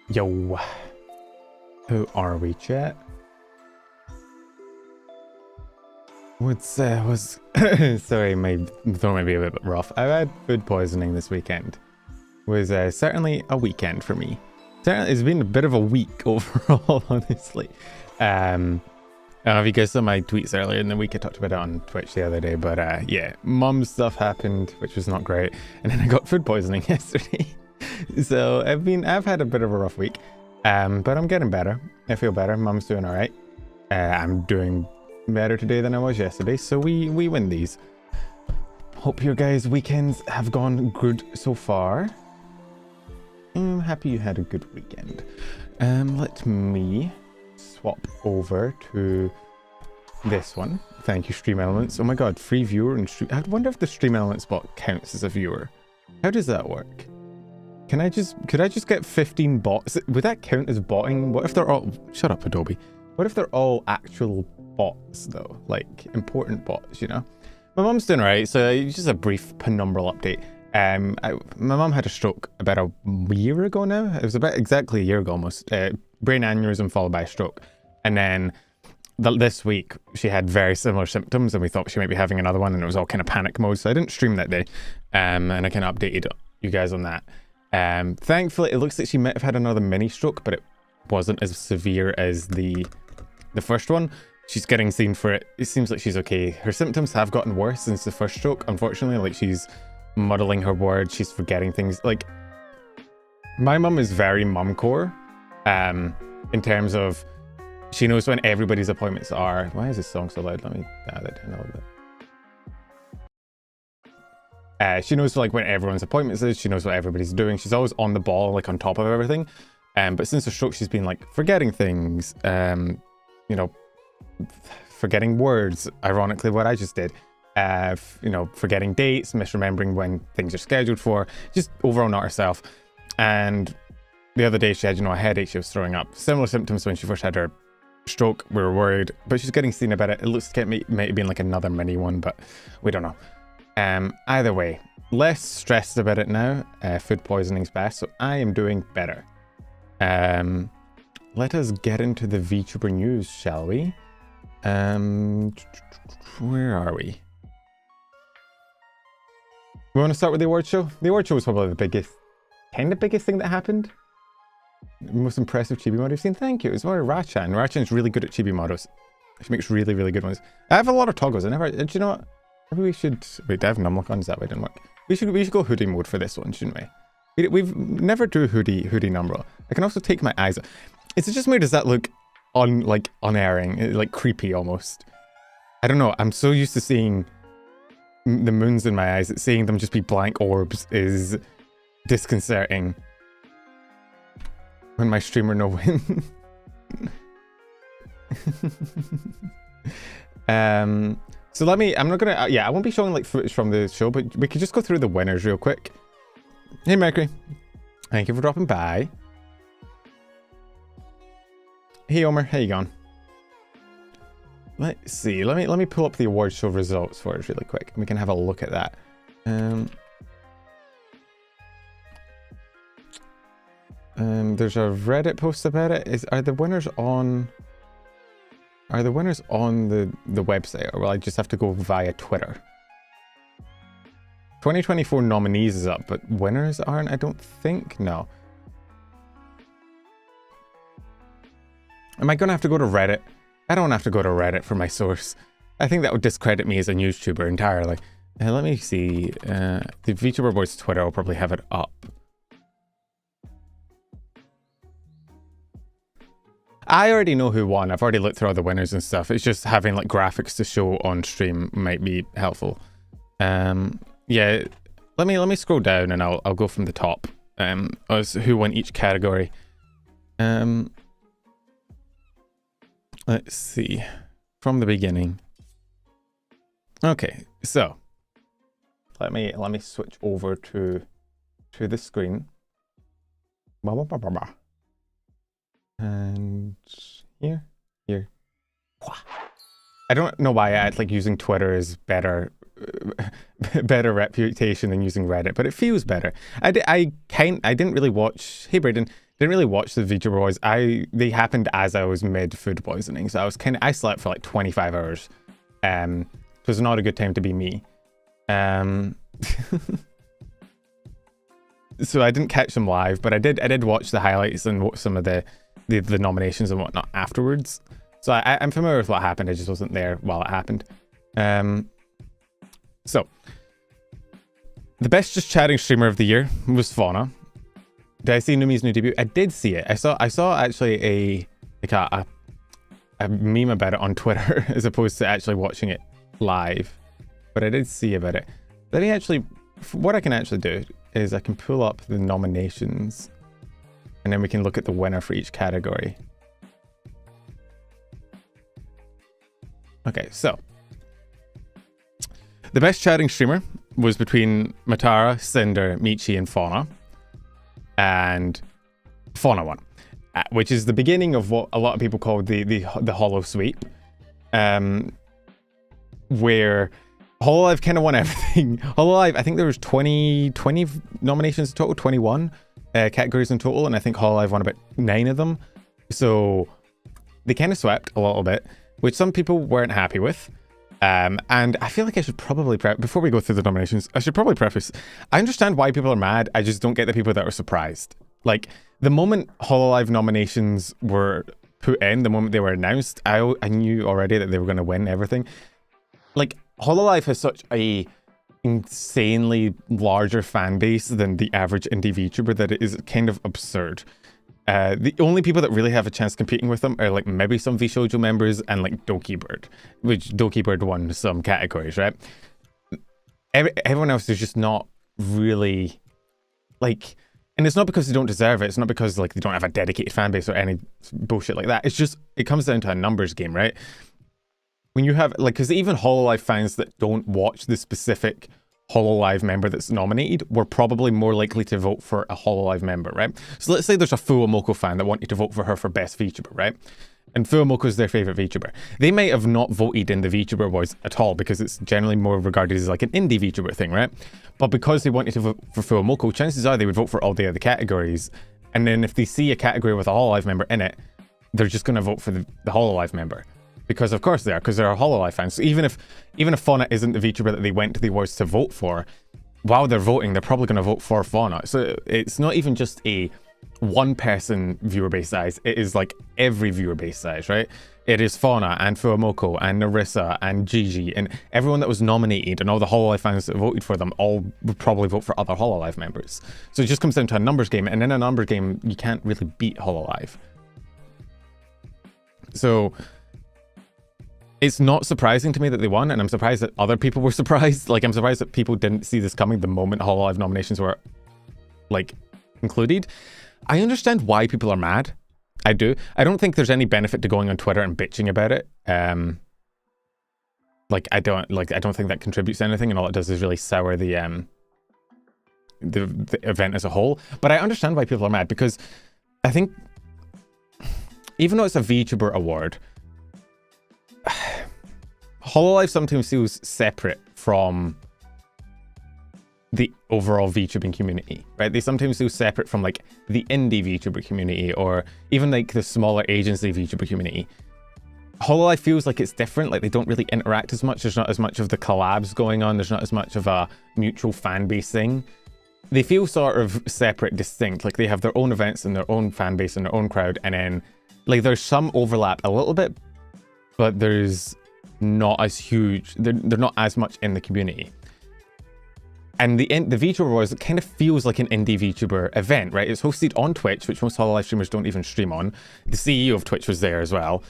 Yo, who are we, chat? Sorry, my throat might be a bit rough. I've had food poisoning this weekend. Was certainly a weekend for me. Certainly, it's been a bit of a week overall, honestly. I don't know if you guys saw my tweets earlier in the week. I talked about it on Twitch the other day, but yeah, mum's stuff happened, which was not great, and then I got food poisoning yesterday. So I've had a bit of a rough week, but I'm getting better. I feel better. Mum's doing all right. I'm doing better today than I was yesterday, so we win these. Hope your guys' weekends have gone good so far. I'm happy you had a good weekend. Let me swap over to this one. Thank you, Stream Elements. Oh my god, free viewer and stream. I wonder if the Stream Elements bot counts as a viewer. How does that work? Could I just get 15 bots? Would that count as botting? What if they're all... Shut up, Adobe. What if they're all actual bots, though? Like, important bots, you know? My mum's doing alright, so just a brief penumbral update. My mum had a stroke about a year ago now. It was about exactly a year ago, almost. Brain aneurysm followed by a stroke. And then this week, she had very similar symptoms, and we thought she might be having another one, and it was all kind of panic mode, so I didn't stream that day. And I kind of updated you guys on that. Thankfully, it looks like she might have had another mini stroke, but it wasn't as severe as the first one. She's getting seen for it. It seems like she's okay. Her symptoms have gotten worse since the first stroke, unfortunately. Like, she's muddling her words, she's forgetting things. Like, my mum is very mum-core, in terms of she knows when everybody's appointments are. Why is this song so loud? Let me dial that down a little bit. She knows like when everyone's appointments is. She knows what everybody's doing. She's always on the ball, like on top of everything. But since the stroke, she's been like forgetting things. You know, forgetting words. Ironically, what I just did. You know, forgetting dates, misremembering when things are scheduled for. Just overall not herself. And the other day she had, you know, a headache. She was throwing up. Similar symptoms when she first had her stroke. We were worried, but she's getting seen about it. It looks like it might have been like another mini one, but we don't know. Either way, less stressed about it now. Food poisoning's best, so I am doing better. Let us get into the VTuber news, shall we? Where are we? We want to start with the award show? The award show was probably the biggest thing that happened. Most impressive chibi mod I've seen. Thank you. It was more Rachan. Rachan's really good at chibi models. She makes really, really good ones. I have a lot of toggles. Do you know what? Maybe we should... Wait, do I have numlock on? Is that way it didn't work? We should go hoodie mode for this one, shouldn't we? We've never do hoodie number. I can also take my eyes off. It's just weird. Does that look unerring, like creepy almost? I don't know. I'm so used to seeing the moons in my eyes that seeing them just be blank orbs is disconcerting. When my streamer no win. So let me, I'm not gonna, I won't be showing like footage from the show, but we could just go through the winners real quick. Hey Mercury, thank you for dropping by. Hey Omer, how you going? Let's see, let me pull up the award show results for us really quick, and we can have a look at that. There's a Reddit post about it. Are the winners on the website, or will I just have to go via Twitter? 2024 nominees is up, but winners aren't, I don't think. No. Am I going to have to go to Reddit? I don't have to go to Reddit for my source. I think that would discredit me as a YouTuber entirely. Let me see. The Vtuber Awards Twitter will probably have it up. I already know who won. I've already looked through all the winners and stuff. It's just having like graphics to show on stream might be helpful. Yeah, let me scroll down and I'll go from the top. As who won each category. Let's see. From the beginning. Okay, so let me switch over to the screen. And here. I don't know why I act like using Twitter is better reputation than using Reddit, but it feels better. I didn't really watch. Hey Braden, didn't really watch the Vtuber Awards. They happened as I was mid food poisoning, so I slept for like 25 hours. It was not a good time to be me. So I didn't catch them live, but I did watch the highlights and some of the nominations and whatnot afterwards. So I'm familiar with what happened. I just wasn't there while it happened. So the best just chatting streamer of the year was Fauna. Did I see Numi's new debut? I did see it. I saw actually a meme about it on Twitter as opposed to actually watching it live. But I did see about it. Let me actually, what I can actually do is I can pull up the nominations and then we can look at the winner for each category. Okay, so the best chatting streamer was between Matara, Cinder, Michi, and Fauna. And Fauna won, which is the beginning of what a lot of people call the Holo Sweep, where hololive kind of won everything. Hololive, I think there was 20 nominations in total, 21 categories in total, and I think hololive won about 9 of them. So they kind of swept a little bit, which some people weren't happy with. And I feel like I should probably, before we go through the nominations, I should probably preface, I understand why people are mad, I just don't get the people that are surprised. Like, the moment hololive nominations were put in, the moment they were announced, I knew already that they were going to win everything. Like, hololive has such a insanely larger fan base than the average indie VTuber that it is kind of absurd. The only people that really have a chance competing with them are like maybe some vshojo members and like Dokibird, which Dokibird won some categories, right? Everyone else is just not really like, and it's not because they don't deserve it. It's not because like they don't have a dedicated fan base or any bullshit like that. It's just, it comes down to a numbers game, right? When you have like, because even hololive fans that don't watch the specific hololive member that's nominated were probably more likely to vote for a hololive member, right? So let's say there's a Fuamoko fan that wanted to vote for her for best VTuber, right? And Fuamoko is their favorite VTuber. They might have not voted in the VTuber Awards at all because it's generally more regarded as like an indie VTuber thing, right? But because they wanted to vote for Fuamoko, chances are they would vote for all the other categories. And then if they see a category with a hololive member in it, they're just going to vote for the hololive member. Because of course they are, because they're a hololive fans. So even if Fauna isn't the VTuber that they went to the awards to vote for, while they're voting, they're probably going to vote for Fauna. So it's not even just a one-person viewer base size. It is like every viewer base size, right? It is Fauna and Fuamoko and Narissa and Gigi and everyone that was nominated and all the hololive fans that voted for them all would probably vote for other hololive members. So it just comes down to a numbers game, and in a numbers game, you can't really beat hololive. So it's not surprising to me that they won, and I'm surprised that other people were surprised. Like, I'm surprised that people didn't see this coming the moment hololive nominations were, like, included. I understand why people are mad. I do. I don't think there's any benefit to going on Twitter and bitching about it. Like, I don't think that contributes to anything, and all it does is really sour the event as a whole. But I understand why people are mad, because I think, even though it's a VTuber award, hololive sometimes feels separate from the overall VTubing community, right? They sometimes feel separate from like the indie VTuber community or even like the smaller agency VTuber community. Hololive feels like it's different, like they don't really interact as much. There's not as much of the collabs going on. There's not as much of a mutual fan base thing. They feel sort of separate, distinct, like they have their own events and their own fan base and their own crowd, and then like there's some overlap a little bit, but there's not as huge, they're not as much in the community. And the VTuber Awards, it kind of feels like an indie VTuber event, right? It's hosted on Twitch, which most hololive streamers don't even stream on. The CEO of Twitch was there as well.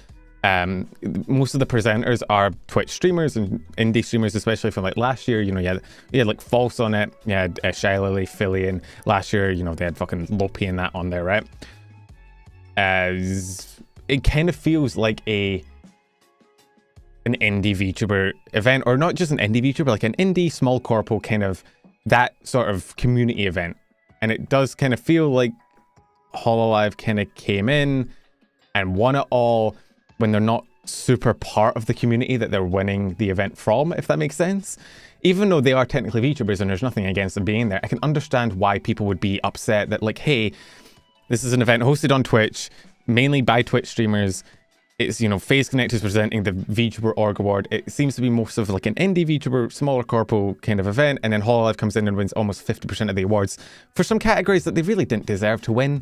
Most of the presenters are Twitch streamers and indie streamers, especially from like last year. You know, you had like False on it, you had Shy Lily, Filian. Last year, you know, they had fucking Lopi and that on there, right? It kind of feels like an indie VTuber event, or not just an indie VTuber, like an indie small corpo kind of that sort of community event. And it does kind of feel like hololive kind of came in and won it all when they're not super part of the community that they're winning the event from, if that makes sense. Even though they are technically VTubers and there's nothing against them being there, I can understand why people would be upset that like, hey, This is an event hosted on Twitch, mainly by Twitch streamers. It's, you know, FaZe Connect is presenting the Vtuber Org Award. It seems to be most of like an indie Vtuber, smaller corpo kind of event, and then hololive comes in and wins almost 50% of the awards for some categories that they really didn't deserve to win.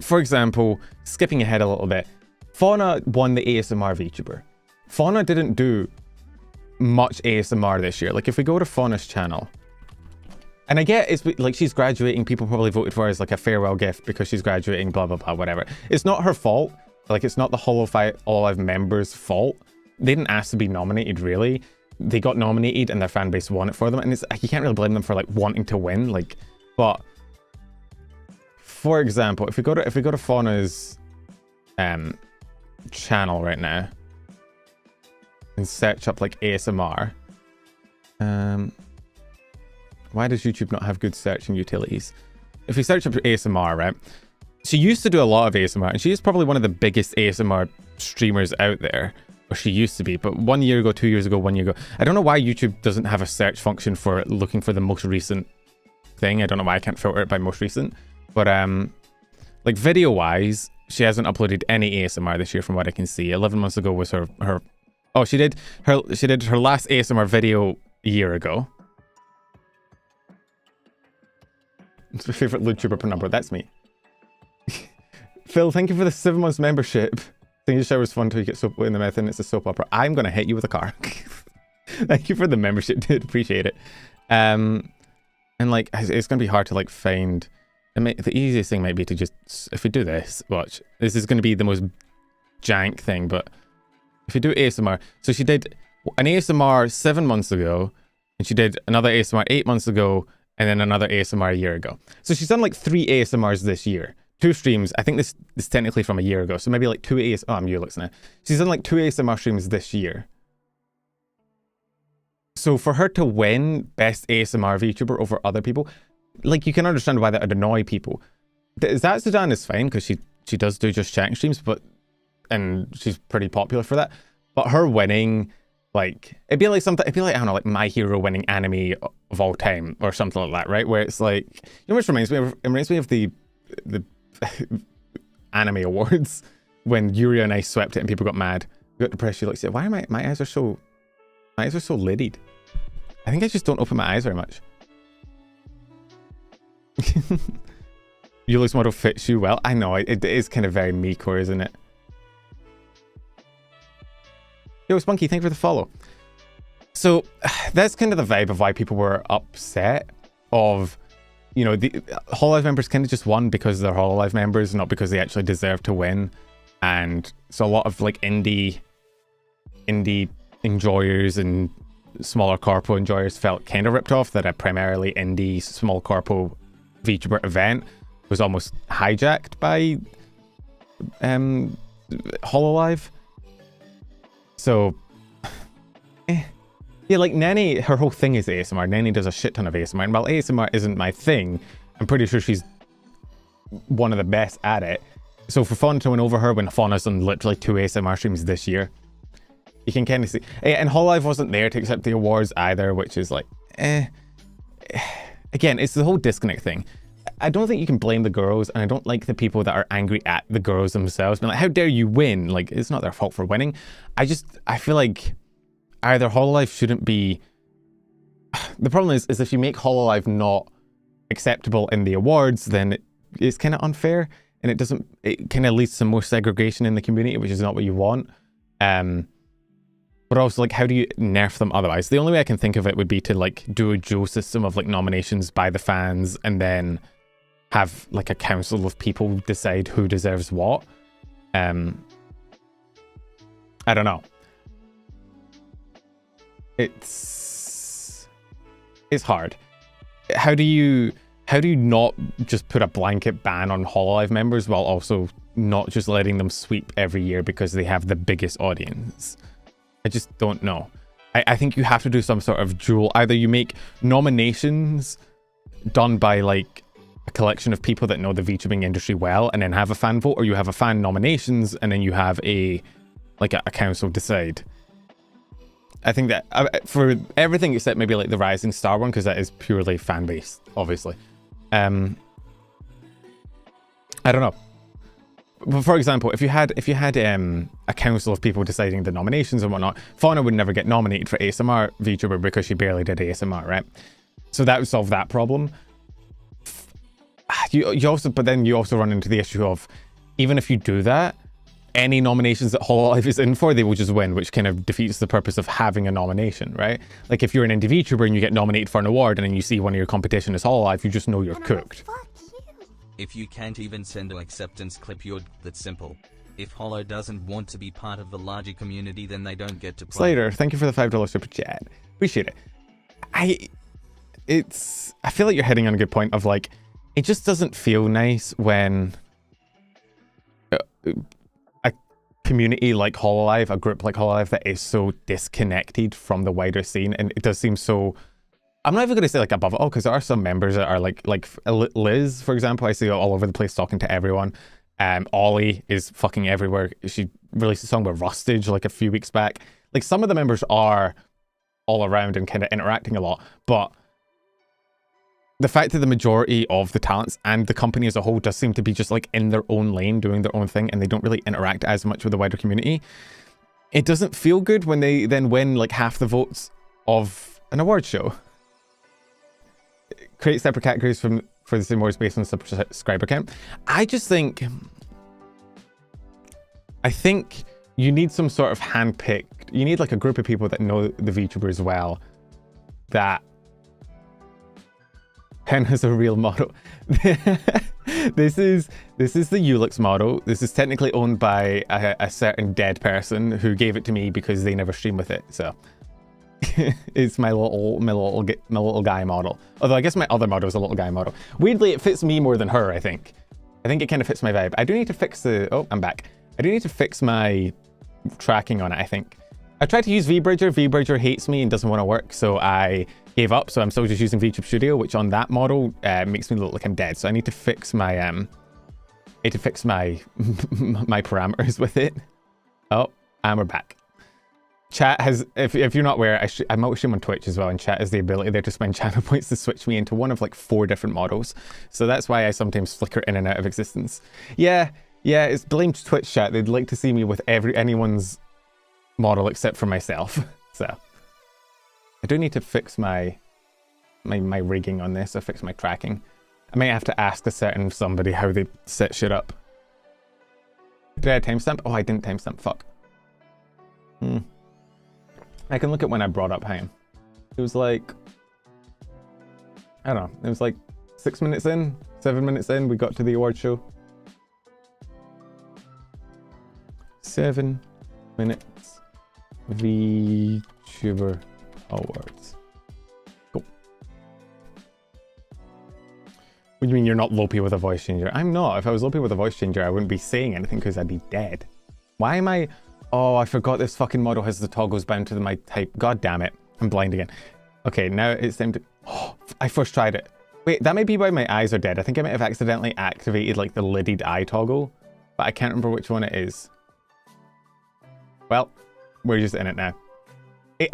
For example, skipping ahead a little bit, Fauna won the ASMR Vtuber. Fauna didn't do much ASMR this year. Like if we go to Fauna's channel, and I get it's like she's graduating, people probably voted for her as like a farewell gift because she's graduating, blah, blah, blah, whatever. It's not her fault. Like it's not the hololive members' fault. They didn't ask to be nominated, really. They got nominated and their fan base won it for them. And it's, you can't really blame them for like wanting to win. Like, but for example, if we go to Fauna's channel right now and search up like ASMR, why does YouTube not have good searching utilities? If we search up ASMR, right? She used to do a lot of ASMR, and she is probably one of the biggest ASMR streamers out there. Or she used to be, but 1 year ago, 2 years ago, 1 year ago. I don't know why YouTube doesn't have a search function for looking for the most recent thing. I don't know why I can't filter it by most recent. But like video-wise, she hasn't uploaded any ASMR this year from what I can see. 11 months ago was her oh, she did her last ASMR video a year ago. It's my favorite YouTuber per number. That's me. Phil, thank you for the 7 months membership. Think your shower was fun until you get soap in the mouth and it's a soap opera. I'm gonna hit you with a car. Thank you for the membership, dude. Appreciate it. And like, it's gonna be hard to like find. The easiest thing might be to just, if we do this, watch. This is gonna be the most jank thing, but if you do ASMR, so she did an ASMR 7 months ago, and she did another ASMR 8 months ago, and then another ASMR a year ago. So she's done like 3 ASMRs this year. 2 streams. I think this is technically from a year ago. So maybe like 2 ASMR. Oh, I'm Ulix now. She's done like 2 ASMR streams this year. So for her to win best ASMR VTuber over other people, like you can understand why that would annoy people. That Sudan is fine because she does do just chatting streams, and she's pretty popular for that. But her winning, like it'd be like I don't know, like My Hero winning anime of all time or something like that, right? Where it's like, you know, which reminds me of the anime awards when Yuri on Ice swept it and people got mad. We got depressed. She looks at, why am my eyes are so lidded. I think I just don't open my eyes very much. Yuli's model fits you well. I know it is kind of very me-core, isn't it? Yo, Spunky, thank you for the follow. So that's kind of the vibe of why people were upset of, you know, the hololive members kind of just won because they're hololive members, not because they actually deserve to win. And so a lot of like indie enjoyers and smaller corpo enjoyers felt kind of ripped off that a primarily indie small corpo VTuber event was almost hijacked by hololive. So yeah, like Nanny, her whole thing is ASMR. Nanny does a shit ton of ASMR, and while ASMR isn't my thing, I'm pretty sure she's one of the best at it. So for Fauna to win over her when Fauna's done literally 2 ASMR streams this year, you can kind of see. And hololive wasn't there to accept the awards either, which is like, Again, it's the whole disconnect thing. I don't think you can blame the girls, and I don't like the people that are angry at the girls themselves. But like, how dare you win? Like, it's not their fault for winning. I feel like either hololive shouldn't be. The problem is if you make hololive not acceptable in the awards, then it's kind of unfair, and it kind of leads to more segregation in the community, which is not what you want. But also, like, how do you nerf them otherwise? The only way I can think of it would be to like do a dual system of like nominations by the fans, and then have like a council of people decide who deserves what. I don't know. It's hard. How do you not just put a blanket ban on hololive members while also not just letting them sweep every year because they have the biggest audience? I just don't know. I think you have to do some sort of dual. Either you make nominations done by like a collection of people that know the VTubing industry well and then have a fan vote, or you have a fan nominations and then you have a council decide. I think that for everything except maybe like the Rising Star one, because that is purely fan based, obviously. I don't know. But for example, if you had a council of people deciding the nominations and whatnot, Fauna would never get nominated for ASMR VTuber because she barely did ASMR, right? So that would solve that problem. But then you also run into the issue of, even if you do that, any nominations that hololive is in for, they will just win, which kind of defeats the purpose of having a nomination, right? Like if you're an indie VTuber and you get nominated for an award and then you see one of your competition is hololive, you just know you're cooked. If you can't even send an acceptance clip, that's simple. If Holo doesn't want to be part of the larger community, then they don't get to play. Slater, thank you for the $5 super chat. Appreciate it. I feel like you're hitting on a good point of like, it just doesn't feel nice when a community like hololive, a group like hololive that is so disconnected from the wider scene, and it does seem so, I'm not even going to say like above it all, because there are some members that are like Liz, for example, I see all over the place talking to everyone. Ollie is fucking everywhere. She released a song with Rustage like a few weeks back. Like some of the members are all around and kind of interacting a lot, but the fact that the majority of the talents and the company as a whole does seem to be just like in their own lane doing their own thing, and they don't really interact as much with the wider community, it doesn't feel good when they then win like half the votes of an award show. Create separate categories for the same awards based on subscriber count. I think you need some sort of hand-picked, you need like a group of people that know the VTubers well, that Pen has a real model. This is the Ulux model. This is technically owned by a certain dead person who gave it to me because they never stream with it. So it's my little guy model. Although I guess my other model is a little guy model. Weirdly, it fits me more than her. I think it kind of fits my vibe. I do need to fix the. Oh, I'm back. I do need to fix my tracking on it. I think I tried to use VBridger. VBridger hates me and doesn't want to work, so I gave up. So I'm still just using VTube Studio, which on that model makes me look like I'm dead. So I need to fix my my parameters with it. Oh, and we're back. Chat has, if you're not aware, I'm always streaming on Twitch as well, and chat has the ability there to spend channel points to switch me into one of like 4 different models. So that's why I sometimes flicker in and out of existence. Yeah, it's blamed Twitch chat. They'd like to see me with anyone's model except for myself. So I do need to fix my rigging on this, or fix my tracking. I might have to ask a certain somebody how they set shit up. Did I timestamp? Oh, I didn't timestamp. Fuck. I can look at when I brought up Haim. It was like, I don't know, it was like 6 minutes in, 7 minutes in, we got to the award show. 7 minutes. Vtuber Awards. Cool. What do you mean you're not Lopi with a voice changer? I'm not. If I was Lopi with a voice changer, I wouldn't be saying anything because I'd be dead. Why am I... Oh, I forgot this fucking model has the toggles bound to my type. God damn it. I'm blind again. Okay, now it's time to... Oh, I first tried it. Wait, that may be why my eyes are dead. I think I might have accidentally activated like the lidded eye toggle, but I can't remember which one it is. Well, we're just in it now.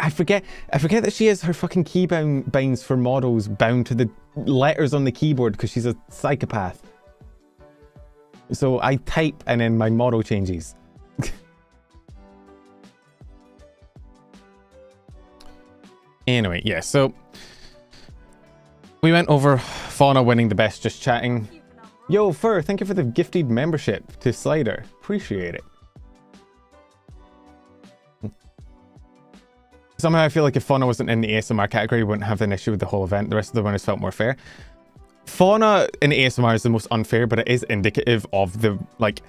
I forget that she has her fucking key binds for models bound to the letters on the keyboard because she's a psychopath. So I type and then my model changes. Anyway, yeah, so we went over Fauna winning the best just chatting. Yo, Fur, thank you for the gifted membership to Slider. Appreciate it. Somehow I feel like if Fauna wasn't in the ASMR category, we wouldn't have an issue with the whole event. The rest of the winners felt more fair. Fauna in ASMR is the most unfair, but it is indicative of the, like,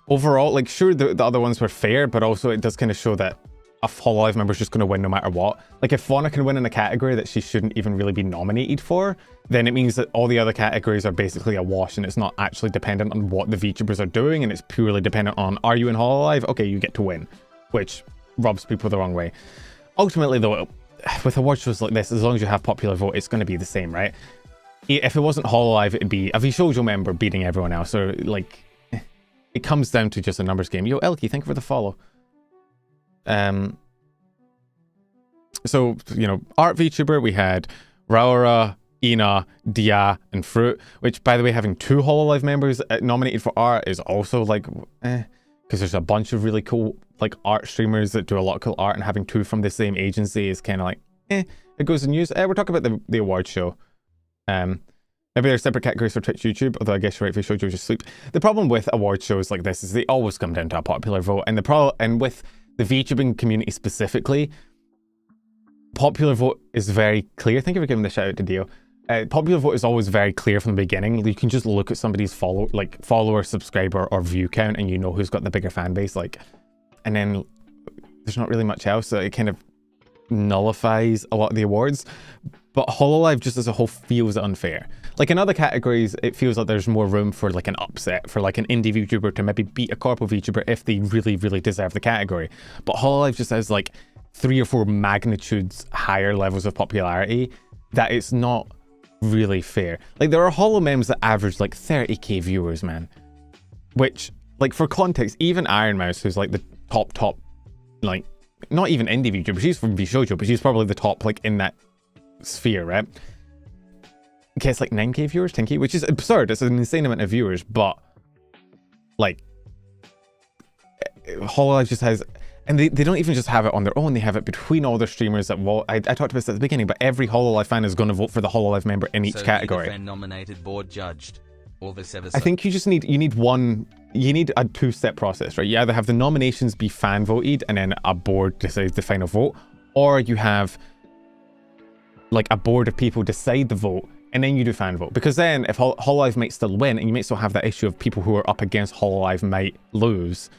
overall, like, sure, the other ones were fair, but also it does kind of show that a hololive member is just going to win no matter what. Like, if Fauna can win in a category that she shouldn't even really be nominated for, then it means that all the other categories are basically a wash, and it's not actually dependent on what the VTubers are doing, and it's purely dependent on, are you in hololive? Okay, you get to win, which rubs people the wrong way. Ultimately, though, with award shows like this, as long as you have popular vote, it's going to be the same, right? If it wasn't hololive, it'd be a vshojo member beating everyone else, or, like, it comes down to just a numbers game. Yo, Elky, thank you for the follow. So, you know, art VTuber, we had Raura, Ina, Dia, and Fruit, which, by the way, having 2 hololive members nominated for art is also like, because there's a bunch of really cool like art streamers that do a lot of cool art, and having 2 from the same agency is kind of like, it goes in news. We're talking about the awards show. Maybe there's separate categories for Twitch, YouTube, although I guess you're right, vshojo just sleep. The problem with award shows like this is they always come down to a popular vote, and and with the VTubing community specifically, popular vote is very clear. Thank you for giving the shout out to Dio. Popular vote is always very clear from the beginning. You can just look at somebody's follower, subscriber, or view count, and you know who's got the bigger fan base. And then there's not really much else, so it kind of nullifies a lot of the awards. But hololive just as a whole feels unfair. Like in other categories, it feels like there's more room for like an upset, for like an indie VTuber to maybe beat a corpo VTuber if they really, really deserve the category. But hololive just has like 3 or 4 magnitudes higher levels of popularity that it's not really fair. Like there are holomems that average like 30k viewers, man. Which, like for context, even Ironmouse, who's like the top, like not even indie VTuber, she's from vshojo, but she's probably the top like in that sphere, right? Gets like 9k viewers, 10k, which is absurd. It's an insane amount of viewers, but like hololive just has, and they don't even just have it on their own, they have it between all their streamers that vote. I talked about this at the beginning, but every hololive fan is going to vote for the hololive member in each category. Fan nominated, board judged, or vice versa. I think you just need, you need a 2-step process, right? You either have the nominations be fan voted and then a board decides the final vote, or you have like a board of people decide the vote and then you do fan vote. Because then if hololive might still win, and you might still have that issue of people who are up against hololive might lose,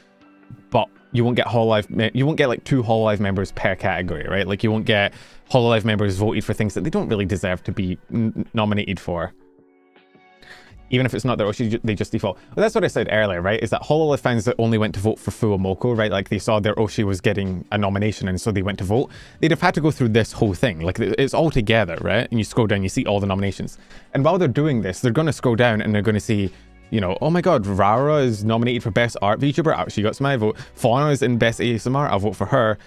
but you won't get like 2 hololive members per category, right? Like you won't get hololive members voted for things that they don't really deserve to be nominated for. Even if it's not their Oshi, they just default. Well, that's what I said earlier, right? Is that hololive fans that only went to vote for Fuwamoko, right? Like they saw their Oshi was getting a nomination and so they went to vote. They'd have had to go through this whole thing. Like it's all together, right? And you scroll down, you see all the nominations. And while they're doing this, they're going to scroll down and they're going to see, you know, oh my god, Rara is nominated for Best Art VTuber. She got my vote. Fauna is in Best ASMR. I'll vote for her.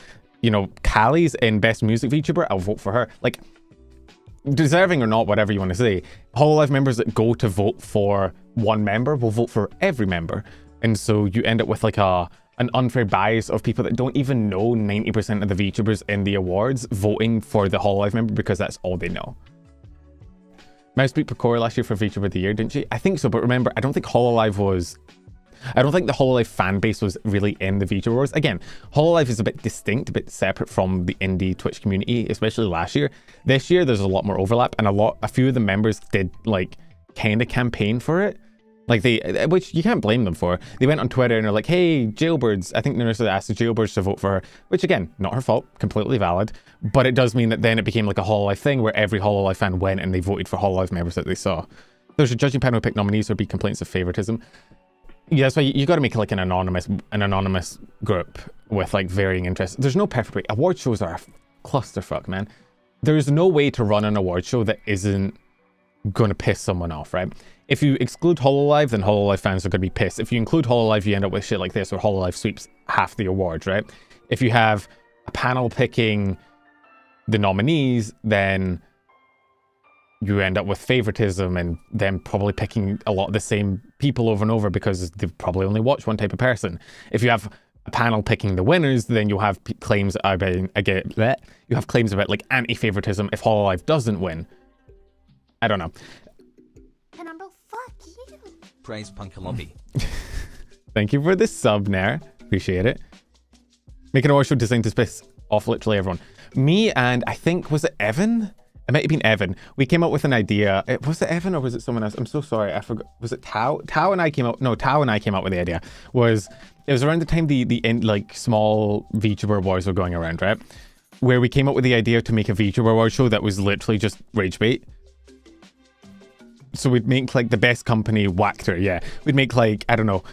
You know, Callie's in Best Music VTuber. I'll vote for her. Like, deserving or not, whatever you want to say, hololive members that go to vote for one member will vote for every member. And so you end up with like an unfair bias of people that don't even know 90% of the VTubers in the awards voting for the hololive member because that's all they know. Mouse beat Pecora last year for VTuber of the Year, didn't she? I think so, but remember, I don't think the hololive fan base was really in the VTuber Awards. Again, hololive is a bit distinct, a bit separate from the indie Twitch community, especially last year. This year, there's a lot more overlap, and a few of the members did like kind of campaign for it. Like which you can't blame them for. They went on Twitter and they're like, hey, Jailbirds. I think the nurse asked the Jailbirds to vote for her, which again, not her fault, completely valid. But it does mean that then it became like a hololive thing where every hololive fan went and they voted for hololive members that they saw. There's a judging panel pick nominees, there'd be complaints of favoritism. Yeah, that's why you got to make like an anonymous group with like varying interests. There's no perfect way. Award shows are a clusterfuck, man. There's no way to run an award show that isn't going to piss someone off, right? If you exclude hololive, then hololive fans are going to be pissed. If you include hololive, you end up with shit like this where hololive sweeps half the awards, right? If you have a panel picking the nominees, then you end up with favoritism and them probably picking a lot of the same people over and over because they've probably only watched one type of person. If you have a panel picking the winners, then you'll have claims about, you have claims about like anti-favoritism if hololive doesn't win. I don't know. Fuck you. Praise Punk Lobby. Thank you for the sub, Nair. Appreciate it. Make an award show designed to piss off literally everyone. Me and I think, was it Evan? It might have been Evan. We came up with an idea. Was it Evan or was it someone else? I'm so sorry. I forgot. Was it Tao? Tao and I came up with the idea. It was around the time the like small VTuber awards were going around, right? Where we came up with the idea to make a VTuber award show that was literally just rage bait. So we'd make like the best company Whackter, yeah. We'd make like, I don't know,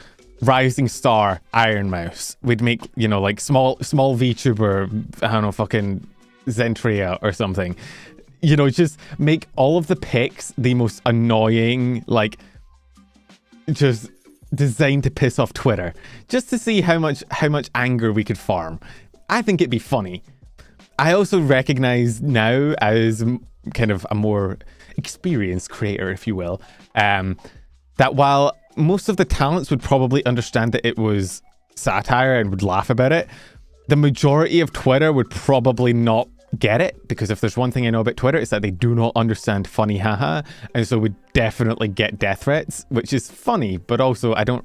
Rising Star Ironmouse. We'd make, you know, like small VTuber, I don't know, fucking Zentria or something. You know, just make all of the picks the most annoying, like, just designed to piss off Twitter. Just to see how much anger we could farm. I think it'd be funny. I also recognize now as kind of a more... experienced creator, if you will, that while most of the talents would probably understand that it was satire and would laugh about it, the majority of Twitter would probably not get it, because if there's one thing I know about Twitter, it's that they do not understand funny haha, and so would definitely get death threats, which is funny, but also I don't.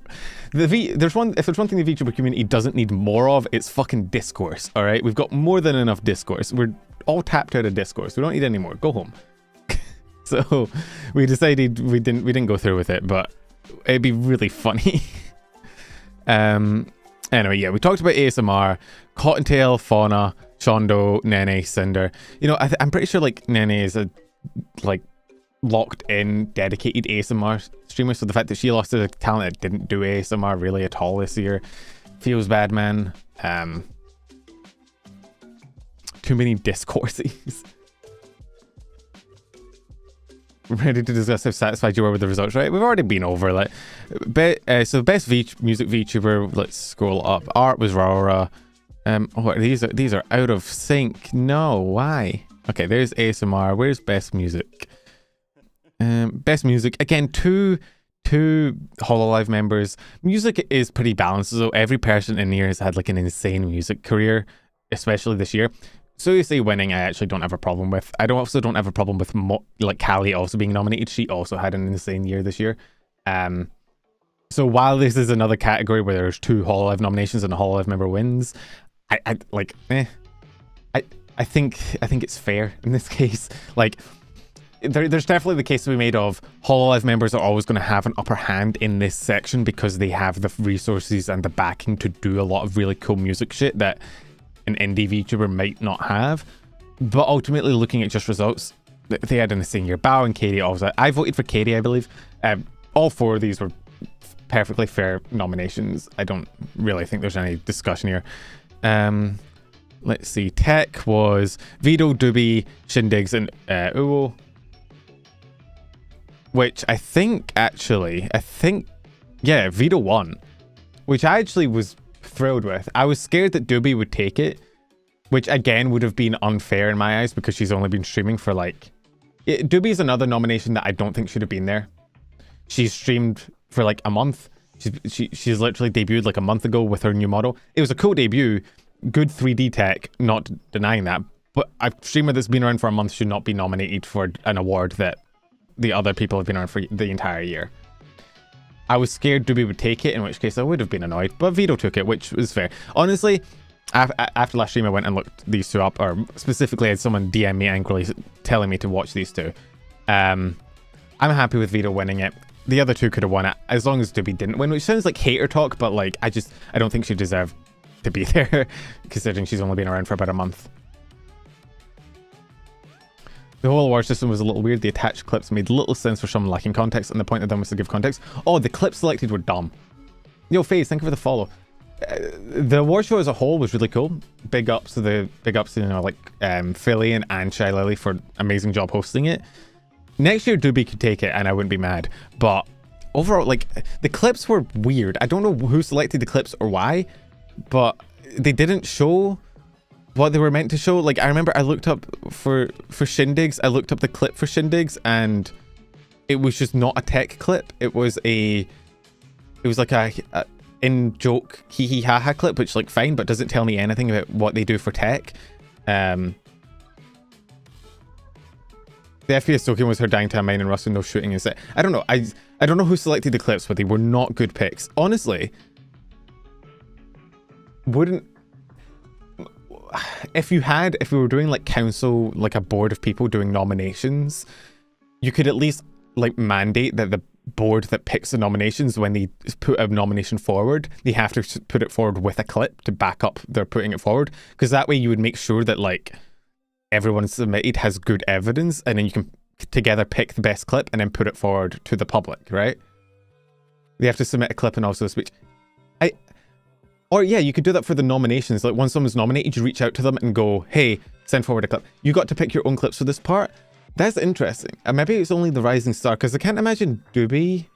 If there's one thing the VTuber community doesn't need more of, it's fucking discourse. All right, we've got more than enough discourse. We're all tapped out of discourse. We don't need any more. Go home. So we decided we didn't go through with it, but it'd be really funny. Anyway, yeah, we talked about ASMR, Cottontail, Fauna, Shondo, Nene, Cinder. You know, I'm pretty sure like Nene is a like locked in, dedicated ASMR streamer. So the fact that she lost a talent that didn't do ASMR really at all this year feels bad, man. Too many discourses. Ready to discuss how satisfied you were with the results, right? We've already been over like so best music VTuber. Let's scroll up. Art was Raura. Oh, these are out of sync. No, why? Okay, there's ASMR. Where's best music? Best music again. Two hololive members. Music is pretty balanced, so every person in here has had like an insane music career, especially this year. So you say winning, I actually don't have a problem with. I also don't have a problem with like Callie also being nominated. She also had an insane year this year. So while this is another category where there's 2 hololive nominations and a hololive member wins, I think it's fair in this case. Like there's definitely the case to be made of hololive members are always going to have an upper hand in this section because they have the resources and the backing to do a lot of really cool music shit that an indie VTuber might not have. But ultimately, looking at just results, they had an insane year. Bao and Katie also. I voted for Katie, I believe. All 4 of these were perfectly fair nominations. I don't really think there's any discussion here. Let's see. Tech was Vito, Doobie, Shindigs, and Uwo. Which I think, yeah, Vito won. Which I actually was thrilled with. I was scared that Doobie would take it, which again would have been unfair in my eyes because she's only been streaming for like... Doobie's another nomination that I don't think should have been there. She's streamed for like a month. She's literally debuted like a month ago with her new model. It was a cool debut, good 3D tech, not denying that, but a streamer that's been around for a month should not be nominated for an award that the other people have been around for the entire year. I was scared Doobie would take it, in which case I would have been annoyed, but Vito took it, which was fair. Honestly, after last stream I went and looked these 2 up, or specifically had someone DM me angrily telling me to watch these 2. I'm happy with Vito winning it. The other 2 could have won it, as long as Doobie didn't win, which sounds like hater talk, but like, I don't think she deserved to be there, considering she's only been around for about a month. The whole award system was a little weird. The attached clips made little sense for some lacking context, and the point of them was to give context. Oh, the clips selected were dumb. Yo, FaZe, thank you for the follow. The award show as a whole was really cool. Big ups to you know, like Filian and Shy Lily for amazing job hosting it. Next year, Doobie could take it, and I wouldn't be mad. But overall, like, the clips were weird. I don't know who selected the clips or why, but they didn't show what they were meant to show. Like, I remember I looked up for Shindigs, I looked up the clip for Shindigs, and it was just not a tech clip. It was like a in-joke hee-hee ha-ha clip, which, like, fine, but doesn't tell me anything about what they do for tech. The FPS token was her dying to a mine and Russ with no shooting in set. I don't know. I don't know who selected the clips, but they were not good picks. Honestly, if we were doing like council, like a board of people doing nominations, you could at least like mandate that the board that picks the nominations, when they put a nomination forward, they have to put it forward with a clip to back up they're putting it forward, because that way you would make sure that like everyone submitted has good evidence, and then you can together pick the best clip and then put it forward to the public, right? They have to submit a clip and also a speech. Or yeah, you could do that for the nominations. Like, once someone's nominated, you reach out to them and go, hey, send forward a clip. You got to pick your own clips for this part. That's interesting. And maybe it's only the Rising Star, because I can't imagine Doobie.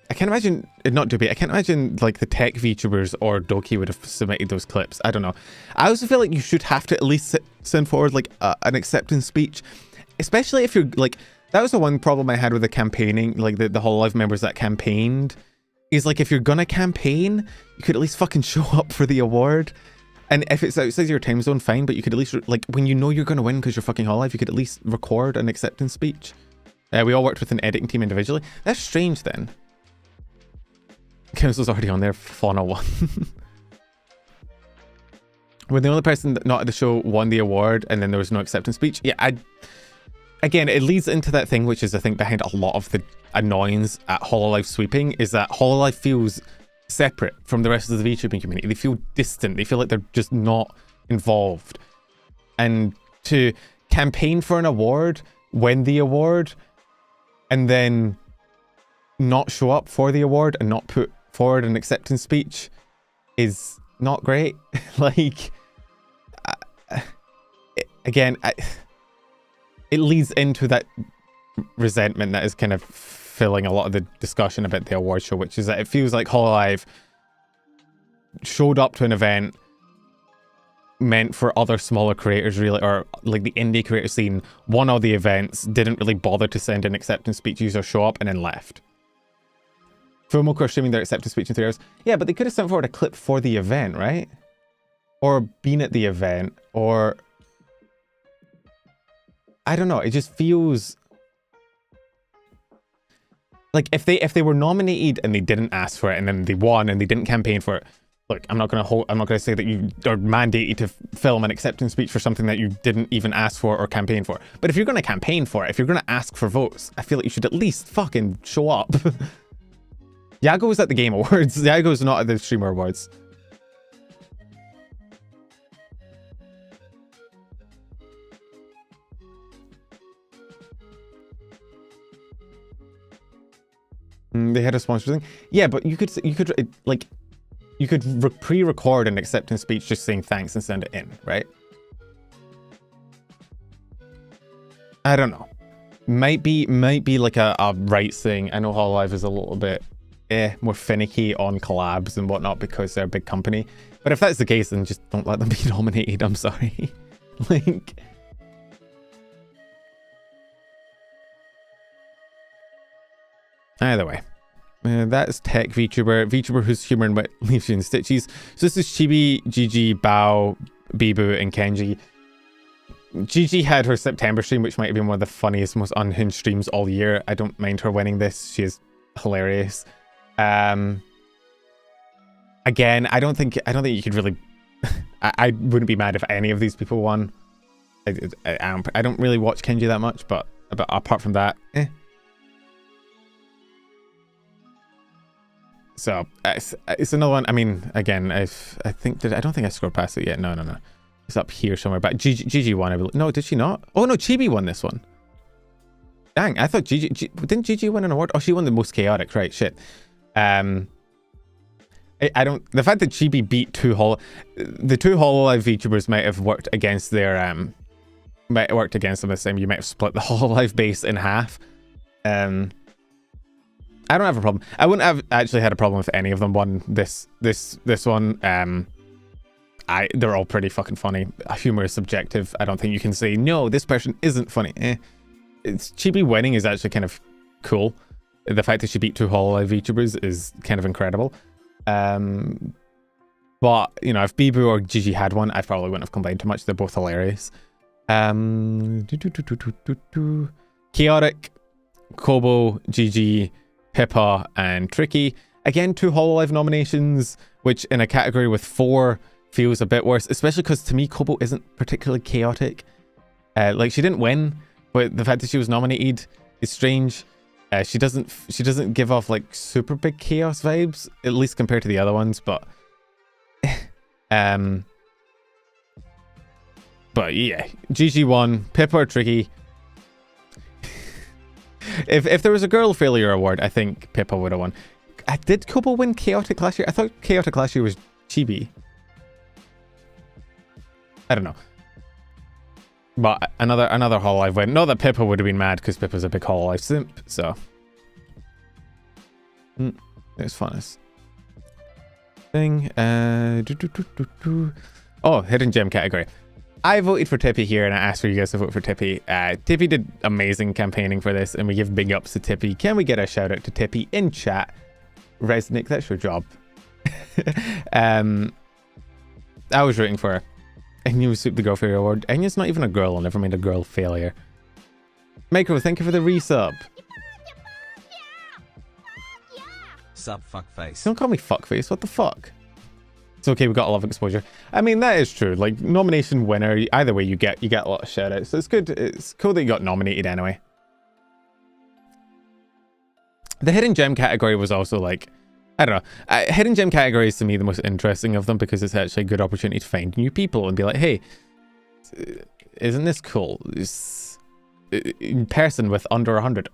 I can't imagine, not Doobie, I can't imagine like the tech VTubers or Doki would have submitted those clips. I don't know. I also feel like you should have to at least send forward like an acceptance speech. especially if you're like, that was the one problem I had with the campaigning, like the hololive members that campaigned, is like, if you're gonna campaign, you could at least fucking show up for the award. And if it's outside your time zone, fine, but you could at least, like, when you know you're gonna win because you're fucking hololive, you could at least record an acceptance speech. We all worked with an editing team individually. That's strange then. Council's already on there, Fauna 1. When the only person not at the show won the award and then there was no acceptance speech. Yeah, again, it leads into that thing, which is, I think, behind a lot of the annoyance at hololive sweeping, is that hololive feels separate from the rest of the VTubing community. They feel distant. They feel like they're just not involved. And to campaign for an award, win the award, and then not show up for the award and not put forward an acceptance speech is not great. Like, again, it leads into that resentment that is kind of filling a lot of the discussion about the award show, which is that it feels like hololive showed up to an event meant for other smaller creators, really, or like the indie creator scene, won all the events, didn't really bother to send an acceptance speeches or show up, and then left. Filmoco are streaming their acceptance speech in 3 hours. Yeah, but they could have sent forward a clip for the event, right? Or been at the event, or I don't know. It just feels like if they were nominated and they didn't ask for it, and then they won and they didn't campaign for it. Look, I'm not gonna say that you are mandated to film an acceptance speech for something that you didn't even ask for or campaign for. But if you're gonna campaign for it, if you're gonna ask for votes, I feel like you should at least fucking show up. Yago was at the Game Awards. Yago's not at the Streamer Awards. They had a sponsor thing. Yeah, but you could pre-record an acceptance speech just saying thanks and send it in, right? I don't know. Might be like a rights thing. I know hololive is a little bit more finicky on collabs and whatnot because they're a big company. But if that's the case, then just don't let them be nominated. I'm sorry. Like, either way. That's Tech VTuber whose humor and wit leaves you in stitches. So this is Chibi, Gigi, Bao, Bibu, and Kenji. Gigi had her September stream, which might have been one of the funniest, most unhinged streams all year. I don't mind her winning this. She is hilarious. Again, I don't think you could really. I wouldn't be mad if any of these people won. I don't really watch Kenji that much, but apart from that, So it's another one. I mean, again, I don't think I scored past it yet. No. It's up here somewhere. But Gigi won. I believe. No, did she not? Oh no, Chibi won this one. Dang, I thought didn't Gigi win an award? Oh, she won the most chaotic. Right, shit. I don't. The fact that Chibi beat the two hololive VTubers might have worked against their might have worked against them this time. You might have split the hololive base in half. I don't have a problem. I wouldn't have actually had a problem if any of them won this one. They're all pretty fucking funny. Humor is subjective. I don't think you can say, no, this person isn't funny. It's Chibi winning is actually kind of cool. The fact that she beat two hololive VTubers is kind of incredible. But, you know, if Bibu or Gigi had one, I probably wouldn't have complained too much. They're both hilarious. Chaotic, Kobo, Gigi, Pippa, and Tricky. Again, two hololive nominations, which in a category with 4 feels a bit worse, especially because to me, Kobo isn't particularly chaotic. Like, she didn't win, but the fact that she was nominated is strange. She doesn't give off like super big chaos vibes, at least compared to the other ones, but yeah, Gigi won. Pippa or Tricky. If there was a girl failure award, I think Pippa would have won. Did Kobo win chaotic last year? I thought chaotic last year was Chibi. I don't know. But another hololive win. Not that Pippa would have been mad because Pippa's a big hololive simp, so it's funnest thing. Oh, hidden gem category. I voted for Tippy here, and I asked for you guys to vote for Tippy. Tippy did amazing campaigning for this, and we give big ups to Tippy. Can we get a shout out to Tippy in chat? Resnick, that's your job. I was rooting for her. Enya was the Girl Failure Award. Enya's not even a girl. I never made a girl failure. Micro, thank you for the resub. Sup, fuckface. Don't call me fuckface. What the fuck? It's okay. We got a lot of exposure. I mean, that is true. Like, nomination winner. Either way, you get a lot of shout outs. So it's good. It's cool that you got nominated anyway. The hidden gem category was also like, I don't know. Hidden gem category is to me the most interesting of them because it's actually a good opportunity to find new people and be like, hey, isn't this cool? In person with under 100.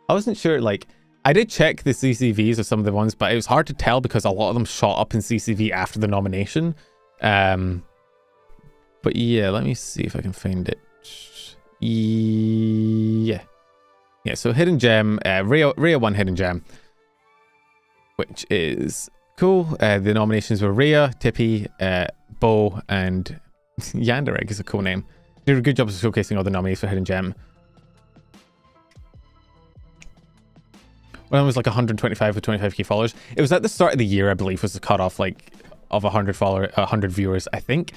I wasn't sure, like, I did check the CCVs of some of the ones, but it was hard to tell because a lot of them shot up in CCV after the nomination. But yeah, let me see if I can find it. Yeah, so hidden gem, Rhea won hidden gem, which is cool. The nominations were Rhea, Tippy, Bo, and Yandereg is a cool name. Did a good job of showcasing all the nominees for hidden gem. When I was like 125 with 25k followers, it was at the start of the year, I believe, was the cutoff like of 100 viewers, I think.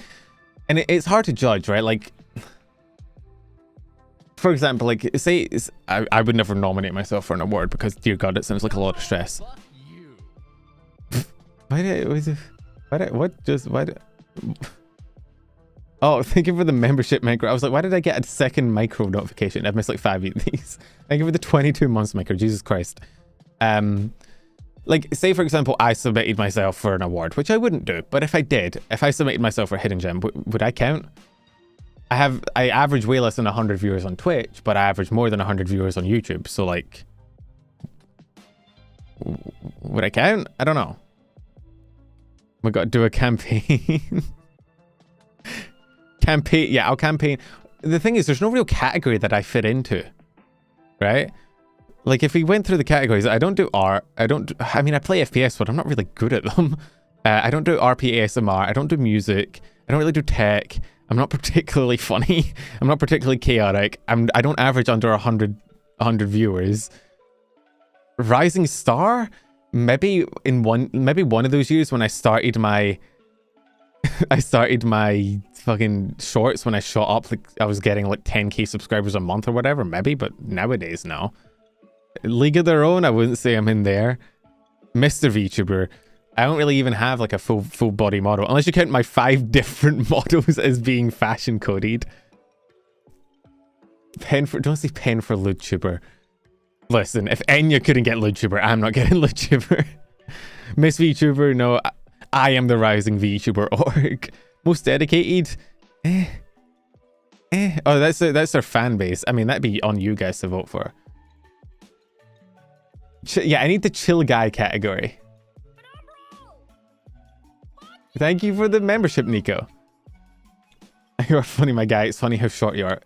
And it's hard to judge, right? Like, for example, like say I would never nominate myself for an award because, dear God, it sounds like a lot of stress. Oh, thank you for the membership micro. I was like, why did I get a second micro notification? I've missed like 5 of these. Thank you for the 22 months micro. Jesus Christ. Like, say for example, I submitted myself for an award, which I wouldn't do, but if I did, if I submitted myself for a hidden gem, would I count? I average way less than 100 viewers on Twitch, but I average more than 100 viewers on YouTube. So like, would I count? I don't know. We got to do a campaign. Yeah, I'll campaign. The thing is, there's no real category that I fit into, right? Like, if we went through the categories, I don't do art. I mean, I play FPS, but I'm not really good at them. I don't do RP ASMR. I don't do music. I don't really do tech. I'm not particularly funny. I'm not particularly chaotic. I don't average under 100 viewers. Rising Star? Maybe one of those years when I started my fucking shorts, when I shot up, like I was getting like 10k subscribers a month or whatever, maybe, but nowadays no. League of Their Own, I wouldn't say I'm in there. Mr. VTuber, I don't really even have like a full body model, unless you count my 5 different models as being fashion coded. Don't say pen for LootTuber. Listen, if Enya couldn't get LootTuber, I'm not getting LootTuber. Miss VTuber, no, I am the rising VTuber org. Most dedicated? Oh, that's their fan base. I mean, that'd be on you guys to vote for. Yeah, I need the chill guy category. Thank you for the membership, Nico. You're funny, my guy. It's funny how short you are.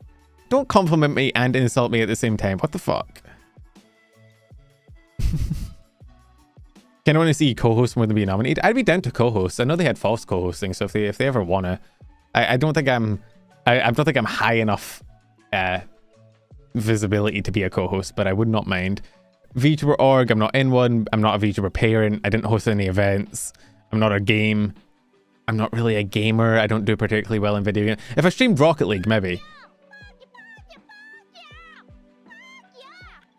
Don't compliment me and insult me at the same time. What the fuck? Can I want to see co-host more than be nominated? I'd be down to co-host. I know they had false co-hosting, so if they ever wanna, I don't think I'm high enough visibility to be a co-host, but I would not mind. VTuber org, I'm not in one. I'm not a VTuber parent. I didn't host any events. I'm not a game. I'm not really a gamer. I don't do particularly well in video games. If I streamed Rocket League, maybe.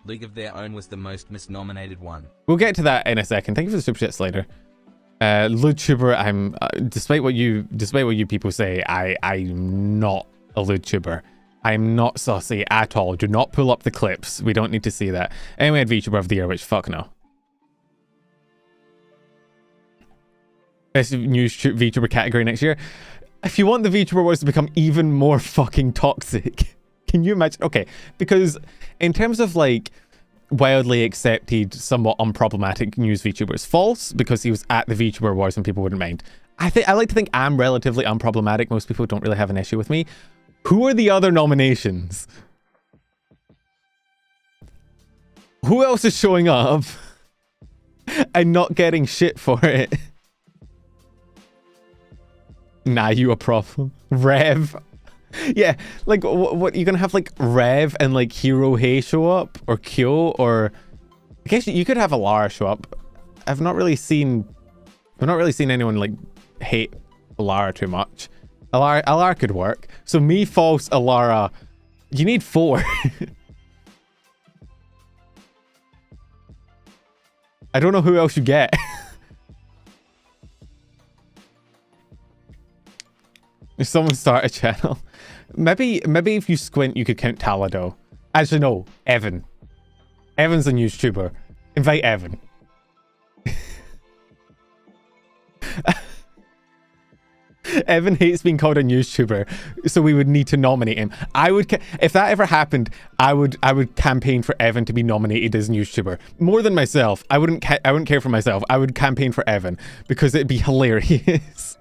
League of Their Own was the most misnominated one. We'll get to that in a second. Thank you for the super chat, Slater. LootTuber, I'm despite what you people say, I'm not a LootTuber. I'm not saucy at all. Do not pull up the clips. We don't need to see that. Anyway, I had VTuber of the Year, which fuck no. Best new VTuber category next year. If you want the VTuber Awards to become even more fucking toxic, can you imagine? Okay, because in terms of like wildly accepted, somewhat unproblematic news VTubers, false, because he was at the VTuber Awards and people wouldn't mind. I like to think I'm relatively unproblematic. Most people don't really have an issue with me. Who are the other nominations? Who else is showing up and not getting shit for it? Nah, you a problem. Rev. Yeah, like what you're gonna have like Rev and like Hirohei show up or Kyo, or I guess you could have Alara show up. I've not really seen anyone like hate Alara too much. Alara could work. So me, False, Alara. You need 4. I don't know who else you get. If someone start a channel. Maybe if you squint, you could count Talado. Actually, no. Evan. Evan's a YouTuber. Invite Evan. Evan hates being called a YouTuber, so we would need to nominate him. I would, if that ever happened, I would campaign for Evan to be nominated as YouTuber more than myself. I wouldn't care for myself. I would campaign for Evan because it'd be hilarious.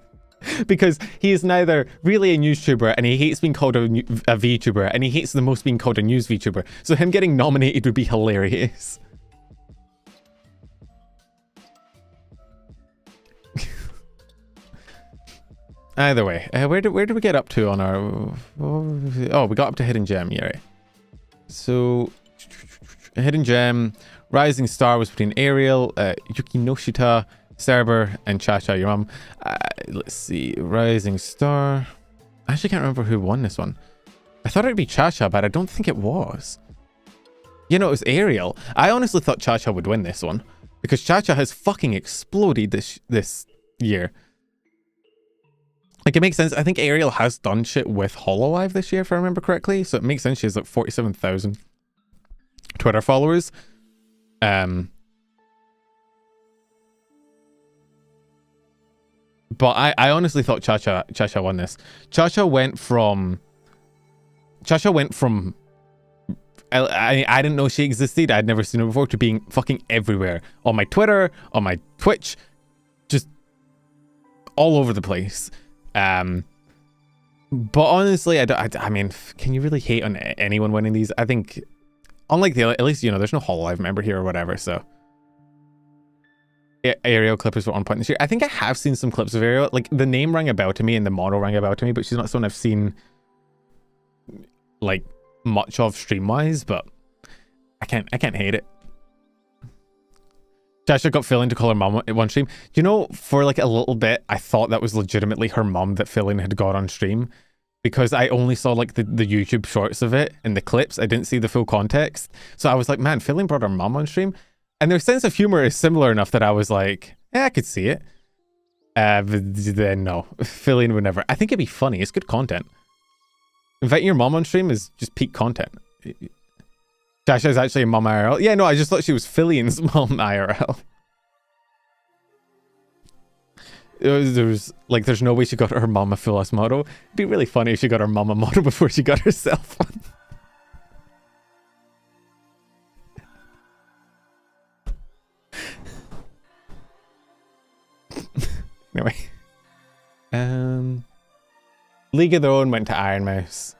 Because he is neither really a YouTuber and he hates being called a VTuber, and he hates the most being called a news VTuber. So him getting nominated would be hilarious. Either way, where did we get up to on our... Oh, we got up to Hidden Gem, yeah, right. So, Hidden Gem, Rising Star was between Ariel, Yuki Noshita, Cerber, and Cha-Cha, your mum. Let's see, Rising Star... I actually can't remember who won this one. I thought it'd be Cha-Cha, but I don't think it was. You know, it was Ariel. I honestly thought Cha-Cha would win this one, because Cha-Cha has fucking exploded this year. Like, it makes sense. I think Ariel has done shit with hololive this year, if I remember correctly. So it makes sense she has like 47,000 Twitter followers. But I honestly thought Cha-Cha won this. Cha-Cha went from... I didn't know she existed. I'd never seen her before, to being fucking everywhere. On my Twitter, on my Twitch. Just all over the place. But honestly, I mean, can you really hate on anyone winning these? I think, unlike the, at least, you know, there's no hololive member here or whatever, so. Ariel clippers were on point this year. I think I have seen some clips of Ariel. Like, the name rang a bell to me and the model rang a bell to me, but she's not someone I've seen, like, much of stream-wise, but I can't hate it. Cha-Cha got Filian to call her mum at one stream. Do you know, for like a little bit, I thought that was legitimately her mum that Filian had got on stream, because I only saw like the YouTube shorts of it and the clips. I didn't see the full context. So I was like, man, Filian brought her mum on stream. And their sense of humor is similar enough that I was like, yeah, I could see it. But then no, Filian would never. I think it'd be funny. It's good content. Inviting your mum on stream is just peak content. Cha-Cha is actually a mum IRL. Yeah, no, I just thought she was Filian's mum IRL. There's no way she got her mum a full-ass model. It'd be really funny if she got her mum a model before she got herself one. Anyway. League of Their Own went to Iron Mouse.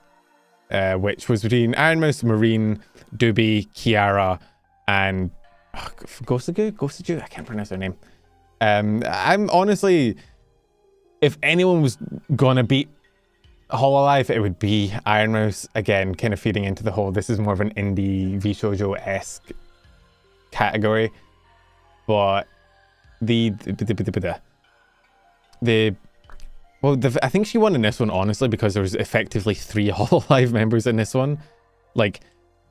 Which was between Iron Mouse, Marine, Doobie, Kiara, and Gosuju? I can't pronounce their name. I'm honestly, if anyone was gonna beat hololive, it would be Iron Mouse. Again, kind of feeding into the whole, this is more of an indie vshojo-esque category. But I think she won in this one, honestly, because there was effectively 3 hololive members in this one. Like,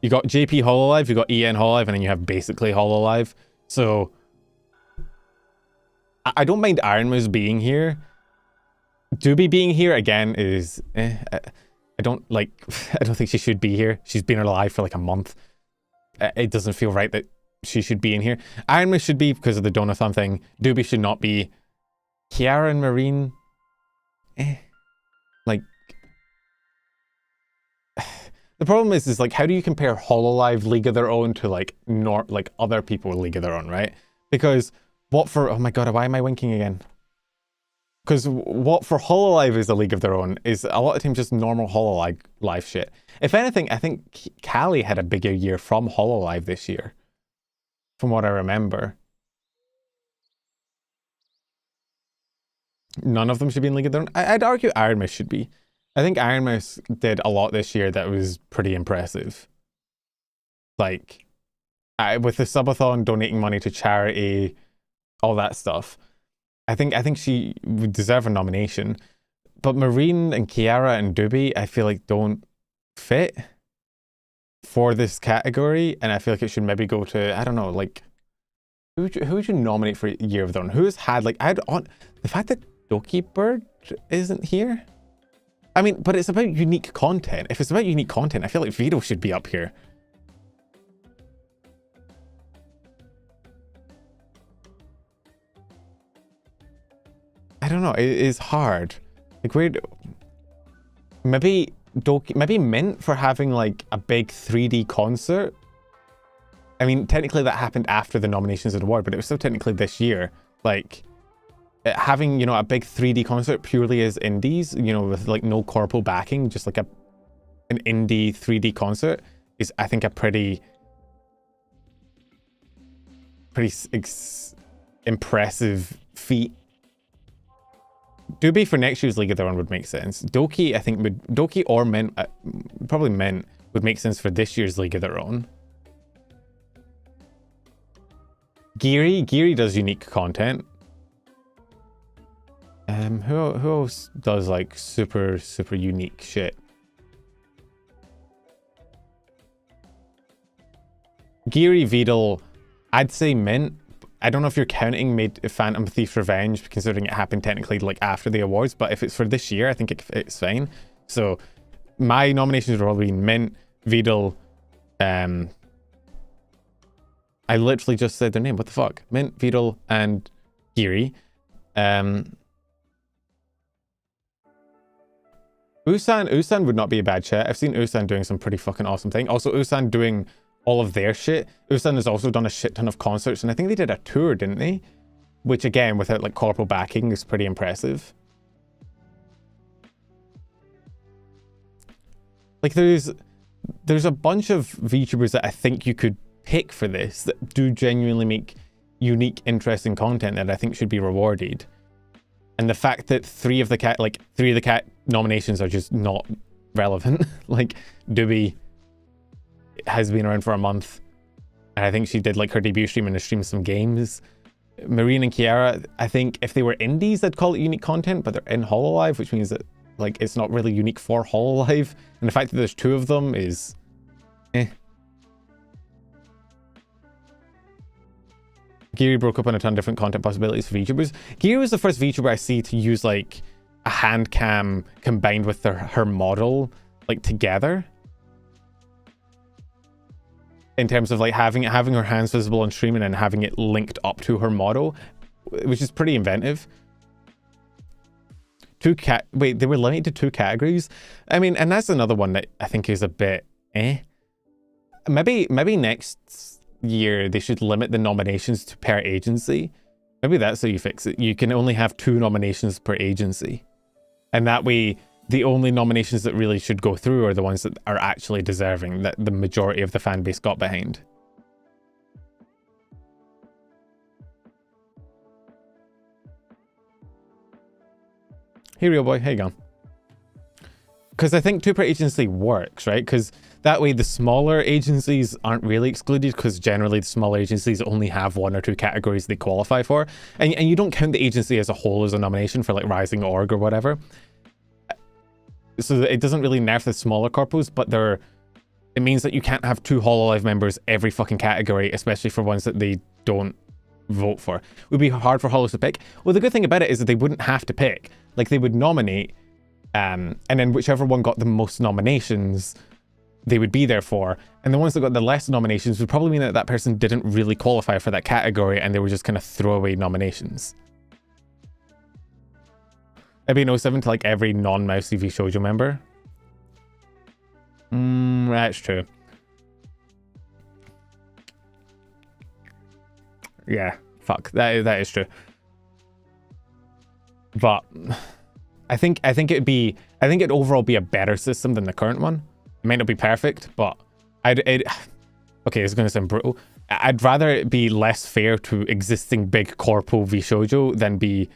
you got JP hololive, you got EN hololive, and then you have basically hololive. So I don't mind Iron Mouse being here. Doobie being here again is I don't think she should be here. She's been alive for like a month. It doesn't feel right that she should be in here. Iron Mouse should be because of the Donathon thing. Doobie should not be. Kiara and Marine, like, the problem is like, how do you compare hololive League of Their Own to like other people League of Their Own, right? Because what for, oh my god, why am I winking again? Because what for hololive is a League of Their Own is a lot of times just normal hololive live shit. If anything, I think Callie had a bigger year from hololive this year, from what I remember. None of them should be in League of Their Own. I'd argue Iron Mouse should be. I think Iron Mouse did a lot this year that was pretty impressive. Like, with the subathon, donating money to charity, all that stuff. I think she would deserve a nomination. But Marine and Kiara and Doobie, I feel like don't fit for this category, and I feel like it should maybe go to, I don't know, like, who would you nominate for Year of the Dawn? Who has had, like, the fact that Dokibird isn't here? I mean, but it's about unique content. If it's about unique content, I feel like Vito should be up here. I don't know, it is hard. Like, maybe Mint for having like a big 3D concert. I mean, technically that happened after the nominations of the award, but it was still technically this year. Like, having, you know, a big 3D concert purely as indies, you know, with like no corpo backing, just like an indie 3D concert is, I think, a pretty impressive feat. Doobie for next year's League of Their Own would make sense. Doki, I think, Doki or Mint, probably Mint, would make sense for this year's League of Their Own. Giri does unique content. Who else does like super unique shit? Giri, Vidal, I'd say Mint. I don't know if you're counting Maid Phantom Thief's Revenge, considering it happened technically like after the awards, but if it's for this year, I think it's fine. So my nominations are all being Mint, Vidal, I literally just said their name, what the fuck? Mint, Vidal, and Giri. Usan would not be a bad chat. I've seen Usan doing some pretty fucking awesome thing. Also, Usan doing all of their shit. Usan has also done a shit ton of concerts, and I think they did a tour, didn't they? Which, again, without like corporal backing, is pretty impressive. Like, there's a bunch of VTubers that I think you could pick for this that do genuinely make unique, interesting content that I think should be rewarded. And the fact that three of the cat nominations are just not relevant. Like, Doobie has been around for a month, and I think she did like her debut stream and streamed some games. Marine and Kiara, I think if they were indies, they'd call it unique content, but they're in hololive, which means that like it's not really unique for hololive. And the fact that there's two of them is Giri broke up on a ton of different content possibilities for VTubers. Giri was the first VTuber I see to use like a hand cam combined with her model like together. In terms of like having her hands visible on stream and then having it linked up to her model, which is pretty inventive. Wait, they were limited to 2 categories? I mean, and that's another one that I think is a bit Maybe next year they should limit the nominations to per agency. Maybe that's how you fix it. You can only have 2 nominations per agency. And that way, the only nominations that really should go through are the ones that are actually deserving, that the majority of the fan base got behind. Hey, real boy, how you going? Because I think 2 per agency works, right? Because that way the smaller agencies aren't really excluded, because generally the smaller agencies only have 1 or 2 categories they qualify for. And you don't count the agency as a whole as a nomination for like Rising Org or whatever. So it doesn't really nerf the smaller corpos, but it means that you can't have 2 hololive members every fucking category, especially for ones that they don't vote for. It would be hard for holos to pick. Well, the good thing about it is that they wouldn't have to pick. Like, they would nominate, and then whichever one got the most nominations, they would be there for. And the ones that got the less nominations would probably mean that that person didn't really qualify for that category, and they were just kind of throwaway nominations. It'd be 07 to like every non-mousy vshojo member. That's true. Yeah, fuck. That is true. But I think it'd overall be a better system than the current one. It might not be perfect, but okay, it's gonna sound brutal. I'd rather it be less fair to existing big corpo vshojo than be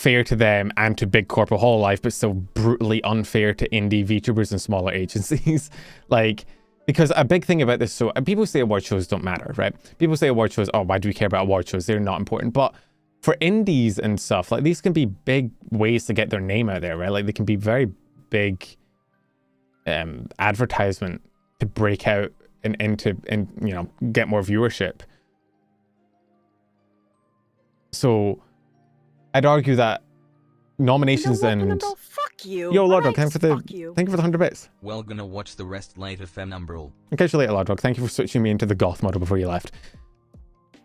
fair to them and to big corporate hololive, but still brutally unfair to indie VTubers and smaller agencies. Like, because a big thing about this, so people say award shows don't matter, right? People say award shows, oh, why do we care about award shows? They're not important. But for indies and stuff, like, these can be big ways to get their name out there, right? Like, they can be very big advertisement to break out and you know, get more viewership. So I'd argue that nominations and fuck you. Yo, Lordrog, thank you for the 100 bits. Well, gonna watch the rest later, Fenumbral. I'll catch you later, Lordrog. Thank you for switching me into the goth model before you left.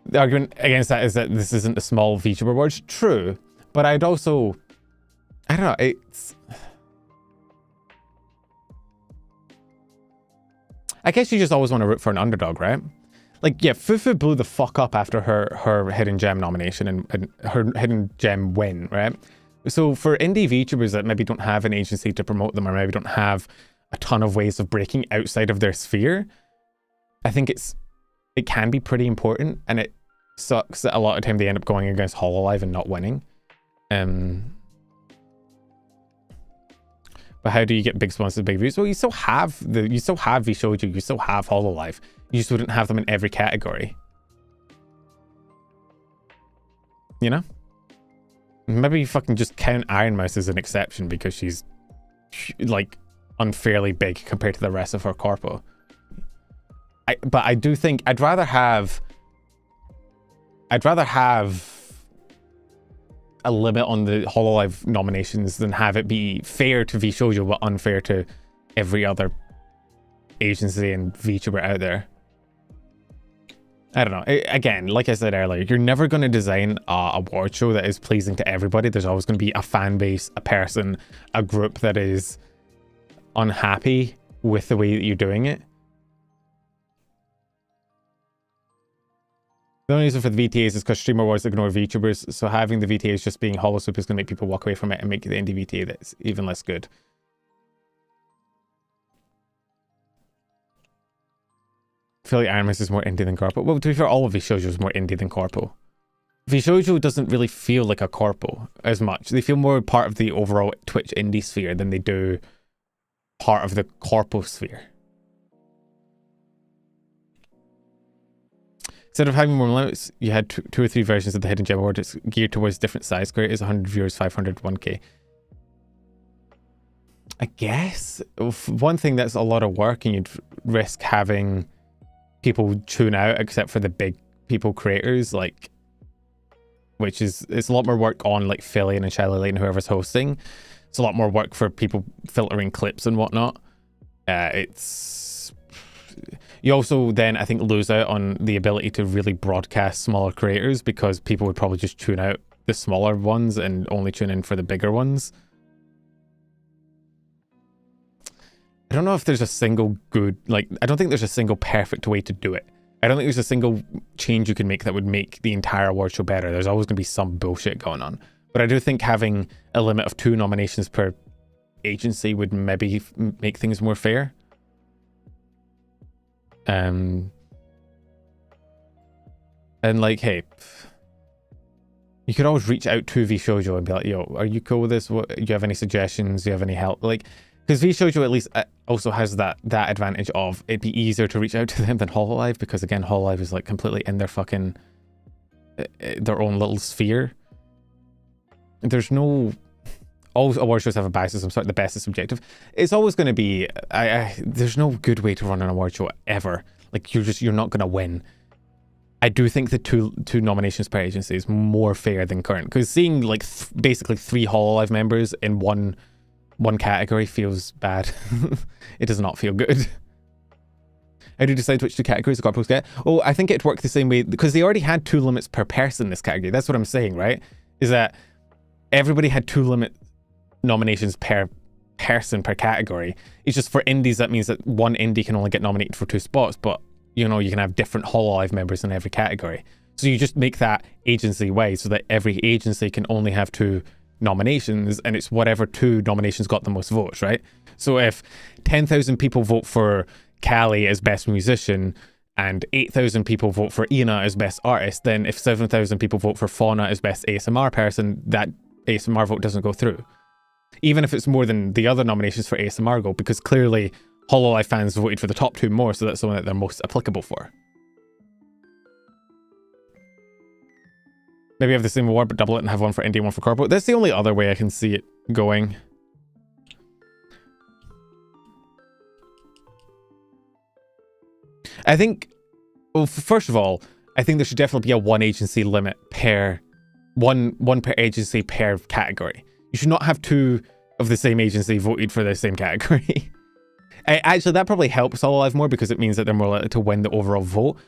The argument against that is that this isn't a small Vtuber Awards. True, but I'd also, I don't know, it's, I guess you just always want to root for an underdog, right? Like, yeah, Fufu blew the fuck up after her Hidden Gem nomination and her Hidden Gem win, right? So for indie VTubers that maybe don't have an agency to promote them, or maybe don't have a ton of ways of breaking outside of their sphere, I think it can be pretty important, and it sucks that a lot of time they end up going against hololive and not winning. But how do you get big sponsors, big views? Well, you still have vshojo, you still have hololive. You just wouldn't have them in every category. You know? Maybe you fucking just count Iron Mouse as an exception because she's like unfairly big compared to the rest of her corpo. But I do think I'd rather have a limit on the hololive nominations than have it be fair to vshojo but unfair to every other agency and VTuber out there. I don't know. Again, like I said earlier, you're never going to design a award show that is pleasing to everybody. There's always going to be a fan base, a person, a group that is unhappy with the way that you're doing it. The only reason for the VTAs is because Streamer Awards ignore VTubers, so having the VTAs just being hollow soup is going to make people walk away from it and make the indie VTA that's even less good. I feel like Iron Mouse is more indie than corpo. Well, to be fair, all of vshojo is more indie than corpo. vshojo doesn't really feel like a corpo as much. They feel more part of the overall Twitch indie sphere than they do part of the corpo sphere. Instead of having more limits, you had two or three versions of the Hidden Gem Award. It's geared towards different size creators, 100 viewers, 500, 1k. I guess one thing that's a lot of work and you'd risk having people tune out except for the big people creators, like, which is, it's a lot more work on like Filian and Shallow Lane, whoever's hosting. It's a lot more work for people filtering clips and whatnot. You also then, I think, lose out on the ability to really broadcast smaller creators because people would probably just tune out the smaller ones and only tune in for the bigger ones. I don't know if there's a single good, like, I don't think there's a single perfect way to do it. I don't think there's a single change you can make that would make the entire award show better. There's always going to be some bullshit going on. But I do think having a limit of 2 nominations per agency would maybe make things more fair. And like, hey, you could always reach out to vshojo and be like, yo, are you cool with this? What, do you have any suggestions? Do you have any help? Like, because vshojo at least also has that advantage of it'd be easier to reach out to them than hololive, because again, hololive is like completely in their fucking their own little sphere. There's no, all award shows have a bias of some sort. The best is subjective. It's always going to be, there's no good way to run an award show ever. Like, you're not going to win. I do think the two nominations per agency is more fair than current, because seeing like basically 3 hololive members in one category feels bad. It does not feel good. How do you decide which 2 categories the corporates get? Oh, I think it'd work the same way, because they already had 2 limits per person in this category. That's what I'm saying, right? Is that everybody had 2 nominations per person per category. It's just for indies, that means that one indie can only get nominated for 2 spots, but you know, you can have different hololive members in every category. So you just make that agency wide so that every agency can only have 2 nominations, and it's whatever 2 nominations got the most votes, right? So if 10,000 people vote for Callie as best musician and 8,000 people vote for Ina as best artist, then if 7,000 people vote for Fauna as best ASMR person, that ASMR vote doesn't go through. Even if it's more than the other nominations for ASMR go, because clearly hololive fans voted for the top 2 more, so that's the one that they're most applicable for. Maybe have the same award, but double it and have one for indie and one for corporate. That's the only other way I can see it going. I think, well, first of all, I think there should definitely be a 1 agency limit per, one per agency per category. You should not have 2 of the same agency voted for the same category. Actually, that probably helps hololive more because it means that they're more likely to win the overall vote.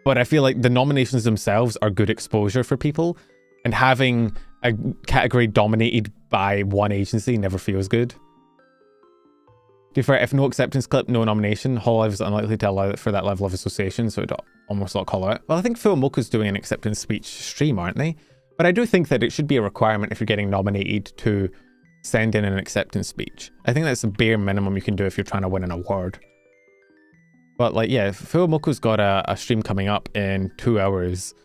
But I feel like the nominations themselves are good exposure for people, and having a category dominated by 1 agency never feels good. To be fair, if no acceptance clip, no nomination, hololive is unlikely to allow for that level of association, so it'd almost not call out. Well, I think Fumoko's doing an acceptance speech stream, aren't they? But I do think that it should be a requirement if you're getting nominated to send in an acceptance speech. I think that's the bare minimum you can do if you're trying to win an award. But like, yeah, Fumoko's got a stream coming up in 2 hours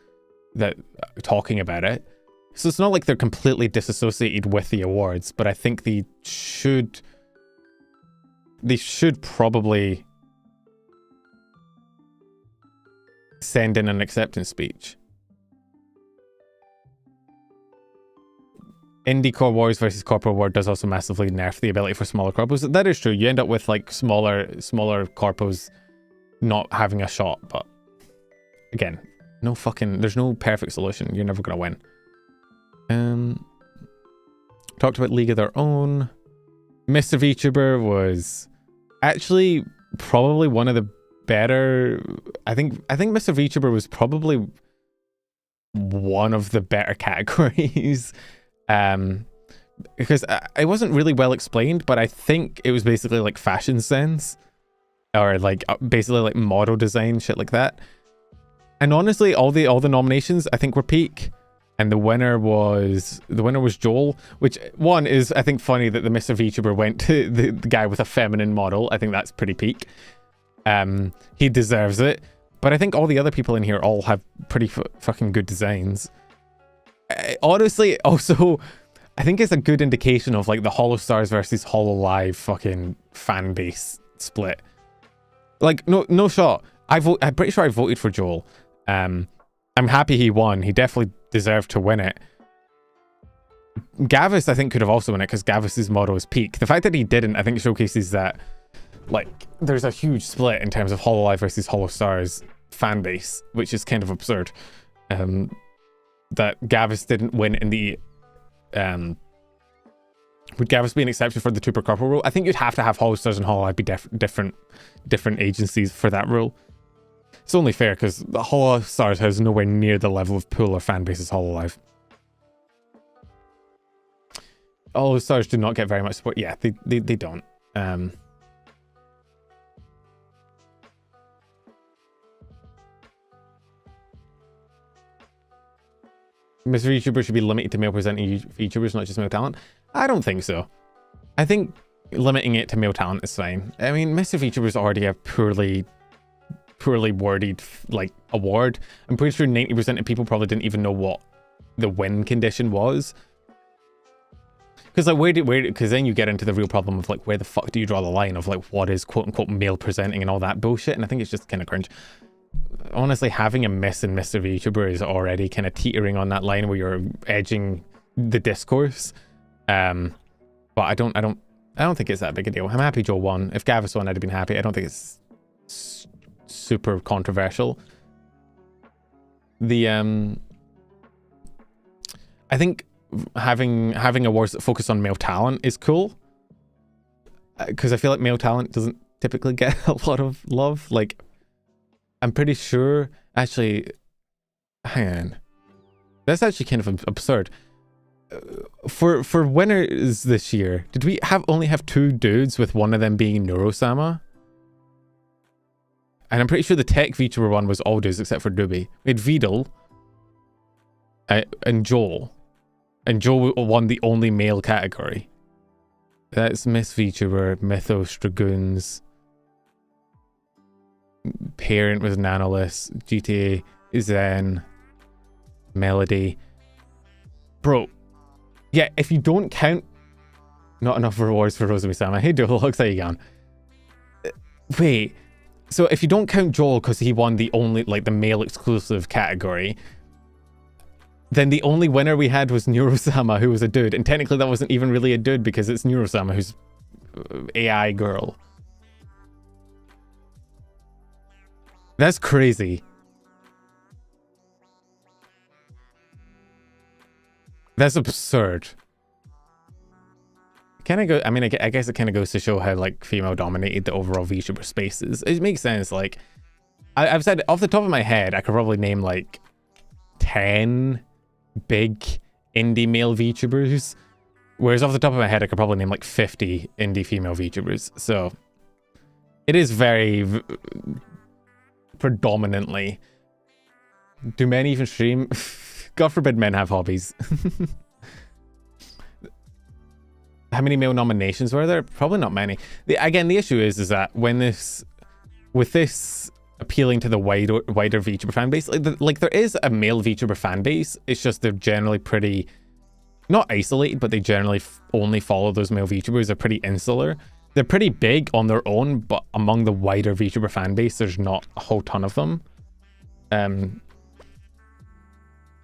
that talking about it. So it's not like they're completely disassociated with the awards, but I think they should probably send in an acceptance speech. Indie Core Wars versus Corporate Award does also massively nerf the ability for smaller corpos. That is true. You end up with like smaller corpos not having a shot, but again, there's no perfect solution. You're never gonna win. Talked about League of Their Own. Mr. VTuber was actually probably one of the better. I think Mr. VTuber was probably one of the better categories. Because it wasn't really well explained, but I think it was basically like fashion sense, or like basically like model design, shit like that. And honestly, all the nominations I think were peak, and the winner was Joel, which one is I think funny that the Mr. VTuber went to the guy with a feminine model. I think that's pretty peak. He deserves it, but I think all the other people in here all have pretty fucking good designs. Honestly, also, I think it's a good indication of like the HoloStars versus HoloLive fucking fan base split. Like, no shot. I'm pretty sure I voted for Joel. I'm happy he won. He definitely deserved to win it. Gavis, I think, could have also won it because Gavis's model is peak. The fact that he didn't, I think, showcases that like there's a huge split in terms of HoloLive versus HoloStars fan base, which is kind of absurd. That Gavis didn't win in the would Gavis be an exception for the 2 per corpo rule? I think you'd have to have HoloStars and HoloLive be different agencies for that rule. It's only fair because the HoloStars has nowhere near the level of pool or fan base as HoloLive. HoloStars do not get very much support. Yeah, they don't. Mr. VTuber should be limited to male presenting VTubers, not just male talent. I don't think so. I think limiting it to male talent is fine. I mean, Mr. VTuber's already a poorly worded like award. I'm pretty sure 90% of people probably didn't even know what the win condition was. Because like because then you get into the real problem of like where the fuck do you draw the line of like what is quote unquote male presenting and all that bullshit, and I think it's just kind of cringe. Honestly, having a miss in Mr. VTuber is already kind of teetering on that line where you're edging the discourse. But I don't think it's that big a deal. I'm happy Joe won. If Gavis won, I'd have been happy. I don't think it's super controversial. The I think having awards that focus on male talent is cool, because I feel like male talent doesn't typically get a lot of love. Like, I'm pretty sure, actually, hang on, that's actually kind of absurd. For winners this year, did we only have 2 dudes, with one of them being Neurosama? And I'm pretty sure the tech VTuber one was all dudes except for Doobie. We had Vidal and Joel. And Joel won the only male category. That's Miss VTuber, Mythos, Dragoons. Parent was Nanolis, GTA, Zen, Melody. Bro, Yeah, if you don't count... Not enough rewards for Rosemi-sama. Hey, Duologs, how you going? Wait, so if you don't count Joel because he won the only, like, the male exclusive category, then the only winner we had was Neurosama, who was a dude. And technically that wasn't even really a dude because it's Neurosama, who's AI girl. That's crazy. That's absurd. Kind of go. I mean, I guess it kind of goes to show how like female dominated the overall VTuber space is. It makes sense. Like, I've said off the top of my head, I could probably name like 10 big indie male VTubers, whereas off the top of my head, I could probably name like 50 indie female VTubers. So it is very predominantly. Do men even stream? God forbid men have hobbies. How many male nominations were there? Probably not many. Again, the issue is that when with this appealing to the wider VTuber fan base, like there is a male VTuber fan base. It's just they're generally pretty, not isolated, but they generally only follow those male VTubers. They're pretty insular. They're pretty big on their own, but among the wider VTuber fan base, there's not a whole ton of them.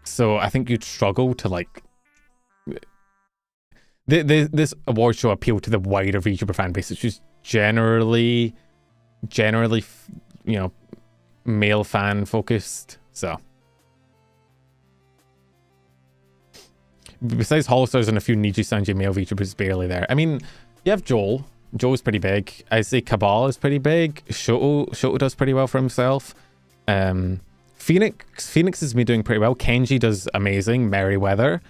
So I think you'd struggle to like... This award show appealed to the wider VTuber fan base, which is generally, you know, male fan focused. So, besides Holostars and a few Nijisanji male VTubers, barely there. I mean, you have Joel. Joel's pretty big. I say Cabal is pretty big. Shoto does pretty well for himself. Phoenix has been doing pretty well. Kenji does amazing. Merryweather.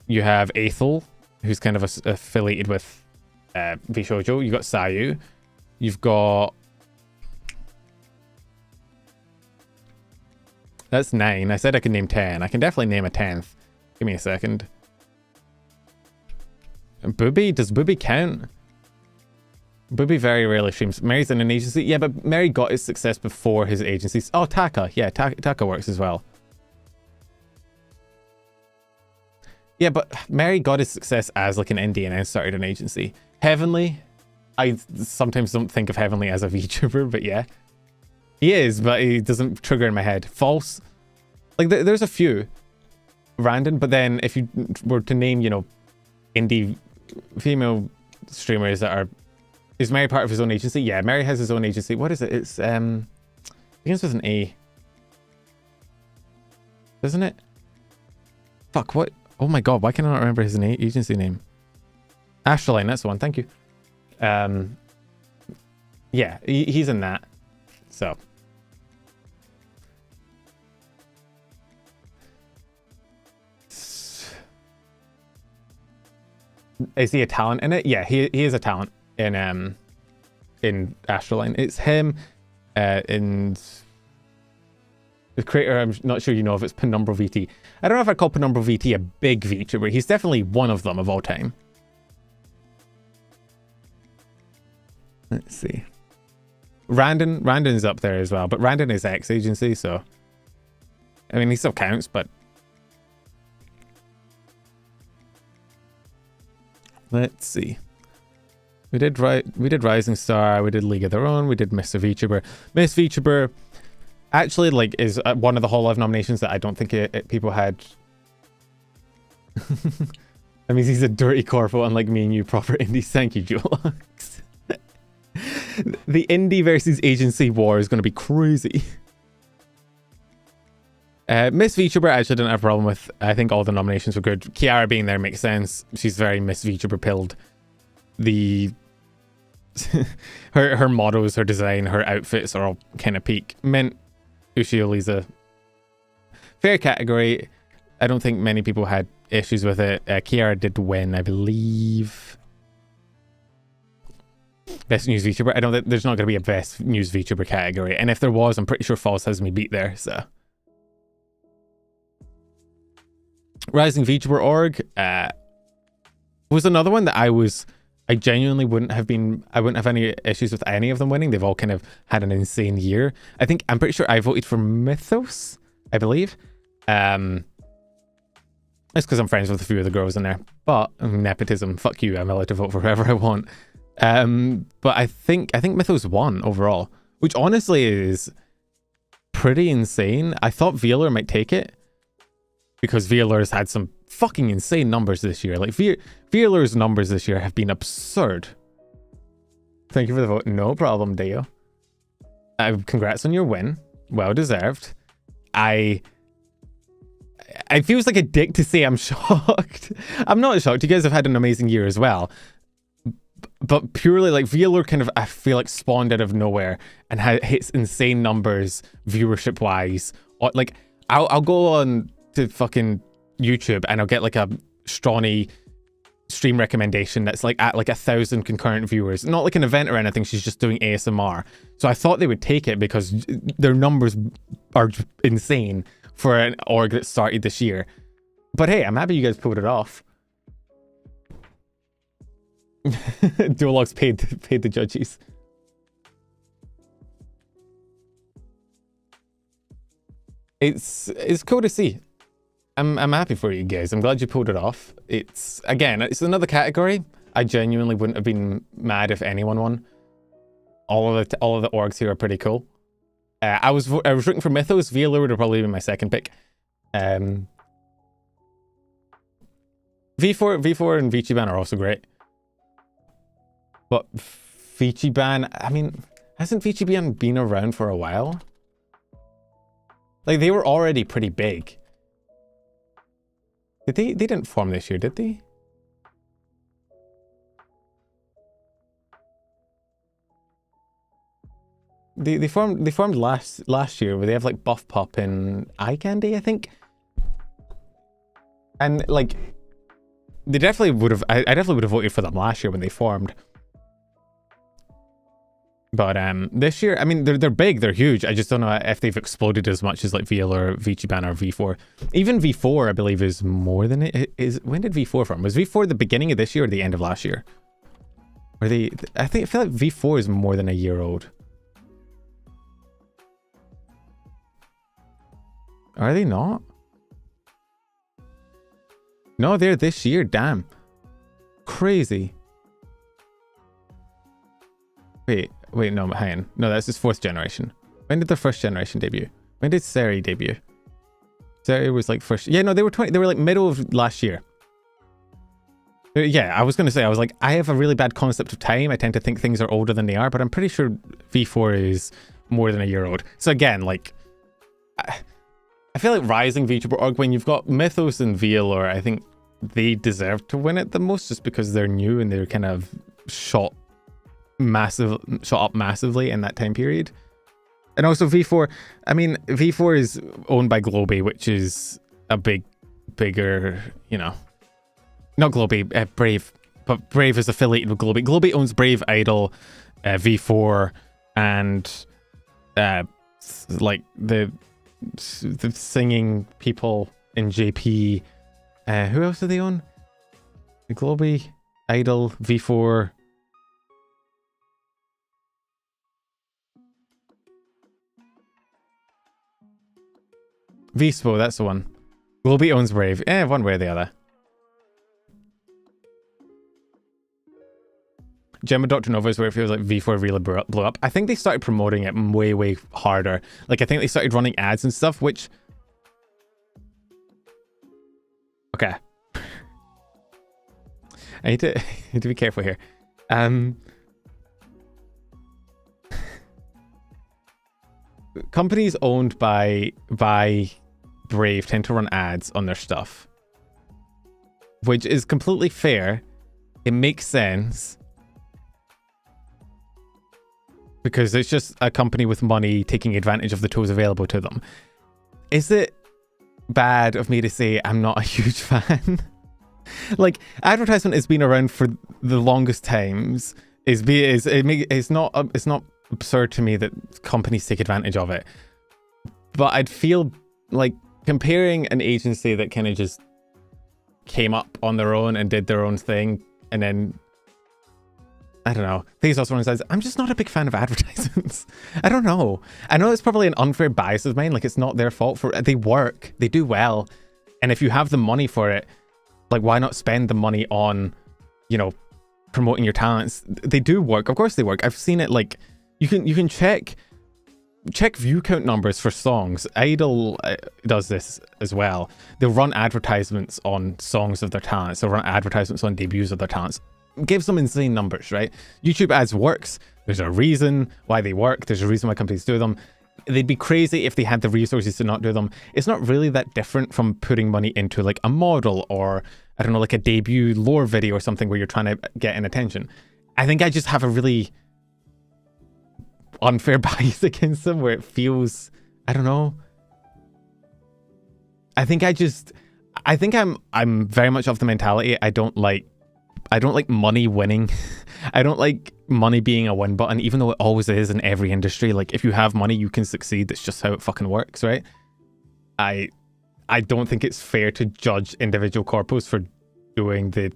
You have Aethel, who's kind of affiliated with vshojo. You've got Sayu. You've got... That's 9. I said I could name 10. I can definitely name a 10th. Give me a second. And Booby? Does Booby count? Booby very rarely streams. Mary's in an agency. Yeah, but Mary got his success before his agencies. Oh, Taka. Yeah, Taka works as well. Yeah, but Mary got his success as like an indie and then started an agency. Heavenly, I sometimes don't think of Heavenly as a VTuber, but yeah. He is, but he doesn't trigger in my head. False. Like, there's a few random, but then if you were to name, you know, indie female streamers that are... Is Mary part of his own agency? Yeah, Mary has his own agency. What is it? It's, it begins with an A. Doesn't it? Fuck, what? Oh my god, why can I not remember his agency name? Asterline, that's the one, thank you. Yeah, he's in that. So. Is he a talent in it? Yeah, he is a talent in Asterline. It's him, and the creator, I'm not sure you know if it's Penumbral VT. I don't know if I'd call Penumbral VT a big VTuber. He's definitely one of them of all time. Let's see. Randon's up there as well, but Randon is ex-agency, so... I mean, he still counts, but... Let's see. We did Rising Star, we did League of Their Own, we did Mr. VTuber. Miss VTuber... Actually, like, is one of the hololive nominations that I don't think people had. I mean, he's a dirty corpo, unlike me and you, proper indies. Thank you, Jolux. The indie versus agency war is going to be crazy. Miss VTuber, I actually didn't have a problem with. I think all the nominations were good. Kiara being there makes sense. She's very Miss VTuber pilled. Her models, her design, her outfits are all kind of peak. Mint Ushioli's a fair category. I don't think many people had issues with it. Kiara did win, I believe. Best News VTuber. I don't think there's not going to be a Best News VTuber category. And if there was, I'm pretty sure False has me beat there, so. Rising VTuber Org was another one that I genuinely wouldn't have any issues with any of them winning. They've all kind of had an insane year. I'm pretty sure I voted for Mythos, I believe. It's because I'm friends with a few of the girls in there. But nepotism, fuck you, I'm allowed to vote for whoever I want. But I think Mythos won overall, which honestly is pretty insane. I thought Veeler might take it because Veeler's had some fucking insane numbers this year. Like Veeler's numbers this year have been absurd. Thank you for the vote. No problem, Deo. Congrats on your win. Well deserved. It feels like a dick to say I'm shocked. I'm not shocked. You guys have had an amazing year as well. But purely like Veeler kind of, I feel like spawned out of nowhere and hits insane numbers viewership wise. Like I'll go on to fucking YouTube and I'll get like a Strawny stream recommendation that's like at like 1,000 concurrent viewers. Not like an event or anything. She's just doing ASMR. So I thought they would take it because their numbers are insane for an org that started this year. But hey, I'm happy you guys pulled it off. Duologs paid the judges. It's cool to see. I'm happy for you guys. I'm glad you pulled it off. It's another category. I genuinely wouldn't have been mad if anyone won. All of the orgs here are pretty cool. I was rooting for Mythos. Veeler would have probably been my second pick. V4 and Vtuber are also great. But Vtuber, I mean, hasn't Vtuber been around for a while? Like they were already pretty big. Did they didn't form this year, did they? They formed last year where they have like Buff Pop and Eye Candy, I think. And like they definitely would have I definitely would have voted for them last year when they formed. But this year, I mean, they're big, they're huge. I just don't know if they've exploded as much as like VL or Vtuber or V4. Even V4, I believe, is more than it is. When did V4 form? Was V4 the beginning of this year or the end of last year? Or I feel like V4 is more than a year old. Are they not? No, they're this year. Damn. Crazy. Wait, no, hang on. No, that's his 4th generation. When did the 1st generation debut? When did Seri debut? Seri was like first. Yeah, no, they were like middle of last year. Yeah, I was going to say, I have a really bad concept of time. I tend to think things are older than they are, but I'm pretty sure V4 is more than a year old. So again, like, I feel like Rising VTuber org, when you've got Mythos and Veeler, I think they deserve to win it the most just because they're new and they're kind of shot up massively in that time period. And also V4, I mean, V4 is owned by Globy, which is a bigger, you know, not Globy, Brave, but Brave is affiliated with Globy. Globy owns Brave, Idol, V4, and like the singing people in JP. Who else do they own? Globy, Idol, V4. Vispo, that's the one. Globy owns Brave. One way or the other. Gemma Dr. Nova is where it feels like V4 really blew up. I think they started promoting it way harder. Like, I think they started running ads and stuff, which... Okay. I need to be careful here. Companies owned by Brave tend to run ads on their stuff, which is completely fair. It makes sense because it's just a company with money taking advantage of the tools available to them. Is it bad of me to say I'm not a huge fan? Like, advertisement has been around for the longest times. It's not absurd to me that companies take advantage of it, but I'd feel like comparing an agency that kind of just came up on their own and did their own thing, and then I don't know. These also one says I'm just not a big fan of advertisements. I don't know. I know it's probably an unfair bias of mine. Like, it's not their fault. They work. They do well. And if you have the money for it, like, why not spend the money on, you know, promoting your talents? They do work. Of course they work. I've seen it. Like, you can check view count numbers for songs. Idol does this as well. They'll run advertisements on songs of their talents. They'll run advertisements on debuts of their talents. It gives them insane numbers, right? YouTube ads works. There's a reason why they work. There's a reason why companies do them. They'd be crazy if they had the resources to not do them. It's not really that different from putting money into like a model or, I don't know, like a debut lore video or something where you're trying to get in attention. I think I just have a really unfair bias against them where it feels, I don't know. I think I'm very much of the mentality I don't like money winning. I don't like money being a win button, even though it always is in every industry. Like, if you have money, you can succeed. That's just how it fucking works, right? I don't think it's fair to judge individual corpos for doing the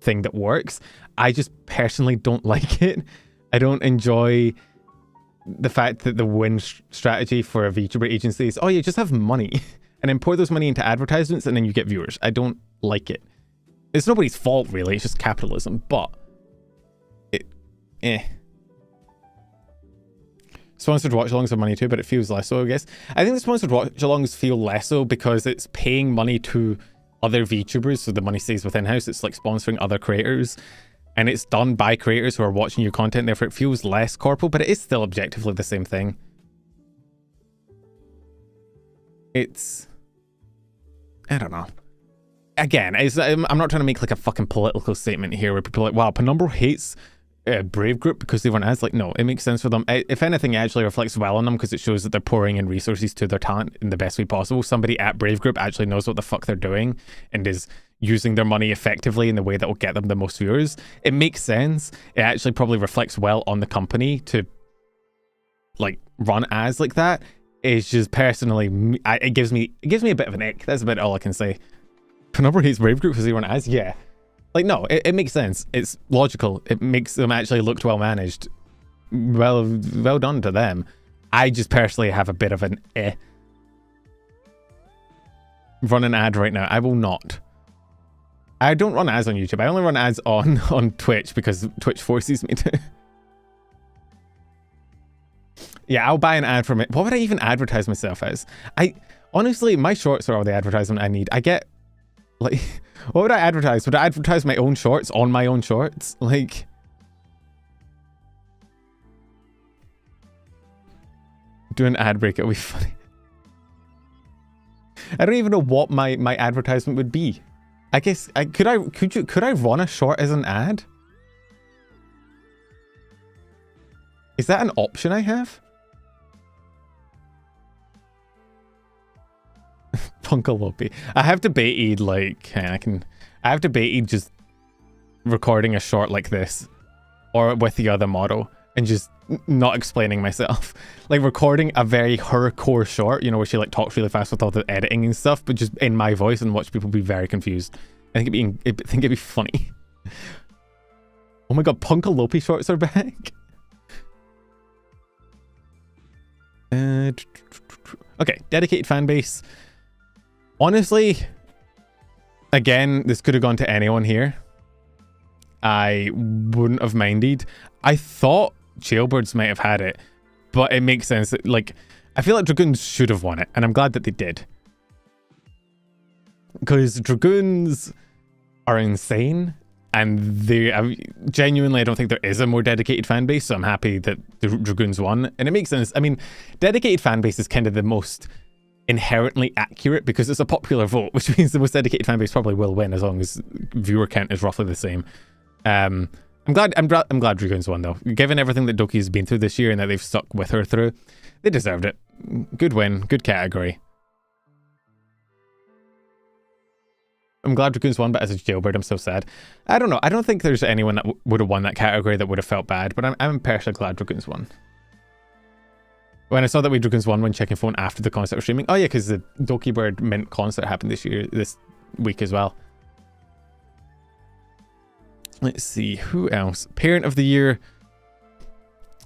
thing that works. I just personally don't like it. I don't enjoy the fact that the win strategy for a VTuber agency is, oh, you just have money and then pour those money into advertisements and then you get viewers. I don't like it. It's nobody's fault, really. It's just capitalism, but Sponsored watch-alongs are money too, but it feels less so, I guess. I think the sponsored watch-alongs feel less so because it's paying money to other VTubers, so the money stays within house. It's like sponsoring other creators, and it's done by creators who are watching your content, therefore it feels less corporal, but it is still objectively the same thing. It's, I don't know. Again, I'm not trying to make like a fucking political statement here where people are like, wow, Penumbra hates Brave Group because they weren't as, like, no, it makes sense for them. If anything, it actually reflects well on them because it shows that they're pouring in resources to their talent in the best way possible. Somebody at Brave Group actually knows what the fuck they're doing and is using their money effectively in the way that will get them the most viewers. It makes sense. It actually probably reflects well on the company to like run ads like that. It's just personally, it gives me a bit of an ick. That's about all I can say. Penumbra hates Brave Group because they run ads? Yeah. Like, no, it makes sense. It's logical. It makes them actually look well managed. Well done to them. I just personally have a bit of an Run an ad right now. I will not. I don't run ads on YouTube. I only run ads on Twitch because Twitch forces me to. Yeah, I'll buy an ad from it. What would I even advertise myself as? Honestly, my shorts are all the advertisement I need. I get, like, what would I advertise? Would I advertise my own shorts on my own shorts? Like, do an ad break, it'll be funny. I don't even know what my advertisement would be. I guess could I run a short as an ad? Is that an option I have? Punkalope. I have debated, like, I have debated just recording a short like this or with the other model and just not explaining myself. Like recording a very her core short, you know, where she like talks really fast with all the editing and stuff, but just in my voice and watch people be very confused. I think it'd be funny. Oh my god, Punkalope shorts are back. Okay, dedicated fan base. Honestly, again, this could have gone to anyone here. I wouldn't have minded. I thought Jailbirds might have had it, but it makes sense that, like, I feel like Dragoons should have won it, and I'm glad that they did. Because Dragoons are insane, and genuinely, I don't think there is a more dedicated fan base, so I'm happy that the Dragoons won. And it makes sense. I mean, dedicated fan base is kind of the most inherently accurate because it's a popular vote, which means the most dedicated fan base probably will win as long as viewer count is roughly the same. I'm glad Dragoons won though. Given everything that Doki's been through this year and that they've stuck with her through, they deserved it. Good win, good category. I'm glad Dragoons won, but as a Jailbird, I'm so sad. I don't know. I don't think there's anyone that would have won that category that would have felt bad, but I'm personally glad Dragoons won. When I saw that we Dragoons won when checking phone after the concert streaming. Oh yeah, because the Dokibird Mint concert happened this week as well. Let's see, who else? Parent of the Year.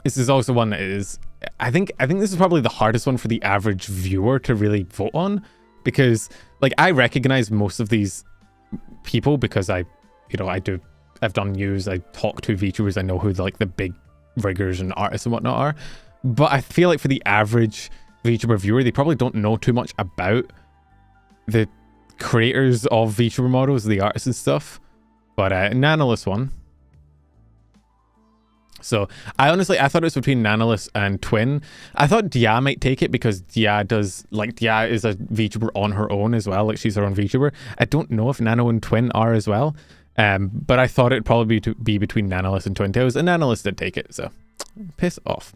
This is also one that is, I think this is probably the hardest one for the average viewer to really vote on, because like I recognize most of these people because I've done news, I talk to VTubers, I know who like the big riggers and artists and whatnot are. But I feel like for the average VTuber viewer, they probably don't know too much about the creators of VTuber models, the artists and stuff. But Nanolus won. So I thought it was between Nanolus and Twin. I thought Dia might take it because Dia is a VTuber on her own as well. Like she's her own VTuber. I don't know if Nano and Twin are as well. But I thought it'd probably be between Nanolus and Twin Tails, and Nanolus did take it. So piss off.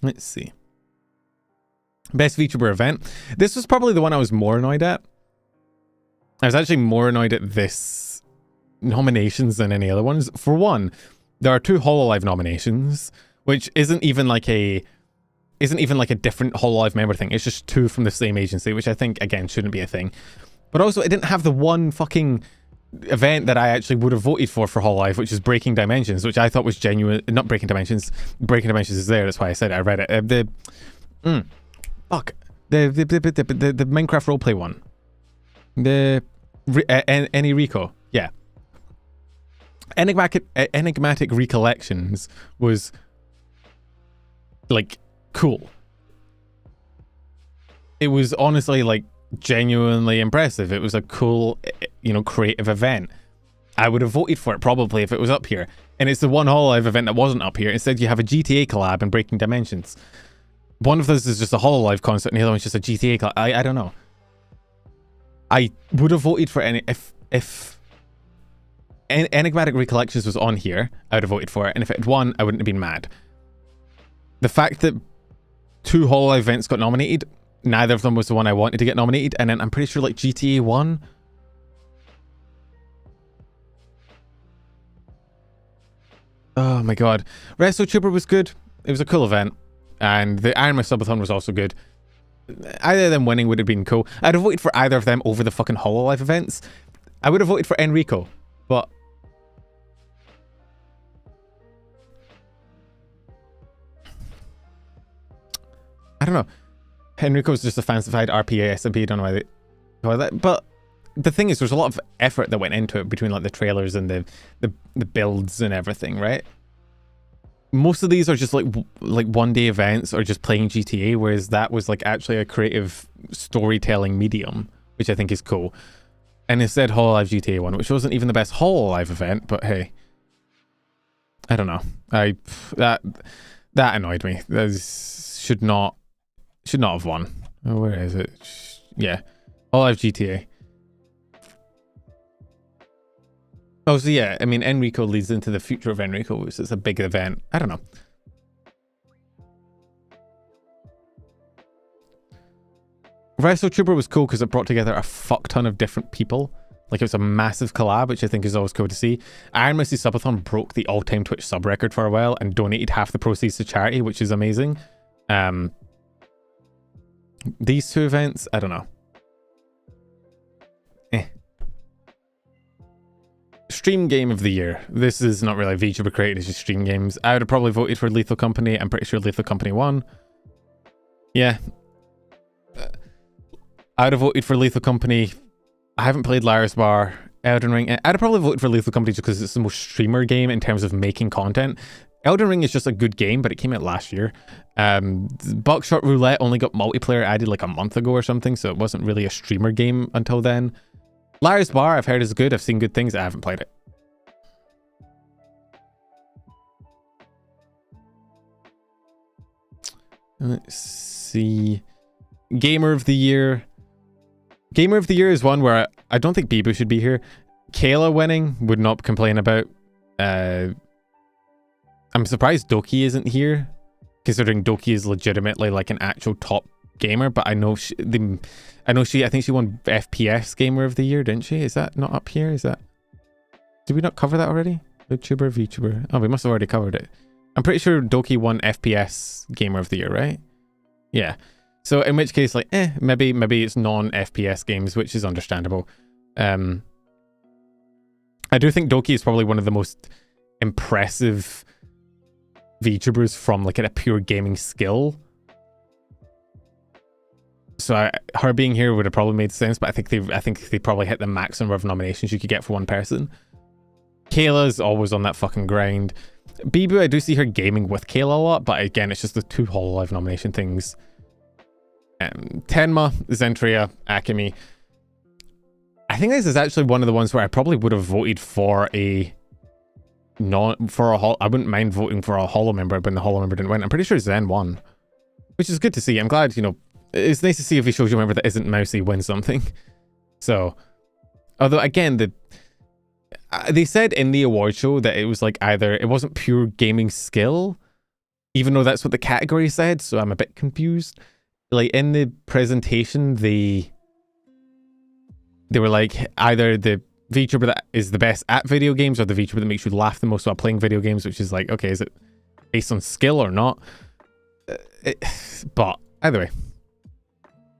Let's see. Best VTuber event. This was probably the one I was more annoyed at. I was actually more annoyed at this nominations than any other ones. For one, there are 2 hololive nominations, which isn't even like a different hololive member thing. It's just 2 from the same agency, which I think again shouldn't be a thing. But also, it didn't have the one fucking event that I actually would have voted for hololive, which is Breaking Dimensions, which I thought was genuine. Not Breaking Dimensions. Breaking Dimensions is there. That's why I said it. I read it. The Minecraft roleplay one. The Enrico. Yeah. Enigmatic Recollections was like cool. It was honestly like genuinely impressive. It was a cool, creative event. I would have voted for it probably if it was up here. And it's the one hololive event that wasn't up here. Instead, you have a GTA collab and Breaking Dimensions. One of those is just a hololive concert, and the other one's just a GTA collab. I don't know. I would have voted for any if Enigmatic Recollections was on here. I would have voted for it, and if it had won, I wouldn't have been mad. The fact that 2 hololive events got nominated, neither of them was the one I wanted to get nominated, and then I'm pretty sure like GTA won. Oh my god. Vtuber was good. It was a cool event. And the Iron Man Subathon was also good. Either of them winning would have been cool. I'd have voted for either of them over the fucking hololive events. I would have voted for Enrico, but I don't know. Enrico's just a fancified RPA SMP, don't know why they... But the thing is, there's a lot of effort that went into it between like the trailers and the builds and everything, right? Most of these are just like one-day events or just playing GTA, whereas that was like actually a creative storytelling medium, which I think is cool. And instead, hololive GTA won, which wasn't even the best hololive event, but hey, I don't know. That annoyed me. That should not have won. Oh, where is it? Yeah, hololive GTA. Oh, so yeah, I mean, Enrico leads into the future of Enrico, which is a big event. I don't know. Vtuber was cool because it brought together a fuck ton of different people. Like, it was a massive collab, which I think is always cool to see. Iron Missy Subathon broke the all-time Twitch sub record for a while and donated half the proceeds to charity, which is amazing. These 2 events, I don't know. Stream game of the year. This is not really VTuber created, it's just stream games. I would have probably voted for Lethal Company. I'm pretty sure Lethal Company won. Yeah. I would have voted for Lethal Company. I haven't played Liar's Bar, Elden Ring. I'd have probably voted for Lethal Company just because it's the most streamer game in terms of making content. Elden Ring is just a good game, but it came out last year. Buckshot Roulette only got multiplayer added like a month ago or something, so it wasn't really a streamer game until then. Liar's Bar, I've heard is good. I've seen good things. I haven't played it. Let's see. Gamer of the Year. Gamer of the Year is one where I don't think Bibu should be here. Kayla winning, would not complain about. I'm surprised Doki isn't here, considering Doki is legitimately like an actual top gamer, but I know I think she won FPS Gamer of the Year, didn't she? Is that not up here? Did we not cover that already? VTuber. Oh, we must have already covered it. I'm pretty sure Doki won FPS Gamer of the Year, right? Yeah. So in which case, like, maybe it's non-FPS games, which is understandable. I do think Doki is probably one of the most impressive VTubers from like a pure gaming skill. So her being here would have probably made sense, but I think they probably hit the max number of nominations you could get for one person. Kayla's always on that fucking grind. Bibu, I do see her gaming with Kayla a lot, but again, it's just the 2 hololive nomination things. Tenma, Zentria, Akemi. I think this is actually one of the ones where I probably would have voted for I wouldn't mind voting for a holo member, but the holo member didn't win. I'm pretty sure Zen won, which is good to see. I'm glad, you know, it's nice to see a vshojo member that isn't mousy win something. So, although again, they said in the award show that it was like either it wasn't pure gaming skill, even though that's what the category said, so I'm a bit confused. Like in the presentation, they were like either the VTuber that is the best at video games or the VTuber that makes you laugh the most while playing video games, which is like, okay, is it based on skill or not? But either way.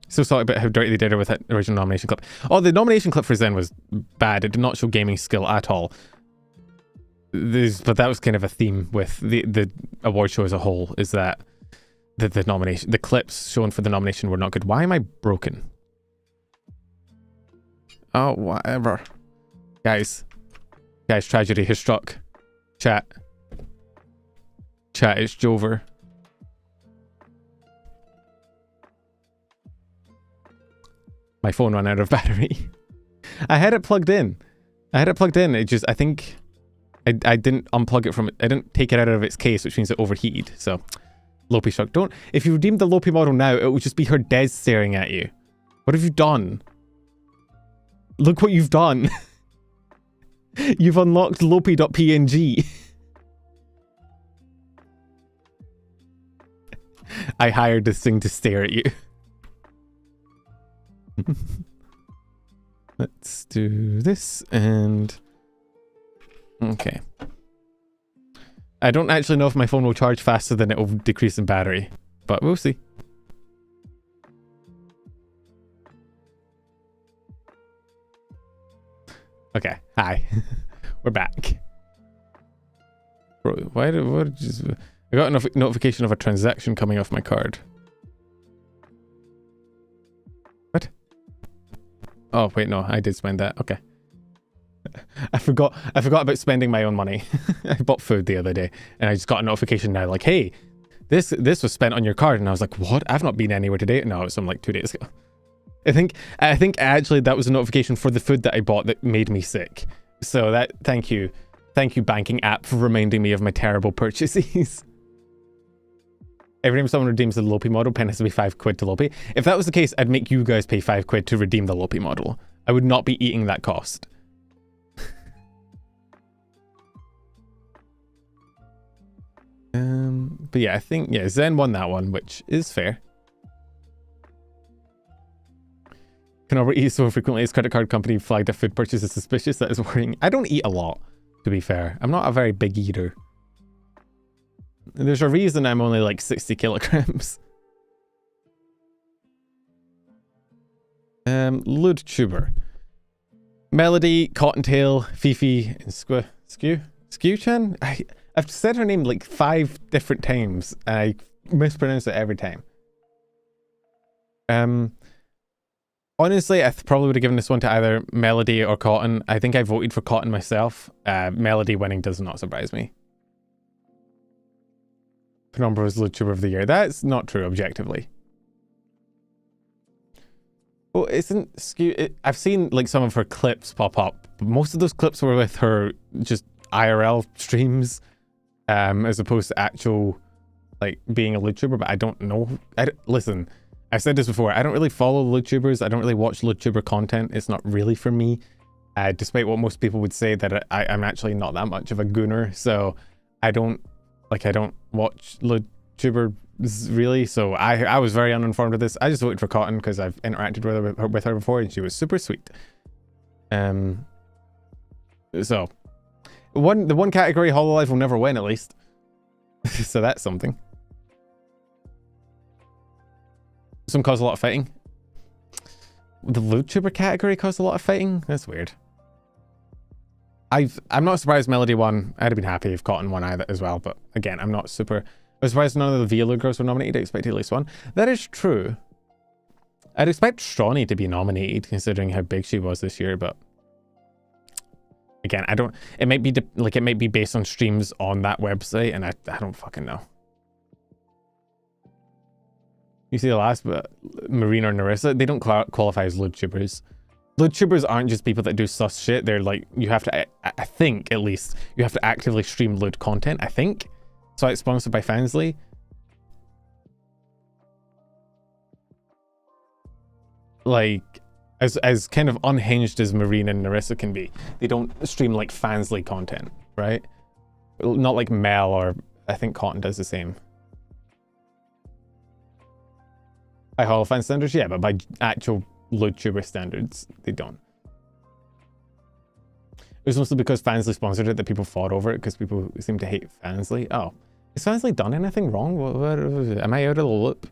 So sorry about how dirty they did her with that original nomination clip. Oh, the nomination clip for Zen was bad. It did not show gaming skill at all. But that was kind of a theme with the award show as a whole, is that the clips shown for the nomination were not good. Why am I broken? Oh, whatever. Guys, tragedy has struck. Chat, it's Jover. My phone ran out of battery. I had it plugged in. It just, I think I didn't unplug it from it. I didn't take it out of its case, which means it overheated. So, Lopi struck. If you redeem the Lopi model now, it will just be her Des staring at you. What have you done? Look what you've done. You've unlocked Lopi.png. I hired this thing to stare at you. Let's do this and... Okay. I don't actually know if my phone will charge faster than it will decrease in battery, but we'll see. Okay, hi. We're back. Bro, I got a notification of a transaction coming off my card. What? Oh, wait, no, I did spend that. Okay. I forgot about spending my own money. I bought food the other day and I just got a notification now like, hey, this was spent on your card. And I was like, what? I've not been anywhere today. No, it was some like 2 days ago. I think actually that was a notification for the food that I bought that made me sick. So that, thank you banking app for reminding me of my terrible purchases. Every time someone redeems the Lopi model, pen has to be £5 to Lopi. If that was the case, I'd make you guys pay £5 to redeem the Lopi model. I would not be eating that cost. But yeah, I think, yeah, Zen won that one, which is fair. Can Albert eat so frequently his credit card company flagged a food purchase as suspicious? That is worrying. I don't eat a lot, to be fair. I'm not a very big eater. There's a reason I'm only like 60 kilograms. Ludtuber. Melody, Cottontail, Fifi, and Skew-chan? I've said her name like 5 different times and I mispronounce it every time. Honestly, I probably would have given this one to either Melody or Cotton. I think I voted for Cotton myself. Melody winning does not surprise me. Penumbra was Ludtuber of the Year. That's not true, objectively. Well, isn't Skew... I've seen like some of her clips pop up. But most of those clips were with her just IRL streams, as opposed to actual, like, being a Ludtuber, but I don't know. Listen, I've said this before, I don't really follow Ludtubers. I don't really watch Ludtuber content. It's not really for me, despite what most people would say that I'm actually not that much of a gooner. So I don't watch Ludtuber really. So I was very uninformed of this. I just voted for Cotton because I've interacted with her before and she was super sweet. So the one category hololive will never win, at least. So that's something. Some cause a lot of fighting. The Ludtuber category caused a lot of fighting? That's weird. I'm not surprised Melody won. I'd have been happy if Cotton won either as well, but again, I'm not super... I was surprised none of the Velo girls were nominated. I expected at least one. That is true. I'd expect Shawnee to be nominated, considering how big she was this year, but... Again, I don't... It might be, it might be based on streams on that website, and I don't fucking know. You see the last, but Marina or Narissa, they don't qualify as LudTubers. LudTubers aren't just people that do sus shit. They're like, you have to, I think at least, you have to actively stream Lud content, I think. So it's sponsored by Fansly. Like, as kind of unhinged as Marina and Narissa can be, they don't stream like Fansly content, right? Not like Mel, or I think Cotton does the same. By Holofan standards, yeah, but by actual LudTuber standards, they don't. It was mostly because Fansly sponsored it that people fought over it, because people seem to hate Fansly. Oh, has Fansly done anything wrong? What am I out of the loop?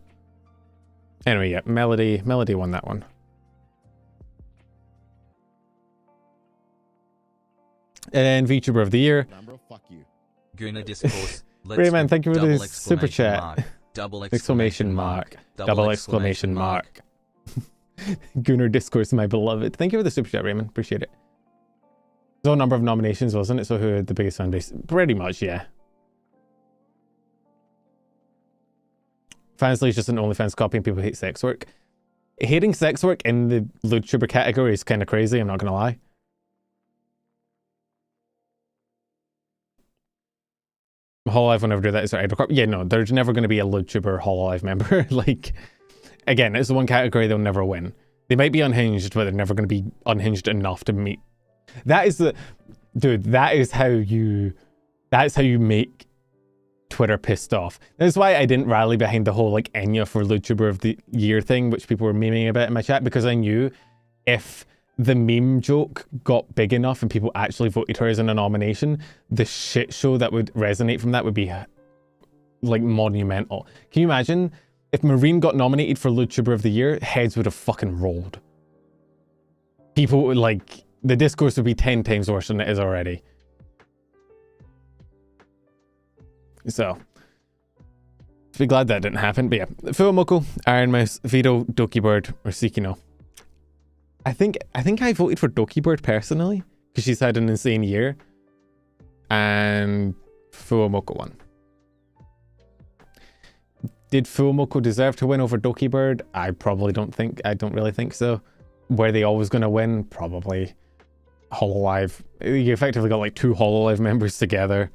Anyway, yeah, Melody won that one. And VTuber of the Year. Fuck you. Guna Discourse. Rayman, thank you for the super chat. Mark, exclamation mark. Double exclamation mark. Gunnar Discourse, my beloved. Thank you for the super chat, Raymond. Appreciate it. There's a number of nominations, wasn't it? So who had the biggest fan base? Pretty much, yeah. Fansly is just an OnlyFans copy and people hate sex work. Hating sex work in the LudTuber category is kind of crazy, I'm not going to lie. Hololive will never do that. Is there Idol Corp? Yeah, no, there's never going to be a LudTuber Hololive member. Like, again, it's the one category they'll never win. They might be unhinged, but they're never going to be unhinged enough to meet. That is the... Dude, that's how you make Twitter pissed off. That's why I didn't rally behind the whole, like, Enya for LudTuber of the Year thing, which people were memeing about in my chat, because I knew if the meme joke got big enough and people actually voted her as in a nomination, the shit show that would resonate from that would be, like, monumental. Can you imagine if Marine got nominated for LudTuber of the Year? Heads would have fucking rolled. People would, like, the discourse would be 10 times worse than it is already. So, be glad that didn't happen. But yeah, Fuamoko, Iron Mouse, Vito, Dokibird, or Sikino. I think I voted for Dokibird personally, because she's had an insane year. And Fuamoko won. Did Fuamoko deserve to win over Dokibird? I don't really think so. Were they always going to win? Probably. Hololive. You effectively got like 2 Hololive members together.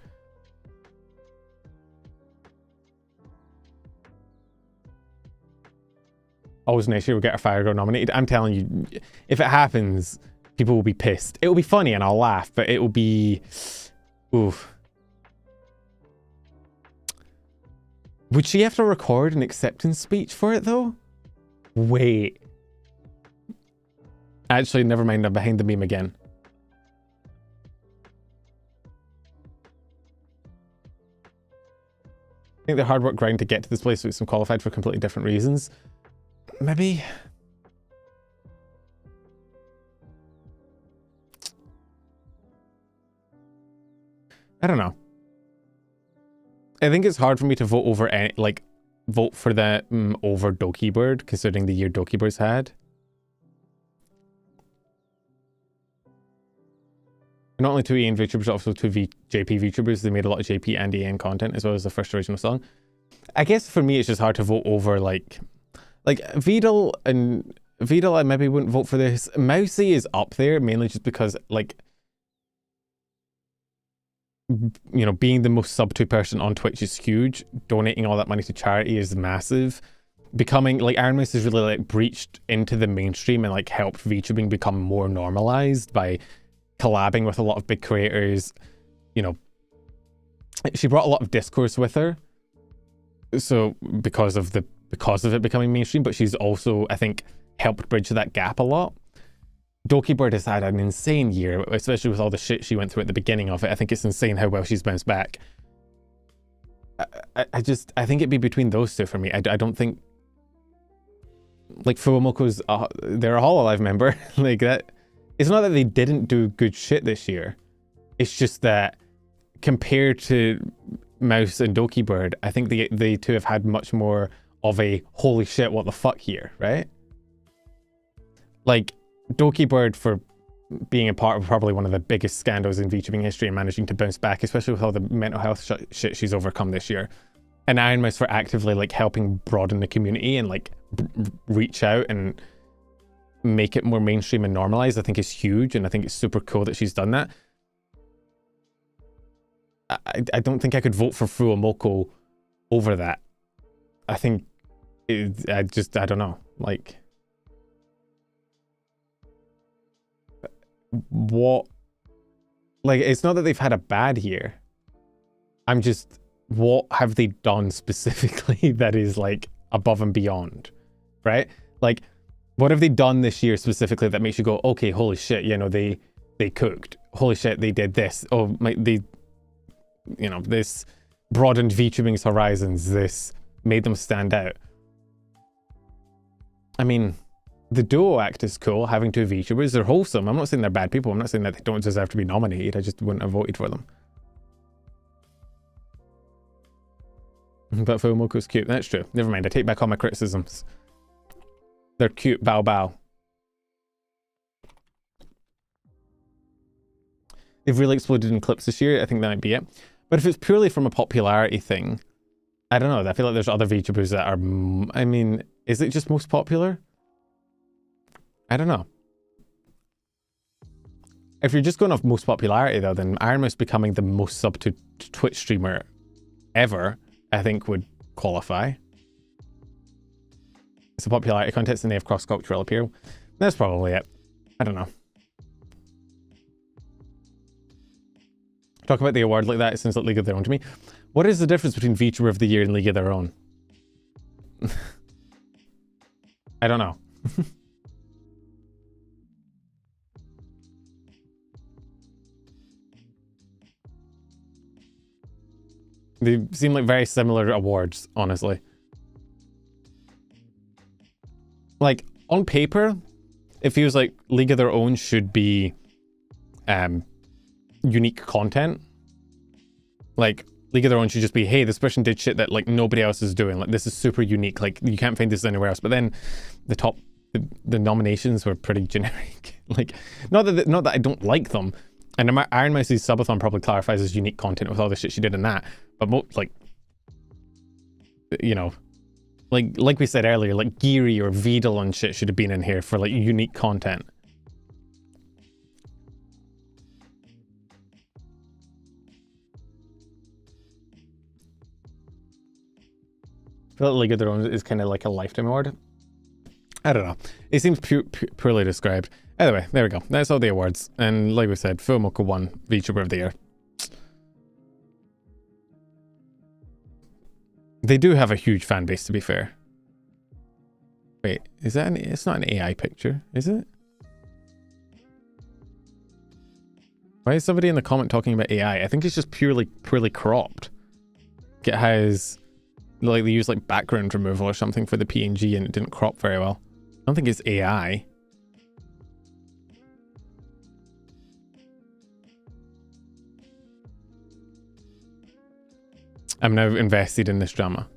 Always next year we'll get a Fire Girl nominated. I'm telling you, if it happens, people will be pissed. It will be funny and I'll laugh, but it will be... Oof. Would she have to record an acceptance speech for it though? Wait. Actually, never mind, I'm behind the meme again. I think the hard work grind to get to this place makes them qualified for completely different reasons. Maybe. I don't know. I think it's hard for me to vote over any, like, vote for the over Dokibird, considering the year Dokibird's had. Not only 2 EN VTubers, also 2 JP VTubers. They made a lot of JP and EN content as well as the first original song. I guess for me it's just hard to vote over like Vidal I maybe wouldn't vote for this. Mousy is up there mainly just because, like, you know, being the most sub 2 person on Twitch is huge. Donating all that money to charity is massive. Becoming, like, Iron Mouse has really, like, breached into the mainstream and, like, helped VTubing become more normalized by collabing with a lot of big creators. You know, she brought a lot of discourse with her, so because of it becoming mainstream, but she's also, I think, helped bridge that gap a lot. Dokibird has had an insane year, especially with all the shit she went through at the beginning of it. I think it's insane how well she's bounced back. I think it'd be between those 2 for me. I don't think, like, Fuamoko's they're a Hololive member. Like, that, it's not that they didn't do good shit this year. It's just that compared to Mouse and Dokibird, I think they two have had much more of a holy shit, what the fuck here, right? Like, Dokibird, for being a part of probably one of the biggest scandals in VTubing history and managing to bounce back, especially with all the mental health shit she's overcome this year. And Iron Mouse for actively like helping broaden the community and like reach out and make it more mainstream and normalized, I think is huge, and I think it's super cool that she's done that. I don't think I could vote for Fuomoko over that. I think I don't know, like, what, like, it's not that they've had a bad year. I'm just, what have they done specifically that is like above and beyond, right? Like, what have they done this year specifically that makes you go, okay, holy shit, you know, they cooked. Holy shit, they did this. Oh, you know, this broadened VTubing's horizons. This made them stand out. I mean, the duo act is cool, having two VTubers. They're wholesome. I'm not saying they're bad people. I'm not saying that they don't deserve to be nominated. I just wouldn't have voted for them. But Fumoko's cute. That's true. Never mind. I take back all my criticisms. They're cute. Bow bow. They've really exploded in clips this year. I think that might be it. But if it's purely from a popularity thing, I don't know. I feel like there's other VTubers that are... I mean, is it just most popular? I don't know. If you're just going off most popularity, though, then Iron Mouse becoming the most sub to Twitch streamer ever, I think, would qualify. It's a popularity contest and they have cross-cultural appeal. That's probably it. I don't know. Talk about the award like that, it sounds like League of Their Own to me. What is the difference between VTuber of the Year and League of Their Own? I don't know. They seem like very similar awards, honestly. Like, on paper, it feels like League of Their Own should be unique content. Like, League of Their Own should just be, hey, this person did shit that like nobody else is doing. Like, this is super unique. Like, you can't find this anywhere else. But then the nominations were pretty generic. Like, not that I don't like them. And Iron Mouse's subathon probably clarifies as unique content with all the shit she did in that. But like, you know, like we said earlier, like Geary or Vidal and shit should have been in here for like unique content. I feel like League of Their Own is kind of like a lifetime award. I don't know. It seems poorly described. Anyway, there we go. That's all the awards. And like we said, Fuomoko won VTuber of the Year. They do have a huge fan base, to be fair. Wait, is that it's not an AI picture, is it? Why is somebody in the comment talking about AI? I think it's just purely cropped. It has, like, they use like background removal or something for the PNG and it didn't crop very well. I don't think it's AI. I'm now invested in this drama.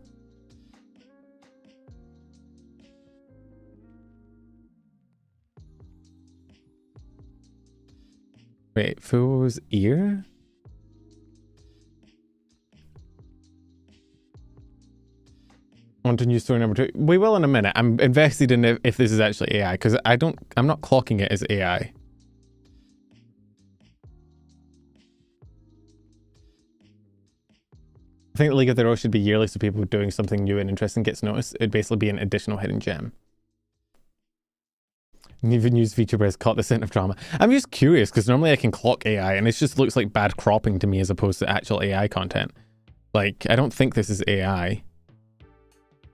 Wait, Fuo's ear? On to news story number 2. We will in a minute. I'm invested in if this is actually AI, because I'm not clocking it as AI. I think League of Their Own should be yearly so people doing something new and interesting gets noticed. It'd basically be an additional hidden gem. Even news VTubers caught the scent of drama. I'm just curious because normally I can clock AI and it just looks like bad cropping to me as opposed to actual AI content. Like, I don't think this is AI.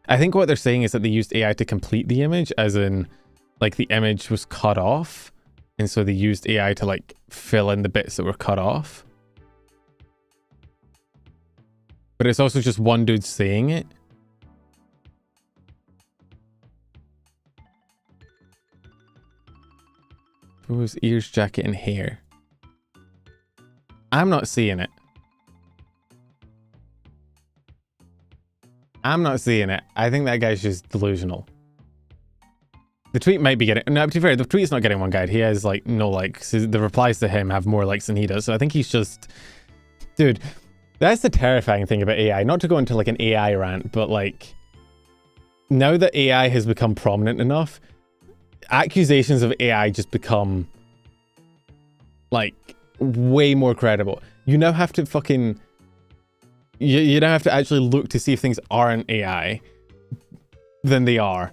I think what they're saying is that they used AI to complete the image, as in, like, the image was cut off, and so they used AI to, like, fill in the bits that were cut off. But it's also just one dude saying it. Who's ears, jacket, and hair? I'm not seeing it. I'm not seeing it. I think that guy's just delusional. The tweet might be getting... No, to be fair, the tweet's not getting 1 guide. He has, like, no likes. The replies to him have more likes than he does. So I think he's just... Dude, that's the terrifying thing about AI. Not to go into, like, an AI rant, but, like... Now that AI has become prominent enough, accusations of AI just become, like, way more credible. You now have to fucking... You now have to actually look to see if things aren't AI than they are.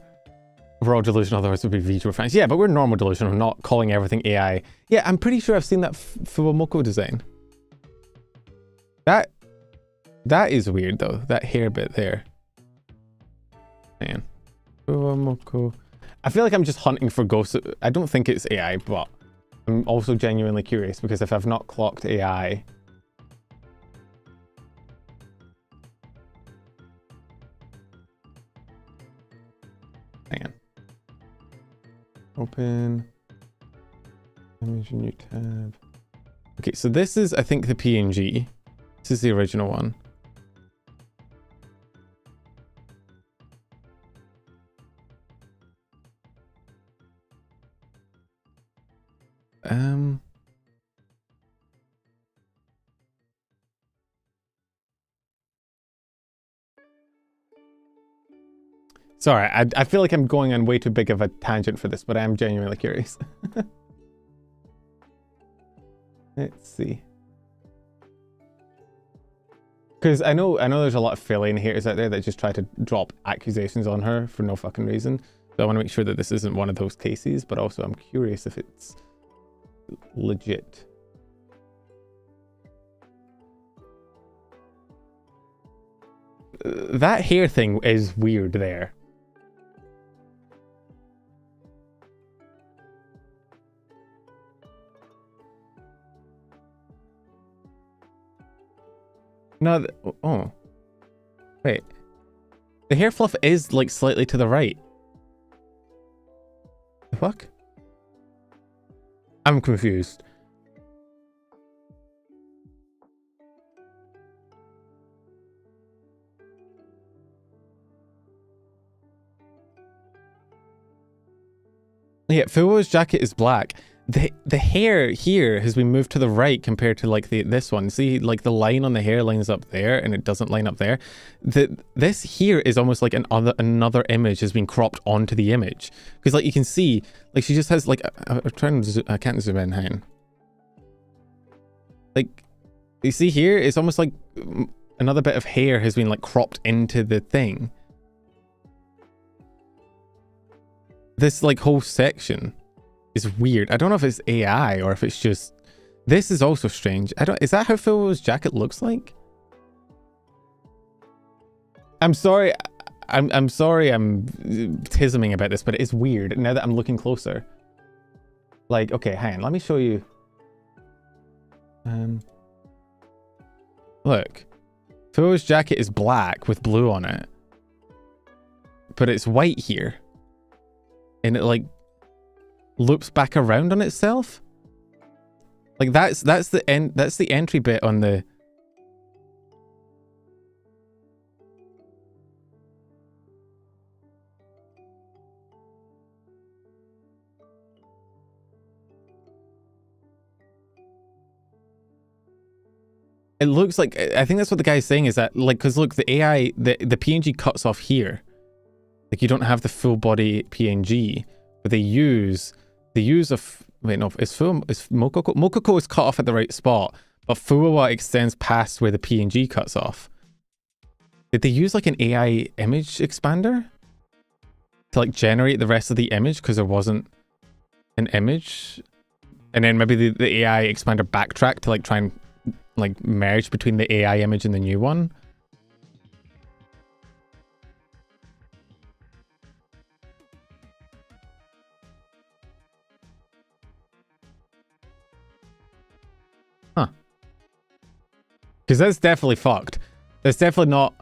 We're all delusional, otherwise it would be Vtuber fans. Yeah, but we're normal delusional, not calling everything AI. Yeah, I'm pretty sure I've seen that Fuwamoko design. That is weird though, that hair bit there. Man. Fuwamoko. I feel like I'm just hunting for ghosts. I don't think it's AI, but I'm also genuinely curious because if I've not clocked AI... Hang on. Open. Image, new tab. Okay, so this is, I think, the PNG. This is the original one. Sorry, I feel like I'm going on way too big of a tangent for this, but I am genuinely curious. Let's see. Because I know there's a lot of Filian haters out there that just try to drop accusations on her for no fucking reason. So I want to make sure that this isn't one of those cases, but also I'm curious if it's legit. That hair thing is weird there. No, oh. Wait. The hair fluff is, like, slightly to the right. The fuck? I'm confused. Yeah, Fuwo's jacket is black. The hair here has been moved to the right compared to like this one. See, like the line on the hair lines up there and it doesn't line up there. This here is almost like another image has been cropped onto the image. Because like you can see, like she just has like, I'm trying to I can't zoom in, hang on. Like, you see here, it's almost like another bit of hair has been like cropped into the thing. This like whole section is weird. I don't know if it's AI or if it's just... This is also strange. Is that how Fuwo's jacket looks like? I'm sorry. I'm sorry I'm tisming about this, but it is weird now that I'm looking closer. Like, okay, hang on. Let me show you. Look. Fuwo's jacket is black with blue on it. But it's white here. And it like loops back around on itself. Like that's the entry bit on the... It looks like, I think that's what the guy's saying is that, like, because look, the AI, the PNG cuts off here. Like, you don't have the full body PNG, but they use a, wait, no, it's Mokoko? Mokoko is cut off at the right spot, but Fuwa extends past where the PNG cuts off. Did they use, like, an AI image expander to, like, generate the rest of the image because there wasn't an image? And then maybe the AI expander backtracked to, like, try and like merge between the AI image and the new one. Huh. Because that's definitely fucked. That's definitely not...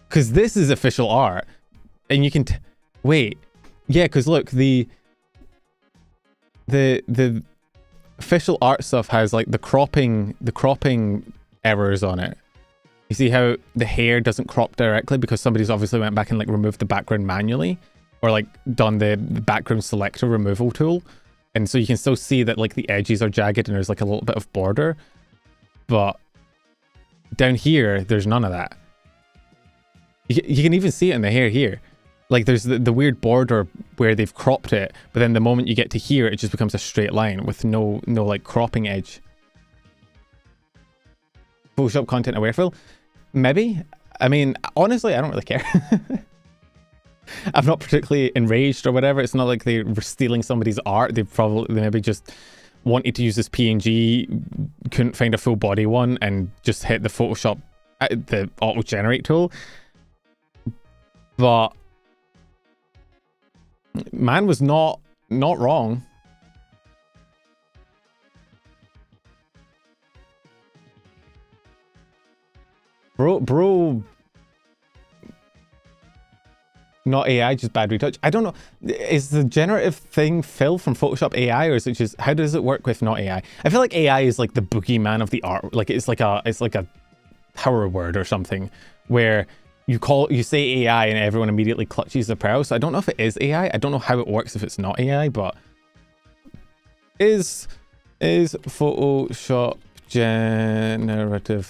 Because this is official art. And you can... Wait. Yeah, because look, the official art stuff has like the cropping errors on it. You see how the hair doesn't crop directly because somebody's obviously went back and like removed the background manually, or like done the background selector removal tool. And so you can still see that like the edges are jagged and there's like a little bit of border. But down here, there's none of that. You can even see it in the hair here. Like there's the weird border where they've cropped it, but then the moment you get to here, it just becomes a straight line with no like cropping edge. Photoshop content aware fill? Maybe. I mean, honestly, I don't really care. I'm not particularly enraged or whatever. It's not like they were stealing somebody's art. They maybe just wanted to use this PNG, couldn't find a full body one, and just hit the Photoshop, the auto generate tool. But man was not wrong. Bro, not AI, just bad retouch. I don't know. Is the generative thing fill from Photoshop AI, or is it just, how does it work with not AI? I feel like AI is like the boogeyman of the art. Like it's like a power word or something where you say AI and everyone immediately clutches the pearl. So I don't know if it is AI. I don't know how it works if it's not AI, but is Photoshop generative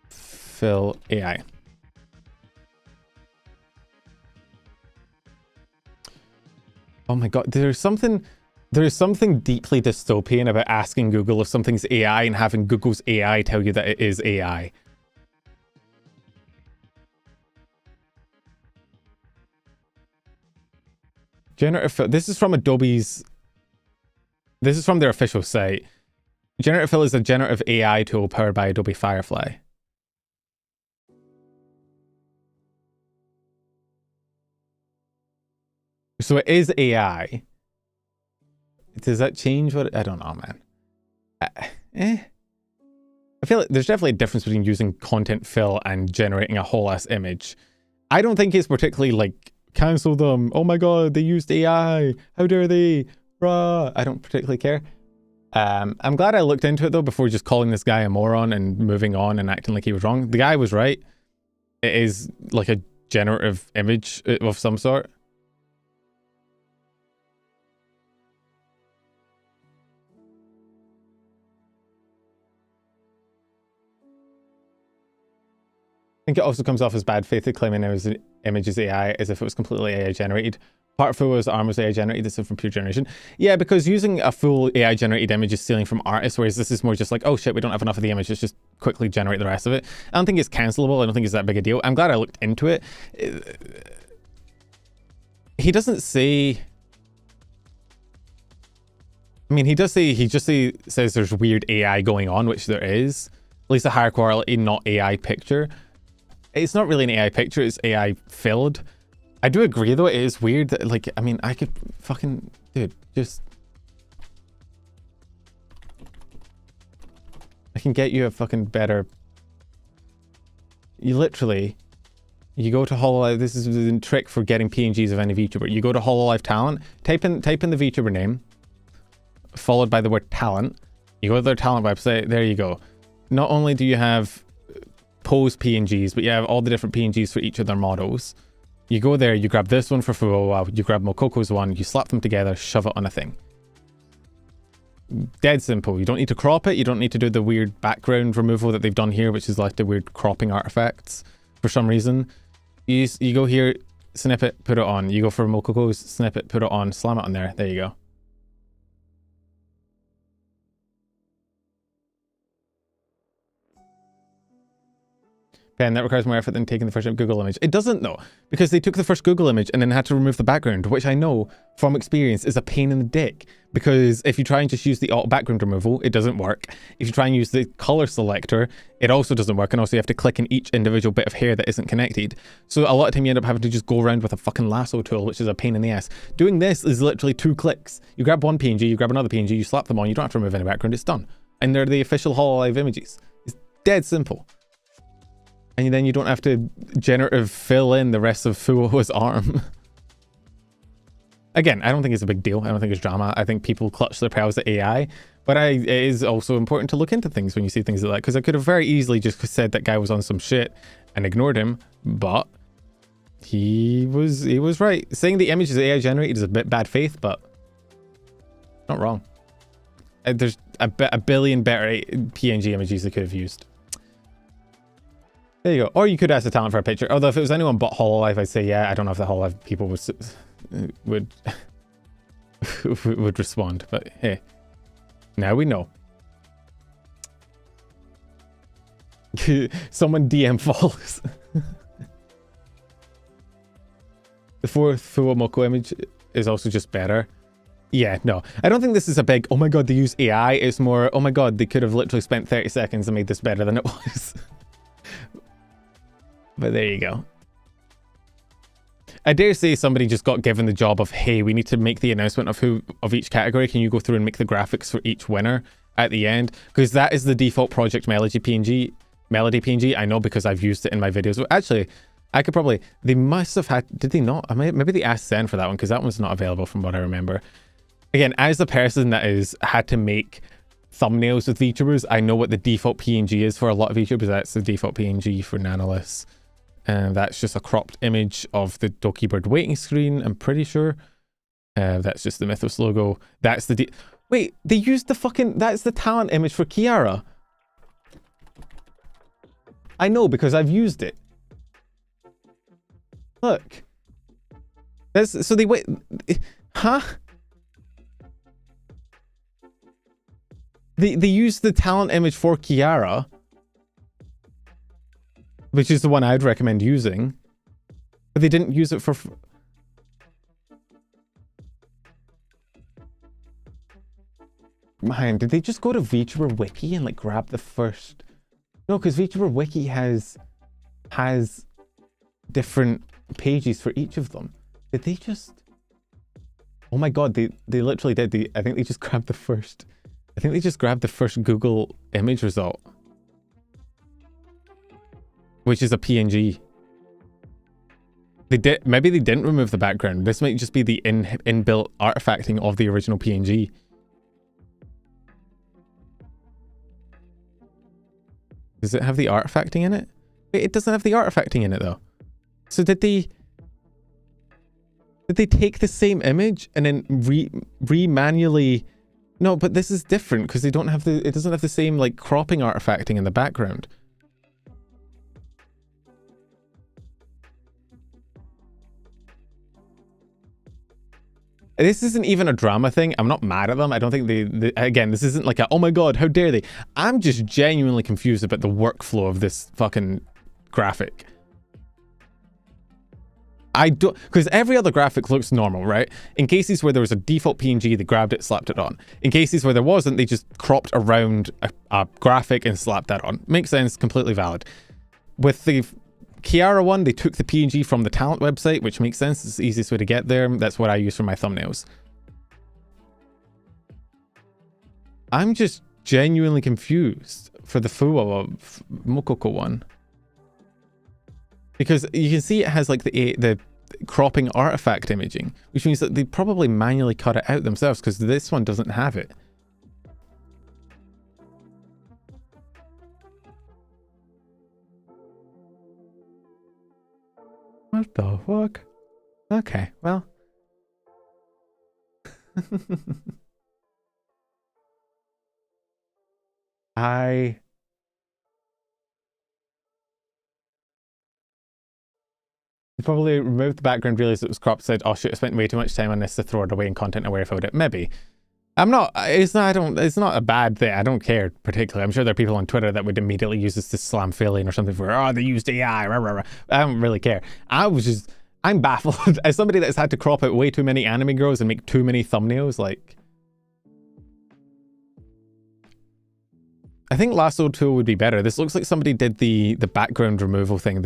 fill AI? Oh my god, there is something deeply dystopian about asking Google if something's AI and having Google's AI tell you that it is AI. Generative fill. This is from Adobe's. This is from their official site. Generative fill is a generative AI tool powered by Adobe Firefly. So it is AI. Does that change what? I don't know, man. I feel like there's definitely a difference between using content fill and generating a whole ass image. I don't think it's particularly like cancel them. Oh my god, they used AI. How dare they? Rah. I don't particularly care. I'm glad I looked into it though before just calling this guy a moron and moving on and acting like he was wrong. The guy was right. It is like a generative image of some sort. I think it also comes off as bad faith to claiming there was an image as AI as if it was completely AI generated. Part of Full's arm was AI generated, this is from pure generation. Yeah, because using a full AI generated image is stealing from artists, whereas this is more just like, oh shit, we don't have enough of the image, let's just quickly generate the rest of it. I don't think it's cancelable, I don't think it's that big a deal. I'm glad I looked into it. He doesn't say... I mean, he just says there's weird AI going on, which there is. At least a higher quality, not AI picture. It's not really an AI picture, it's AI filled. I do agree though, it is weird that, like, I mean, I could fucking, dude, just... I can get you a fucking better... You literally, you go to hololive, this is the trick for getting PNGs of any VTuber. You go to hololive talent, type in the VTuber name, followed by the word talent. You go to their talent website, there you go. Not only do you have pose PNGs, but you have all the different PNGs for each of their models. You go there, you grab this one for Fuwa, you grab Mokoko's one, you slap them together, shove it on a thing. Dead simple. You don't need to crop it, you don't need to do the weird background removal that they've done here, which is like the weird cropping artifacts for some reason. You go here, snip it, put it on. You go for Mokoko's, snip it, put it on, slam it on there. There you go. And that requires more effort than taking the first Google image. It doesn't though, because they took the first Google image and then had to remove the background, which I know from experience is a pain in the dick. Because if you try and just use the auto background removal, it doesn't work. If you try and use the color selector, it also doesn't work. And also you have to click in each individual bit of hair that isn't connected. So a lot of time you end up having to just go around with a fucking lasso tool, which is a pain in the ass. Doing this is literally 2 clicks. You grab one PNG, you grab another PNG, you slap them on, you don't have to remove any background, it's done. And they're the official hololive images. It's dead simple. And then you don't have to generative fill in the rest of Fuo's arm. Again, I don't think it's a big deal. I don't think it's drama. I think people clutch their pearls at AI. But it is also important to look into things when you see things like that. Because I could have very easily just said that guy was on some shit and ignored him. But he was right. Saying the image is AI generated is a bit bad faith, but not wrong. There's a billion better PNG images they could have used. There you go. Or you could ask the talent for a picture. Although if it was anyone but hololive, I'd say, yeah, I don't know if the hololive people would would respond. But hey, now we know. Someone DM follows. The fourth full Moko image is also just better. Yeah, no. I don't think this is a big, oh my god, they use AI. It's more, oh my god, they could have literally spent 30 seconds and made this better than it was. But there you go. I dare say somebody just got given the job of, hey, we need to make the announcement of each category. Can you go through and make the graphics for each winner at the end? Because that is the default Project Melody PNG. I know because I've used it in my videos. Actually, I could probably, they must have had, did they not? Maybe they asked Zen for that one because that one's not available from what I remember. Again, as a person that had to make thumbnails with VTubers, I know what the default PNG is for a lot of VTubers. That's the default PNG for Nanoliths. And that's just a cropped image of the Dokibird waiting screen, I'm pretty sure. That's just the Mythos logo. That's the wait, they used the fucking, that's the talent image for Kiara. I know because I've used it. Look. That's, so they wait, huh? They used the talent image for Kiara, which is the one I'd recommend using, but they didn't use it for... Man, did they just go to VTuber Wiki and like grab the first... No, because VTuber Wiki has different pages for each of them. Did they just... Oh my god, they literally did. I think they just grabbed the first... I think they just grabbed the first Google image result, which is a PNG. Maybe they didn't remove the background. This might just be the inbuilt artifacting of the original PNG. Does it have the artifacting in it? Wait, it doesn't have the artifacting in it though. So did they take the same image and then manually? No, but this is different because they don't have it doesn't have the same like cropping artifacting in the background. This isn't even a drama thing. I'm not mad at them. I don't think again, this isn't like a, oh my god, how dare they? I'm just genuinely confused about the workflow of this fucking graphic. I don't, because every other graphic looks normal, right? In cases where there was a default PNG, they grabbed it, slapped it on. In cases where there wasn't, they just cropped around a graphic and slapped that on. Makes sense, completely valid. With the Kiara one, they took the PNG from the talent website, which makes sense. It's the easiest way to get there. That's what I use for my thumbnails. I'm just genuinely confused for the Fuwa Mokoko one. Because you can see it has like the cropping artifact imaging, which means that they probably manually cut it out themselves because this one doesn't have it. What the fuck? Okay, well. They probably removed the background, realized it was cropped, said, oh shit, I spent way too much time on this to throw it away in content aware about it. Maybe. It's not a bad thing. I don't care particularly. I'm sure there are people on Twitter that would immediately use this to slam Filian or something for, oh, they used AI. Rah, rah, rah. I don't really care. I'm baffled. As somebody that's had to crop out way too many anime girls and make too many thumbnails, like... I think Lasso tool would be better. This looks like somebody did the background removal thing.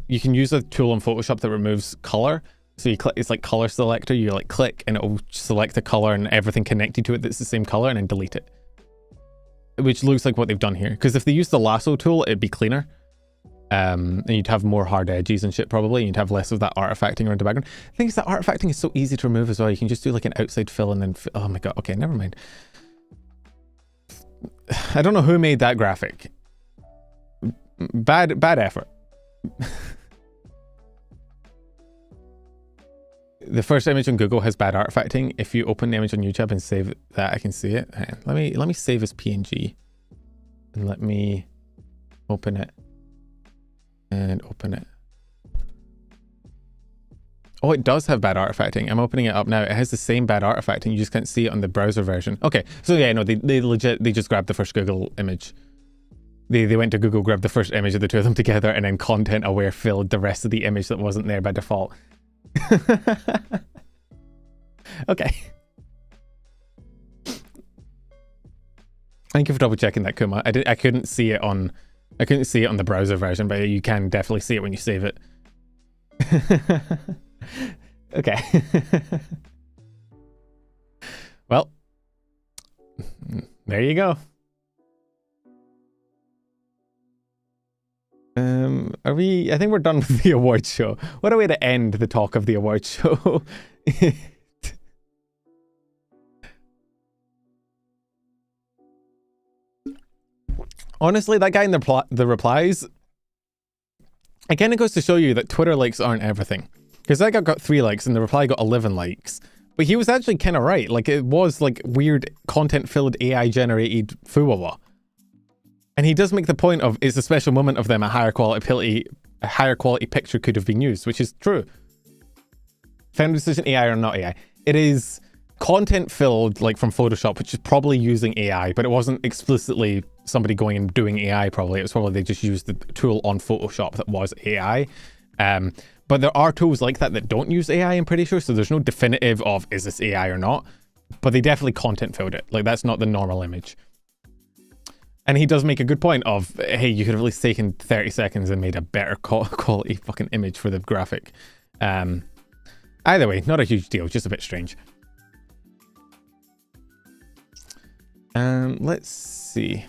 You can use a tool in Photoshop that removes color. So you click, it's like color selector. You like click and it will select the color and everything connected to it that's the same color and then delete it. Which looks like what they've done here. Because if they used the lasso tool, it'd be cleaner. And you'd have more hard edges and shit probably, and you'd have less of that artifacting around the background. The thing is that artifacting is so easy to remove as well. You can just do like an outside fill and then oh my god, okay, never mind. I don't know who made that graphic. Bad effort. The first image on Google has bad artifacting. If you open the image on YouTube and save that, I can see it. Let me save as PNG and let me open it. And open it. Oh, it does have bad artifacting. I'm opening it up now. It has the same bad artifacting. You just can't see it on the browser version. Okay, so yeah, no, they just grabbed the first Google image. They went to Google, grabbed the first image of the two of them together, and then content aware filled the rest of the image that wasn't there by default. Okay. Thank you for double checking that, Kuma. I couldn't see it on the browser version, but you can definitely see it when you save it. Okay. Well, there you go. I think we're done with the awards show. What a way to end the talk of the awards show. Honestly, that guy in the replies, it kind of goes to show you that Twitter likes aren't everything. Because that guy got 3 likes and the reply got 11 likes. But he was actually kind of right. Like, it was like weird content-filled AI-generated fuwawa. And he does make the point of, it's a special moment of them, a higher quality picture could have been used, which is true. Found decision AI or not AI. It is content filled, like from Photoshop, which is probably using AI, but it wasn't explicitly somebody going and doing AI probably. It was probably they just used the tool on Photoshop that was AI. But there are tools like that that don't use AI, I'm pretty sure, so there's no definitive of, is this AI or not? But they definitely content filled it. Like, that's not the normal image. And he does make a good point of, hey, you could have at least taken 30 seconds and made a better quality fucking image for the graphic. Either way, not a huge deal, just a bit strange. Let's see.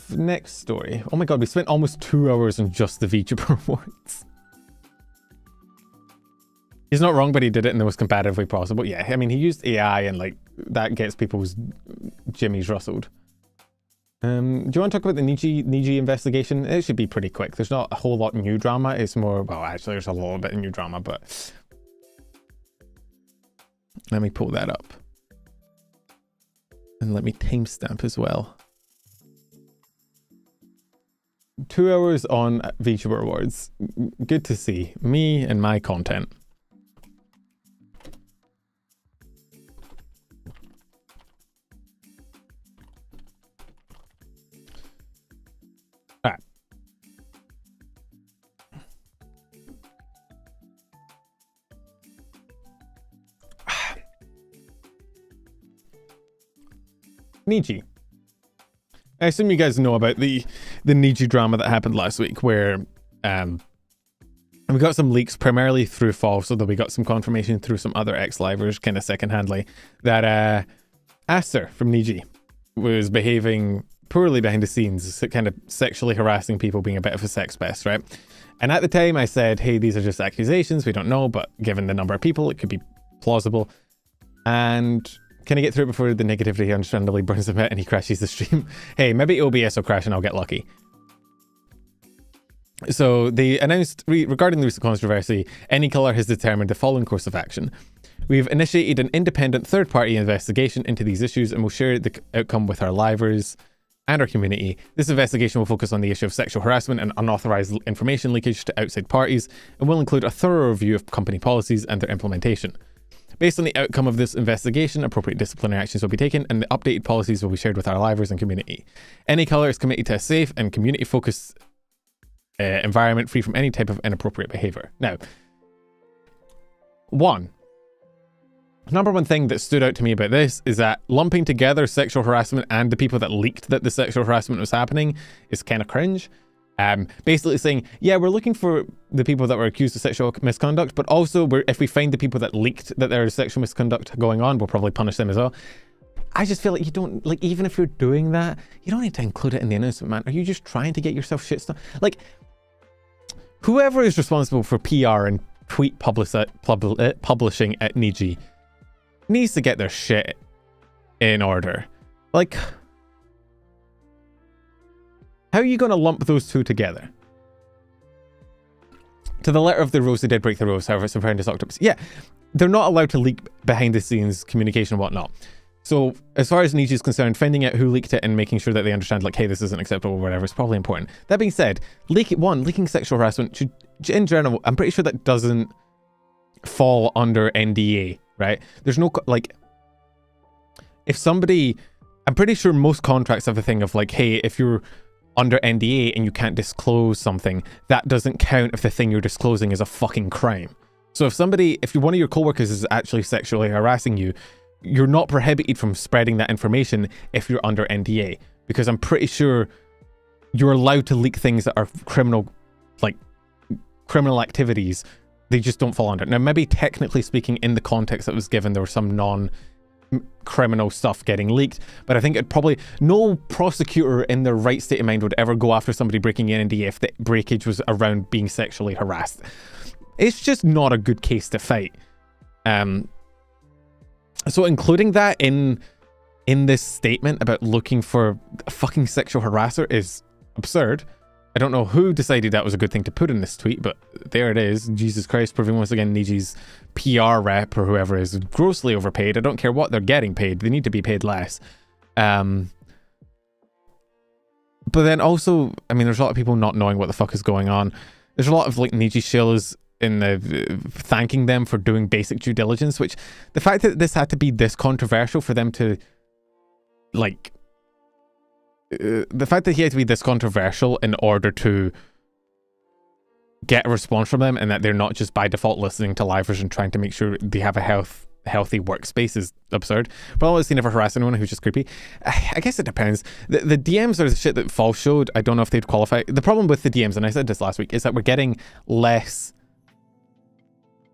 Next story. Oh my god, we spent almost 2 hours on just the Vtuber Awards. He's not wrong, but he did it in the most competitively possible. Yeah, I mean, he used AI and like that gets people's jimmies rustled. Do you want to talk about the Niji investigation? It should be pretty quick. There's not a whole lot of new drama. It's more, well, actually, there's a little bit of new drama, but let me pull that up. And let me timestamp as well. 2 hours on Vtuber Awards. Good to see. Me and my content. Alright. Niji. I assume you guys know about the Niji drama that happened last week, where we got some leaks primarily through False, although we got some confirmation through some other ex-livers, kind of secondhandly, that Aster from Niji was behaving poorly behind the scenes, kind of sexually harassing people, being a bit of a sex pest, right? And at the time I said, hey, these are just accusations, we don't know, but given the number of people, it could be plausible. And can I get through it before the negativity understandably burns him out and he crashes the stream? Hey, maybe OBS will crash and I'll get lucky. So they announced, regarding the recent controversy, AnyColor has determined the following course of action. We've initiated an independent third-party investigation into these issues and will share the outcome with our livers and our community. This investigation will focus on the issue of sexual harassment and unauthorized information leakage to outside parties and will include a thorough review of company policies and their implementation. Based on the outcome of this investigation, appropriate disciplinary actions will be taken and the updated policies will be shared with our livers and community. AnyColor is committed to a safe and community-focused environment free from any type of inappropriate behavior. Now, number one thing that stood out to me about this is that lumping together sexual harassment and the people that leaked that the sexual harassment was happening is kind of cringe. Basically saying, yeah, we're looking for the people that were accused of sexual misconduct, but also if we find the people that leaked that there is sexual misconduct going on, we'll probably punish them as well. I just feel like you don't, like, even if you're doing that, you don't need to include it in the announcement, man. Are you just trying to get yourself shit stuff? Like, whoever is responsible for PR and tweet publishing at Niji needs to get their shit in order. Like, how are you going to lump those two together? To the letter of the rose, they did break the rose, however, it's apparent as octopus. Yeah, they're not allowed to leak behind the scenes communication and whatnot. So as far as Niji is concerned, finding out who leaked it and making sure that they understand, like, hey, this isn't acceptable or whatever, is probably important. That being said, leaking sexual harassment should, in general, I'm pretty sure that doesn't fall under NDA, right? There's no, like, if somebody, I'm pretty sure most contracts have a thing of like, hey, if you're under NDA and you can't disclose something, that doesn't count if the thing you're disclosing is a fucking crime. So if one of your coworkers is actually sexually harassing you, you're not prohibited from spreading that information if you're under NDA, because I'm pretty sure you're allowed to leak things that are criminal activities. They just don't fall under. Now, maybe technically speaking, in the context that was given, there was some non-criminal stuff getting leaked, but I think no prosecutor in their right state of mind would ever go after somebody breaking an NDA if the breakage was around being sexually harassed. It's just not a good case to fight. So including that in this statement about looking for a fucking sexual harasser is absurd. I don't know who decided that was a good thing to put in this tweet, but there it is. Jesus Christ, proving once again Niji's PR rep or whoever is grossly overpaid. I don't care what they're getting paid. They need to be paid less. But then also, I mean, there's a lot of people not knowing what the fuck is going on. There's a lot of like Niji shills in the thanking them for doing basic due diligence, which the fact that this had to be this controversial for them to like the fact that he had to be this controversial in order to get a response from them, and that they're not just by default listening to livers and trying to make sure they have a healthy workspace, is absurd. But obviously never harass anyone who's just creepy. I guess it depends. The DMs are the shit that False showed. I don't know if they'd qualify. The problem with the DMs, and I said this last week, is that we're getting less.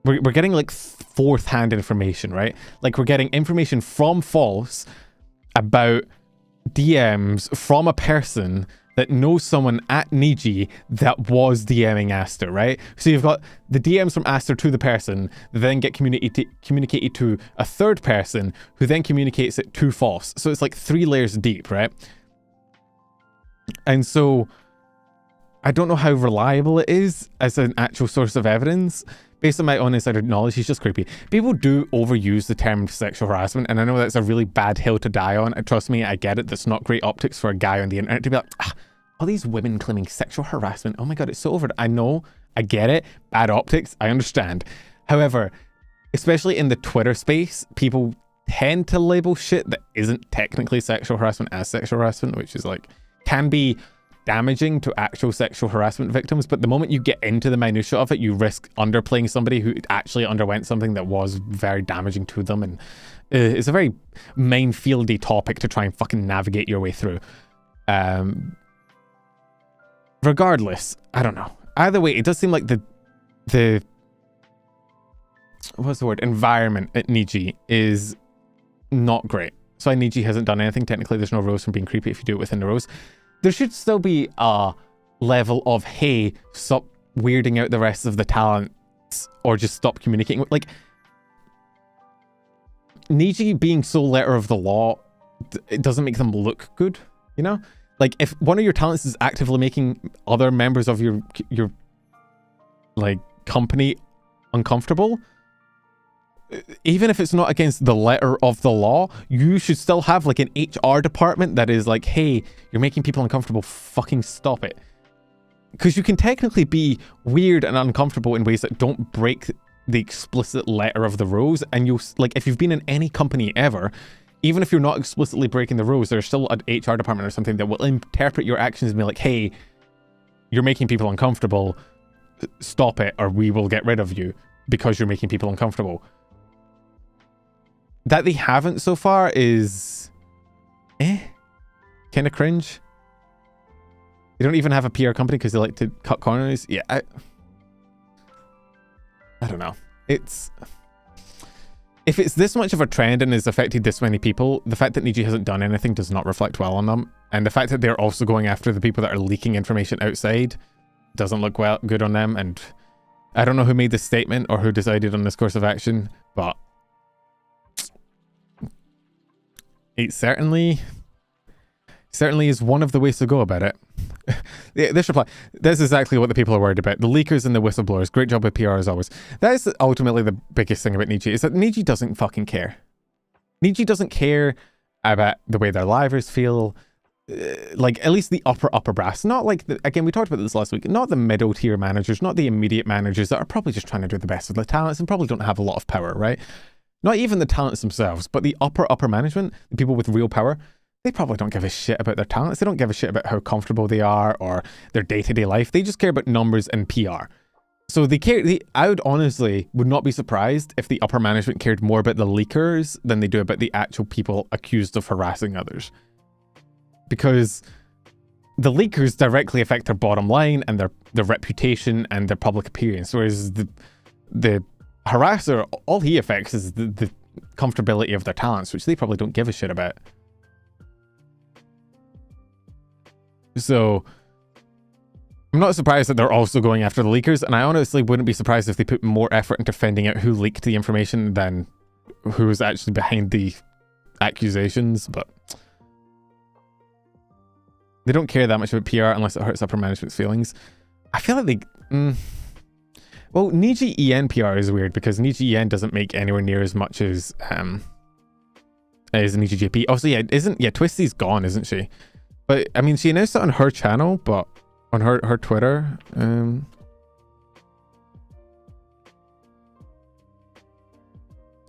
We're getting like fourth hand information, right? Like we're getting information from False about DMs from a person that knows someone at Niji that was DMing Aster, right? So you've got the DMs from Aster to the person that then get communicated to a third person who then communicates it to False. So it's like 3 layers deep, right? And so I don't know how reliable it is as an actual source of evidence. Based on my own insider knowledge, he's just creepy. People do overuse the term sexual harassment, and I know that's a really bad hill to die on. And trust me, I get it. That's not great optics for a guy on the internet to be like, all these women claiming sexual harassment. Oh my God, it's so over. I know, I get it. Bad optics, I understand. However, especially in the Twitter space, people tend to label shit that isn't technically sexual harassment as sexual harassment, which is like, can be damaging to actual sexual harassment victims. But the moment you get into the minutiae of it, you risk underplaying somebody who actually underwent something that was very damaging to them. And it's a very minefieldy topic to try and fucking navigate your way through. Regardless, I don't know. Either way, it does seem like the what's the word? Environment at Niji is not great. So Niji hasn't done anything. Technically, there's no rose from being creepy if you do it within the rose. There should still be a level of, hey, stop weirding out the rest of the talents or just stop communicating. Like, Niji being so letter of the law, it doesn't make them look good, you know? Like, if one of your talents is actively making other members of your like, company uncomfortable, even if it's not against the letter of the law, you should still have like an HR department that is like, hey, you're making people uncomfortable, fucking stop it. Because you can technically be weird and uncomfortable in ways that don't break the explicit letter of the rose. And you'll, like, if you've been in any company ever, even if you're not explicitly breaking the rules, there's still an HR department or something that will interpret your actions and be like, hey, you're making people uncomfortable, stop it, or we will get rid of you because you're making people uncomfortable. That they haven't so far is kind of cringe. They don't even have a PR company because they like to cut corners. Yeah, I don't know. It's if it's this much of a trend and has affected this many people, the fact that Niji hasn't done anything does not reflect well on them. And the fact that they're also going after the people that are leaking information outside doesn't look good on them. And I don't know who made this statement or who decided on this course of action, but it certainly is one of the ways to go about it. This reply, that's exactly what the people are worried about. The leakers and the whistleblowers. Great job with PR as always. That is ultimately the biggest thing about Niji, is that Niji doesn't fucking care. Niji doesn't care about the way their livers feel. Like, at least the upper brass. Not like, again, we talked about this last week, not the middle tier managers, not the immediate managers that are probably just trying to do the best with the talents and probably don't have a lot of power, right? Not even the talents themselves, but the upper management, the people with real power, they probably don't give a shit about their talents. They don't give a shit about how comfortable they are or their day-to-day life. They just care about numbers and PR. So they care. I would honestly would not be surprised if the upper management cared more about the leakers than they do about the actual people accused of harassing others. Because the leakers directly affect their bottom line and their reputation and their public appearance, whereas the harasser, all he affects is the comfortability of their talents, which they probably don't give a shit about. So I'm not surprised that they're also going after the leakers, and I honestly wouldn't be surprised if they put more effort into finding out who leaked the information than who was actually behind the accusations, but they don't care that much about PR unless it hurts upper management's feelings. I feel like they... Well, Niji EN PR is weird because Niji EN doesn't make anywhere near as much as Niji JP. Also, yeah, Twisty's gone, isn't she? But, I mean, she announced it on her channel, but on her Twitter.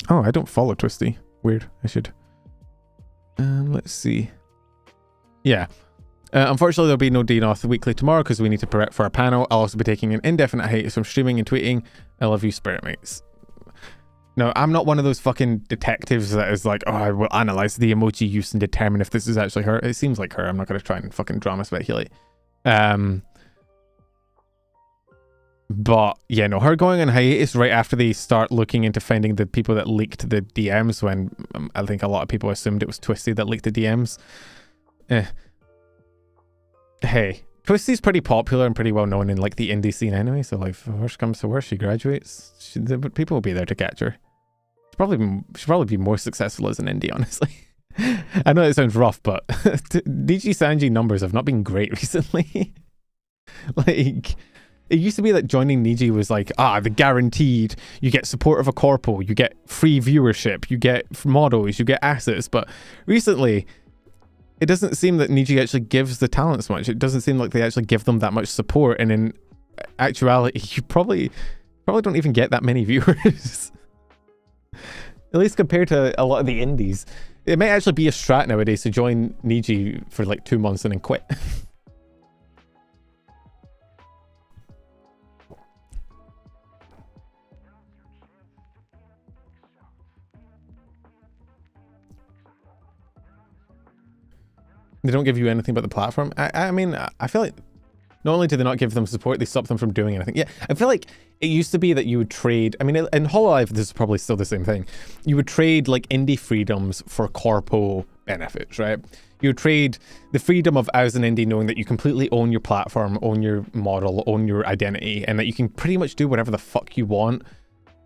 Oh, I don't follow Twisty. Weird. I should. Let's see. Yeah. Unfortunately, there'll be no DNOth weekly tomorrow because we need to prep for our panel. I'll also be taking an indefinite hiatus from streaming and tweeting. I love you, spirit mates. No, I'm not one of those fucking detectives that is like, oh, I will analyze the emoji use and determine if this is actually her. It seems like her. I'm not going to try and fucking drama speculate. But yeah, no, her going on hiatus right after they start looking into finding the people that leaked the DMs, when I think a lot of people assumed it was Twisty that leaked the DMs. Hey, Twisty's pretty popular and pretty well known in like the indie scene anyway, so like, if worst comes to worst, she graduates, people will be there to catch her. She'll probably be more successful as an indie, honestly. I know it sounds rough, but Nijisanji numbers have not been great recently. Like, it used to be that joining Niji was like, the guaranteed, you get support of a corpo, you get free viewership, you get models, you get assets, but recently, it doesn't seem that Niji actually gives the talents much. It doesn't seem like they actually give them that much support, and in actuality, you probably don't even get that many viewers. At least compared to a lot of the indies. It may actually be a strat nowadays to join Niji for like 2 months and then quit. They don't give you anything but the platform. I mean, I feel like not only do they not give them support, they stop them from doing anything. Yeah, I feel like it used to be that you would trade, I mean, in hololive, this is probably still the same thing. You would trade like indie freedoms for corpo benefits, right? You would trade the freedom of, as an indie, knowing that you completely own your platform, own your model, own your identity, and that you can pretty much do whatever the fuck you want.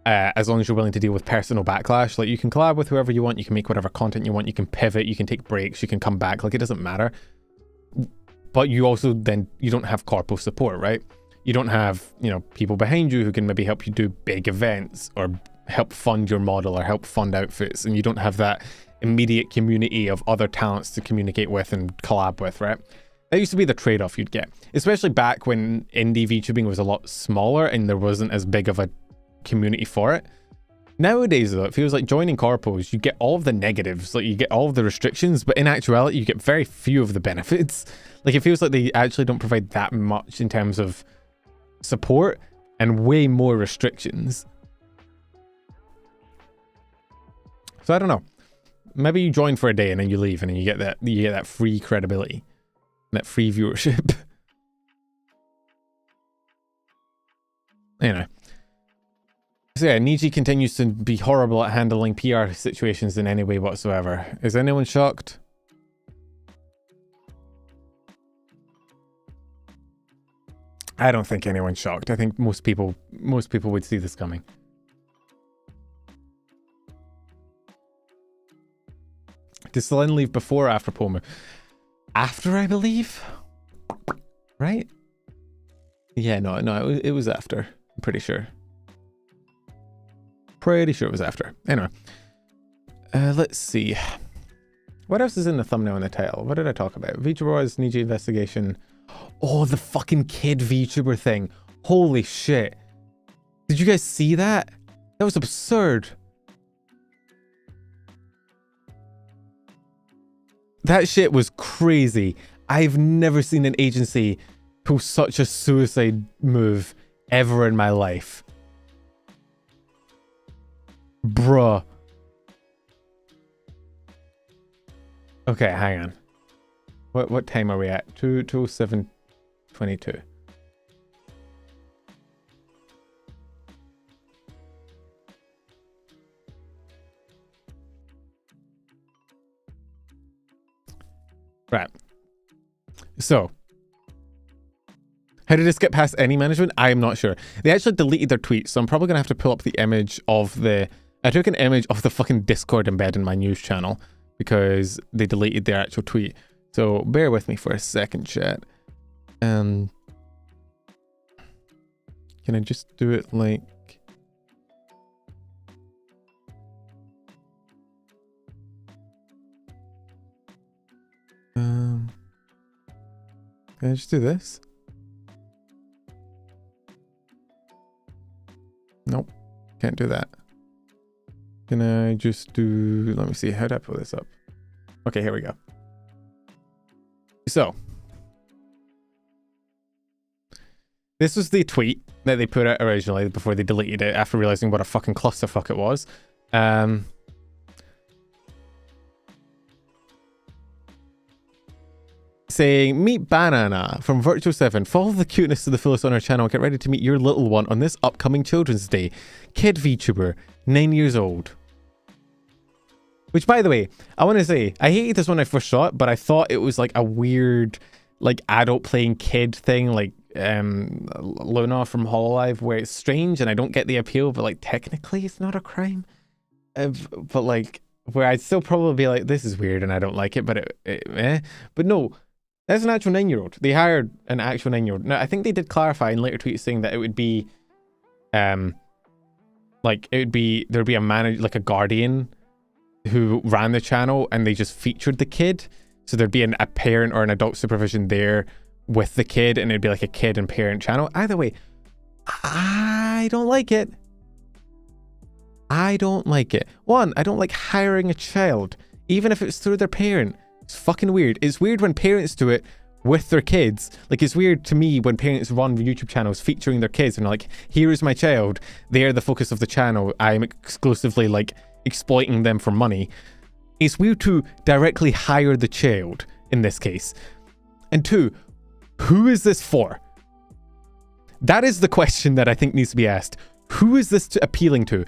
As long as you're willing to deal with personal backlash. Like, you can collab with whoever you want, you can make whatever content you want, you can pivot, you can take breaks, you can come back, like, it doesn't matter. But you also then, you don't have corpo support, right? You don't have, you know, people behind you who can maybe help you do big events or help fund your model or help fund outfits, and you don't have that immediate community of other talents to communicate with and collab with, right? That used to be the trade-off you'd get, especially back when indie VTubing was a lot smaller and there wasn't as big of a community for it. Nowadays though, it feels like joining corpos, you get all of the negatives, like you get all of the restrictions, but in actuality you get very few of the benefits. Like, it feels like they actually don't provide that much in terms of support and way more restrictions. So I don't know, maybe you join for a day and then you leave and then you get that free credibility, that free viewership. Anyway, So yeah, Niji continues to be horrible at handling PR situations in any way whatsoever. Is anyone shocked? I don't think anyone's shocked. I think most people would see this coming. Does Celine leave before or after Pomu? After, I believe. Right? Yeah, no, it was after. I'm pretty sure. Pretty sure it was after. Anyway. Let's see. What else is in the thumbnail and the title? What did I talk about? Vtuber Awards, Nijisanji Investigation. Oh, the fucking kid VTuber thing. Holy shit. Did you guys see that? That was absurd. That shit was crazy. I've never seen an agency pull such a suicide move ever in my life. Bruh. Okay, hang on. What time are we at? 2:07:22. Right. So, how did this get past any management? I am not sure. They actually deleted their tweets, so I'm probably going to have to pull up the image of the... I took an image of the fucking Discord embed in my news channel because they deleted their actual tweet. So, bear with me for a second, chat. Can I just do it like... Can I just do this? Nope, can't do that. Can I just do... Let me see, how do I pull this up? Okay, here we go. So, this was the tweet that they put out originally before they deleted it after realizing what a fucking clusterfuck it was. Saying, meet Banana from Virtual7. Follow the cuteness to the fullest on our channel. Get ready to meet your little one on this upcoming Children's Day. Kid VTuber, 9 years old. Which, by the way, I want to say, I hated this when I first saw it, but I thought it was like a weird, like adult playing kid thing, like Luna from Hololive, where it's strange and I don't get the appeal, but like technically it's not a crime. But like, where I'd still probably be like, this is weird and I don't like it, but But no. That's an actual 9-year-old. They hired an actual 9-year-old. Now, I think they did clarify in later tweets saying that it would be, like, there'd be a manager, like a guardian who ran the channel and they just featured the kid. So there'd be a parent or an adult supervision there with the kid and it'd be like a kid and parent channel. Either way, I don't like it. I don't like it. One, I don't like hiring a child, even if it's through their parent. It's fucking weird. It's weird when parents do it with their kids. Like, it's weird to me when parents run YouTube channels featuring their kids and are like, here is my child. They are the focus of the channel. I'm exclusively, like, exploiting them for money. It's weird to directly hire the child in this case. And two, who is this for? That is the question that I think needs to be asked. Who is this appealing to?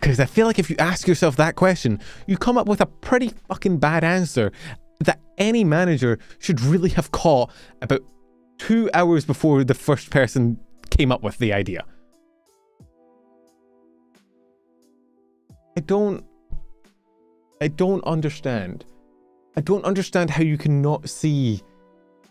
Because I feel like if you ask yourself that question, you come up with a pretty fucking bad answer that any manager should really have caught about 2 hours before the first person came up with the idea. I don't understand. I don't understand how you can not see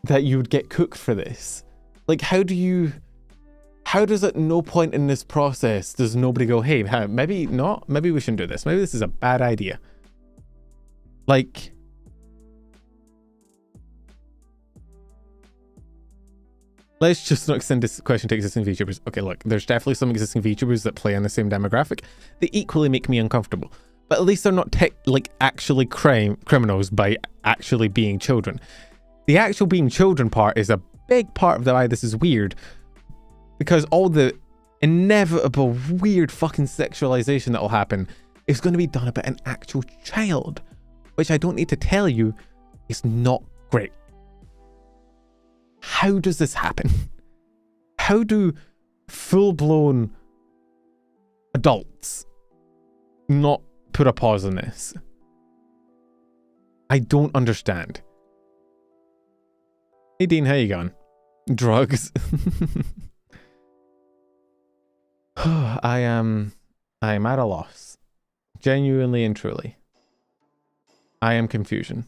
that you would get cooked for this. Like, how does at no point in this process does nobody go, hey, maybe not, maybe we shouldn't do this, maybe this is a bad idea? Like, let's just not extend this question to existing VTubers. Okay, look, there's definitely some existing VTubers that play on the same demographic. They equally make me uncomfortable. But at least they're not actually criminals by actually being children. The actual being children part is a big part of why this is weird. Because all the inevitable weird fucking sexualization that will happen is going to be done about an actual child. Which I don't need to tell you is not great. How does this happen? How do full-blown adults not put a pause on this? I don't understand. Hey Dean, how you going? Drugs. I am at a loss. Genuinely and truly. I am confusion.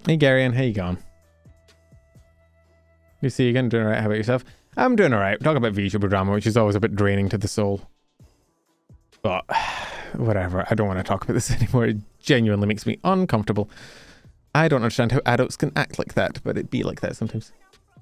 Hey Gary, and how you going? You see, you're going to do alright. How about yourself? I'm doing alright. Talk about VTuber drama, which is always a bit draining to the soul. But, whatever. I don't want to talk about this anymore. It genuinely makes me uncomfortable. I don't understand how adults can act like that, but it be like that sometimes.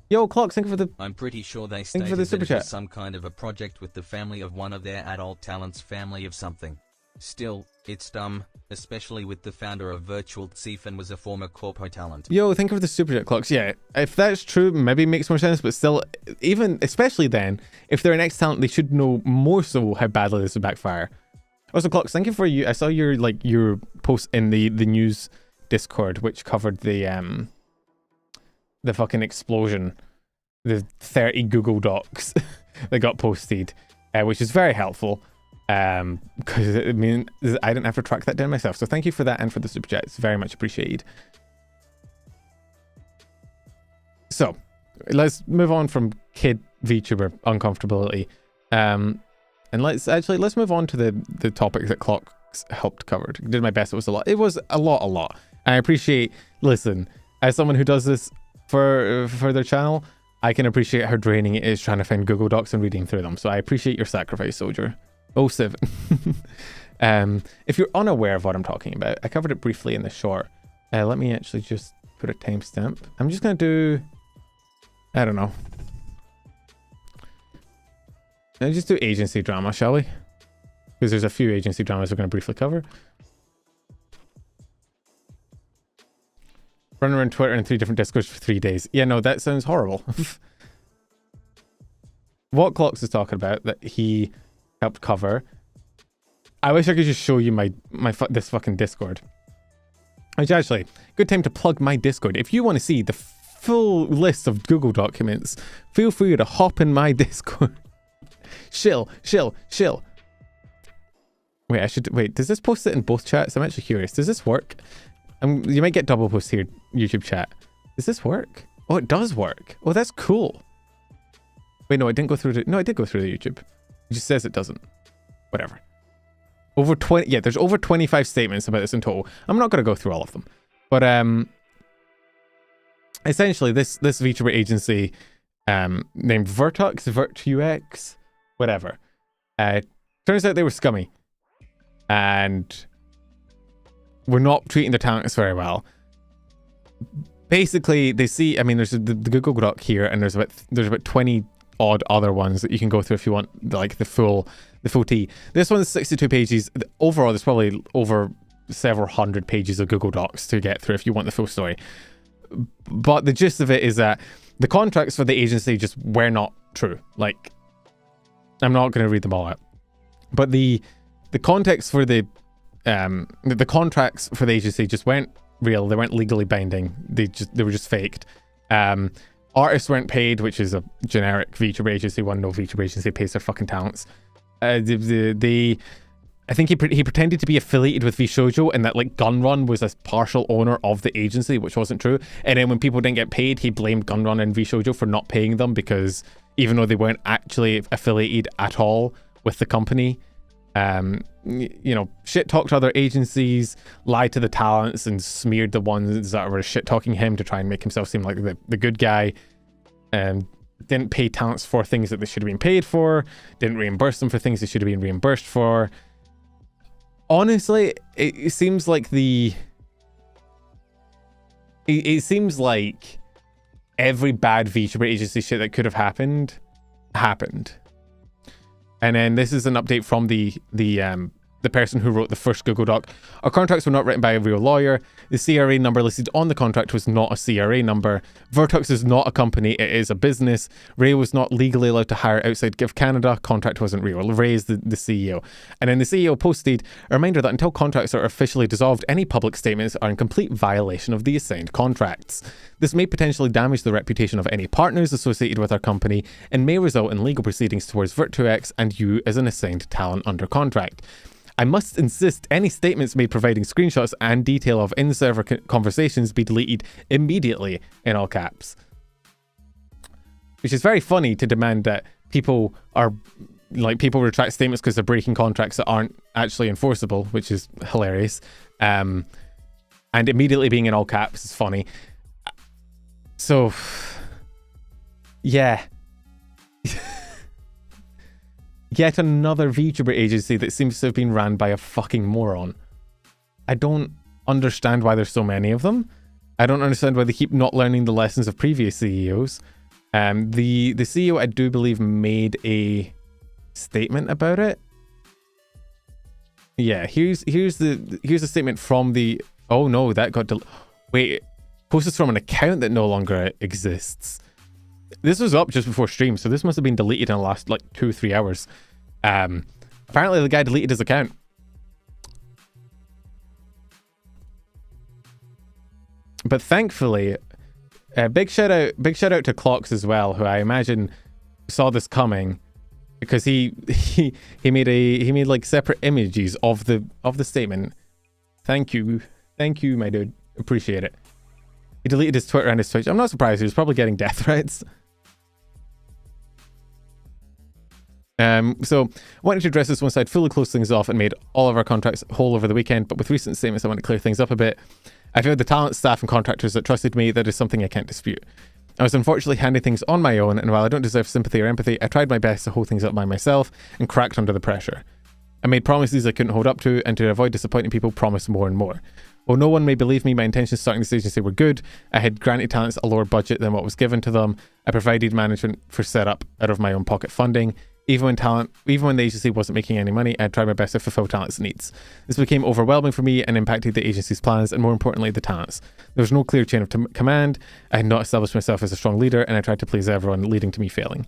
Yo, Clocks, thank you for the... I'm pretty sure they stated that it was some kind of a project with the family of one of their adult talents, family of something. Still, it's dumb, especially with the founder of Virtual Tsifen was a former corpo talent. Yo, thank you for the super chat, Clocks. Yeah, if that's true, maybe it makes more sense, but still, even, especially then, if they're an ex-talent, they should know more so how badly this would backfire. Also, Clocks, thank you for I saw your, like, your post in the news Discord, which covered the fucking explosion, the 30 Google Docs that got posted, which is very helpful. Because I mean, I didn't have to track that down myself, so thank you for that and for the super chat. It's very much appreciated. So let's move on from kid VTuber uncomfortability, and let's move on to the topic that Clocks helped cover. I did my best. It was a lot. I appreciate. Listen, as someone who does this for their channel, I can appreciate how draining it is trying to find Google Docs and reading through them. So I appreciate your sacrifice, soldier. 07. If you're unaware of what I'm talking about, I covered it briefly in the short. Let me actually just put a timestamp. I'm just going to do, I don't know. Let's just do agency drama, shall we? Because there's a few agency dramas we're going to briefly cover. Run around Twitter and 3 different Discords for 3 days. Yeah, no, that sounds horrible. What Clocks is talking about that he helped cover. I wish I could just show you this fucking Discord. Which actually, good time to plug my Discord. If you want to see the full list of Google documents, feel free to hop in my Discord. Shill. Wait, does this post it in both chats? I'm actually curious. Does this work? You might get double posts here, YouTube chat. Does this work? Oh, it does work. Oh, that's cool. Wait, no, I didn't go through no, I did go through the YouTube. It just says it doesn't. Whatever. Over 20, yeah, there's over 25 statements about this in total. I'm not going to go through all of them. But essentially, this VTuber agency named Virtuex, whatever. Turns out they were scummy. And were not treating their talents very well. Basically, they see, I mean, there's the Google Doc here, and there's about 20 odd other ones that you can go through if you want, like the full tea. This one's 62 pages. Overall, there's probably over several hundred pages of Google Docs to get through if you want the full story. But the gist of it is that the contracts for the agency just were not true. Like, I'm not going to read them all out, but the context for the contracts for the agency just weren't real. They weren't legally binding. They were just faked. Artists weren't paid, which is a generic VTuber agency one. No VTuber agency pays their fucking talents. I think he pretended to be affiliated with vshojo, and that like Gunrun was a partial owner of the agency, which wasn't true. And then when people didn't get paid, he blamed Gunrun and vshojo for not paying them, because even though they weren't actually affiliated at all with the company, you know, shit talked other agencies, lied to the talents, and smeared the ones that were shit talking him to try and make himself seem like the good guy. Didn't pay talents for things that they should have been paid for, didn't reimburse them for things they should have been reimbursed for. Honestly, it seems like it seems like every bad VTuber agency shit that could have happened. And then this is an update from the the person who wrote the first Google Doc. Our contracts were not written by a real lawyer. The CRA number listed on the contract was not a CRA number. Vertex is not a company, it is a business. Ray was not legally allowed to hire outside Give Canada. Contract wasn't real. Ray is the CEO. And then the CEO posted a reminder that until contracts are officially dissolved, any public statements are in complete violation of the assigned contracts. This may potentially damage the reputation of any partners associated with our company and may result in legal proceedings towards Virtuex and you as an assigned talent under contract. I must insist any statements made providing screenshots and detail of in-server conversations be deleted immediately in all caps. Which is very funny to demand that people retract statements because they're breaking contracts that aren't actually enforceable, which is hilarious. And immediately being in all caps is funny. So, yeah. Yet another VTuber agency that seems to have been ran by a fucking moron. I don't understand why there's so many of them. I don't understand why they keep not learning the lessons of previous CEOs. The CEO, I do believe, made a statement about it. Yeah, here's the statement from the... Oh no, that got... Wait, posted from an account that no longer exists. This was up just before stream, so this must have been deleted in the last, 2-3 hours. Apparently the guy deleted his account. But thankfully, big shout out to Clocks as well, who I imagine saw this coming, because he made like separate images of the statement. Thank you, my dude. Appreciate it. He deleted his Twitter and his Twitch. I'm not surprised. He was probably getting death threats. So wanted to address this once I'd fully closed things off and made all of our contracts whole over the weekend, but with recent statements I want to clear things up a bit. I feel the talent, staff and contractors that trusted me, that is something I can't dispute. I was unfortunately handing things on my own, and while I don't deserve sympathy or empathy, I tried my best to hold things up by myself and cracked under the pressure. I made promises I couldn't hold up to, and to avoid disappointing people, promised more and more. While no one may believe me, my intentions starting this agency were good. I had granted talents a lower budget than what was given to them. I provided management for setup out of my own pocket funding. Even when the agency wasn't making any money, I tried my best to fulfill talent's needs. This became overwhelming for me and impacted the agency's plans, and more importantly, the talents. There was no clear chain of command. I had not established myself as a strong leader, and I tried to please everyone, leading to me failing.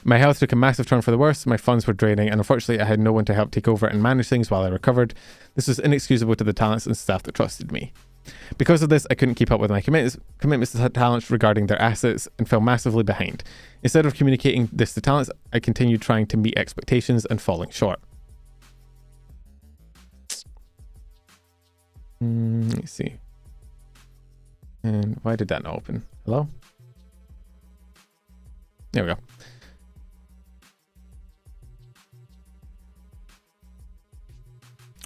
My health took a massive turn for the worse, my funds were draining, and unfortunately I had no one to help take over and manage things while I recovered. This was inexcusable to the talents and staff that trusted me. Because of this, I couldn't keep up with my commitments to talents regarding their assets and fell massively behind. Instead of communicating this to talents, I continued trying to meet expectations and falling short. Let's see. And why did that not open? Hello? There we go.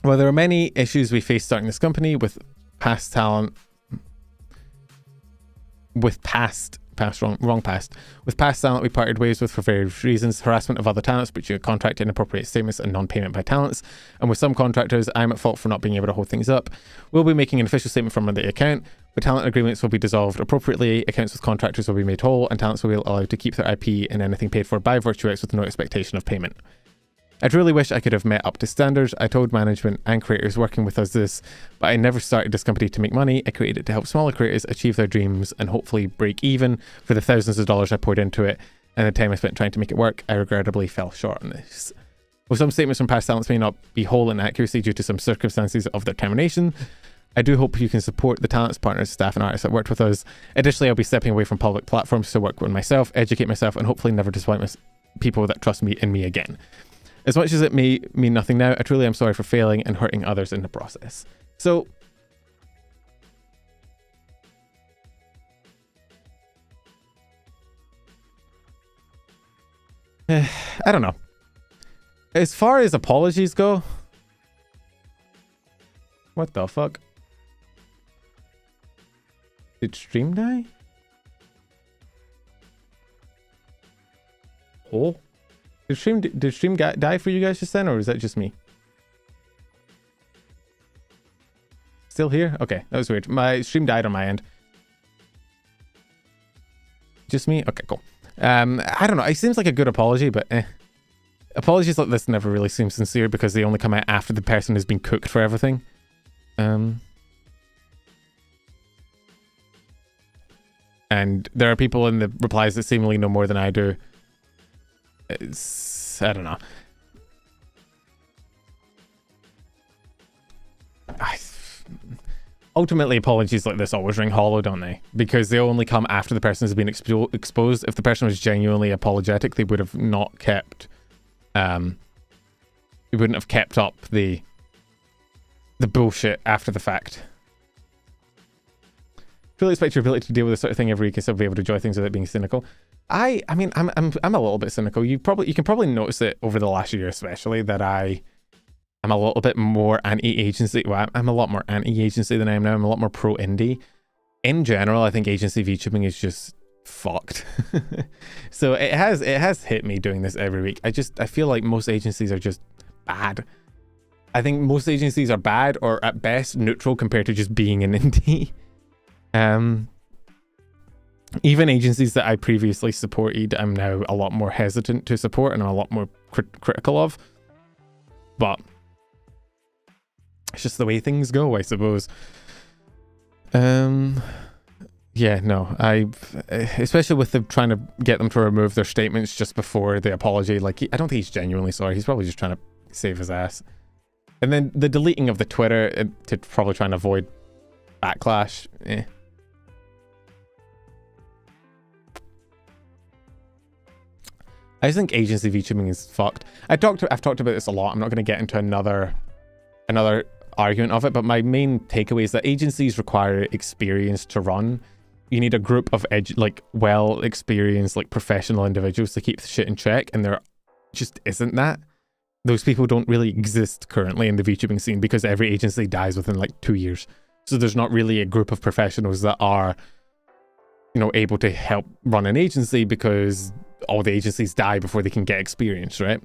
Well, there are many issues we faced starting this company with past talent, with past talent we parted ways with for various reasons, harassment of other talents, breaching of contract, inappropriate statements, and non-payment by talents. And with some contractors, I'm at fault for not being able to hold things up. We'll be making an official statement from the account, but talent agreements will be dissolved appropriately, accounts with contractors will be made whole, and talents will be allowed to keep their IP and anything paid for by Virtuex with no expectation of payment. I truly wish I could have met up to standards. I told management and creators working with us this, but I never started this company to make money. I created it to help smaller creators achieve their dreams and hopefully break even for the thousands of dollars I poured into it and the time I spent trying to make it work. I regrettably fell short on this. While some statements from past talents may not be whole in accuracy due to some circumstances of their termination, I do hope you can support the talents, partners, staff and artists that worked with us. Additionally, I'll be stepping away from public platforms to work with myself, educate myself, and hopefully never disappoint people that trust me in me again. As much as it may mean nothing now, I truly am sorry for failing and hurting others in the process. So, I don't know. As far as apologies go, what the fuck? Did stream die? Oh. Did stream die for you guys just then, or is that just me? Still here? Okay, that was weird. My stream died on my end. Just me? Okay, cool. I don't know. It seems like a good apology, but apologies like this never really seem sincere because they only come out after the person has been cooked for everything. And there are people in the replies that seemingly know more than I do. I don't know. Ultimately, apologies like this always ring hollow, don't they? Because they only come after the person has been exposed. If the person was genuinely apologetic, they would have not kept... they wouldn't have kept up the bullshit after the fact. Really expect your ability to deal with this sort of thing every week and still be able to enjoy things without being cynical. I mean, I'm a little bit cynical. You can probably notice it over the last year, especially, that I'm a little bit more anti-agency. Well, I'm a lot more anti-agency than I am now. I'm a lot more pro-indie. In general, I think agency VTubing is just fucked. So it has hit me doing this every week. I feel like most agencies are just bad. I think most agencies are bad or at best neutral compared to just being an indie. Even agencies that I previously supported, I'm now a lot more hesitant to support and I'm a lot more critical of. But it's just the way things go, I suppose. Yeah, no, especially with them trying to get them to remove their statements just before the apology. Like, I don't think he's genuinely sorry. He's probably just trying to save his ass. And then the deleting of the Twitter to probably try and avoid backlash. I just think agency VTubing is fucked. I've talked about this a lot. I'm not going to get into another argument of it, but my main takeaway is that agencies require experience to run. You need a group of well-experienced, professional individuals to keep the shit in check, and there just isn't that. Those people don't really exist currently in the VTubing scene because every agency dies within 2 years. So there's not really a group of professionals that are, able to help run an agency because all the agencies die before they can get experience, right?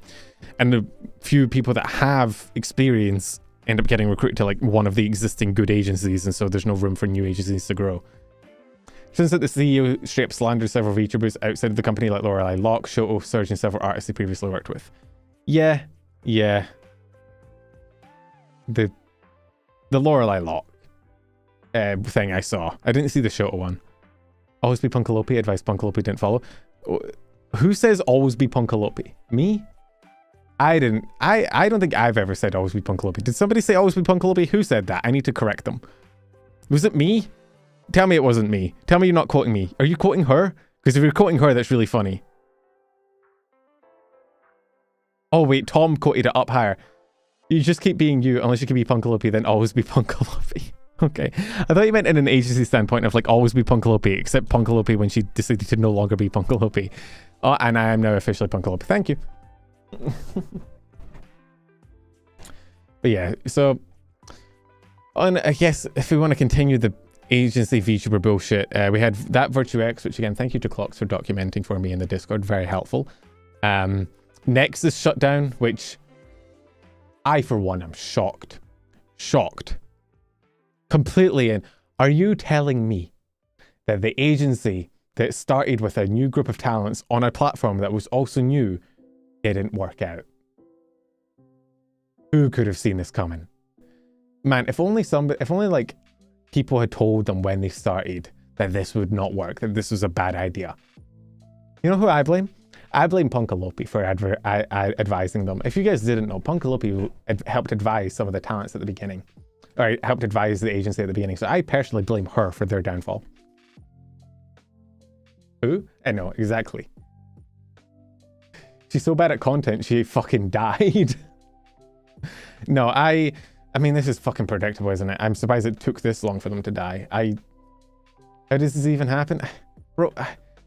And the few people that have experience end up getting recruited to one of the existing good agencies, and so there's no room for new agencies to grow. Since that the CEO straight up slandered several VTubers outside of the company like Lorelei Locke, Shoto, Surge, and several artists he previously worked with. Yeah. The Lorelei Locke thing I saw. I didn't see the Shoto one. Always be Punkalope, advice Punkalope didn't follow. Who says always be Punkalope? Me? I didn't. I don't think I've ever said always be Punkalope. Did somebody say always be Punkalope? Who said that? I need to correct them. Was it me? Tell me it wasn't me. Tell me you're not quoting me. Are you quoting her? Because if you're quoting her, that's really funny. Oh wait, Tom quoted it up higher. You just keep being you, unless you can be Punkalope, then always be Punkalope. Okay. I thought you meant in an agency standpoint of always be Punkalope, except Punkalope when she decided to no longer be Punkalope. Oh, and I am now officially Punkalope. Thank you. But yeah, so I guess if we want to continue the agency VTuber bullshit, we had that VirtueX, which again, thank you to Clocks for documenting for me in the Discord. Very helpful. Nexus shutdown, which I, for one, am shocked. Completely in. Are you telling me that the agency that started with a new group of talents on a platform that was also new didn't work out? Who could have seen this coming? Man, if only people had told them when they started that this would not work, that this was a bad idea. You know who I blame? I blame Punkalope for advising them. If you guys didn't know, Punkalope helped advise some of the talents at the beginning. Or helped advise the agency at the beginning. So I personally blame her for their downfall. Who? I know, exactly. She's so bad at content, she fucking died. No, I mean, this is fucking predictable, isn't it? I'm surprised it took this long for them to die. How does this even happen? Bro,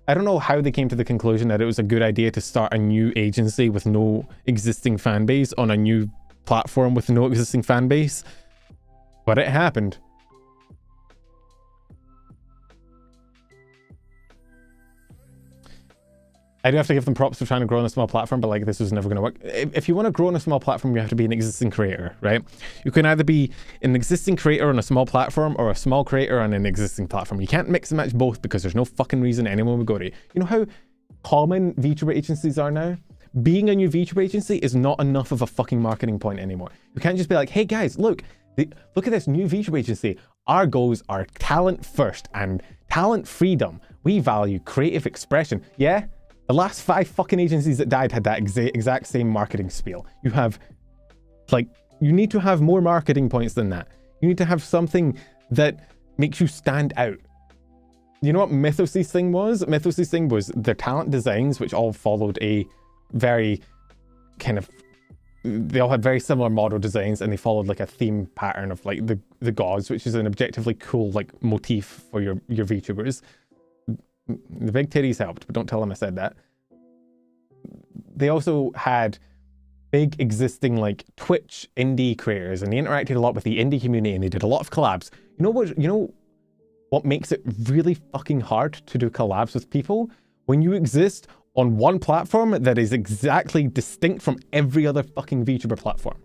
I don't know how they came to the conclusion that it was a good idea to start a new agency with no existing fan base on a new platform with no existing fan base. But it happened. I do have to give them props for trying to grow on a small platform, but this was never going to work. If you want to grow on a small platform, you have to be an existing creator, right? You can either be an existing creator on a small platform or a small creator on an existing platform. You can't mix and match both because there's no fucking reason anyone would go to you. You know how common VTuber agencies are now? being a new VTuber agency is not enough of a fucking marketing point anymore. You can't just be like, hey guys, look at this new VTuber agency. Our goals are talent first and talent freedom. We value creative expression. Yeah, the last 5 fucking agencies that died had that exact same marketing spiel. You need to have more marketing points than that. You need to have something that makes you stand out. You know what Mythos' thing was? Mythos' thing was their talent designs, which all followed a very kind of, they all had very similar model designs, and they followed like a theme pattern of like the gods, which is an objectively cool like motif for your VTubers. The big titties helped, but don't tell them I said that. They also had big existing like Twitch indie creators, and they interacted a lot with the indie community, and they did a lot of collabs. You know what makes it really fucking hard to do collabs with people? When you exist on one platform that is exactly distinct from every other fucking VTuber platform.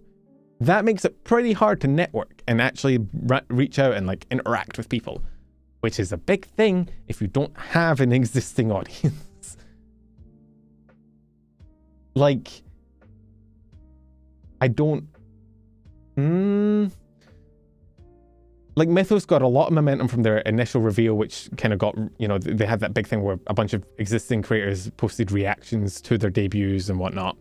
That makes it pretty hard to network and actually reach out and like interact with people, which is a big thing if you don't have an existing audience. Like, I don't... Like, Mythos got a lot of momentum from their initial reveal, which kind of got, you know, they had that big thing where a bunch of existing creators posted reactions to their debuts and whatnot.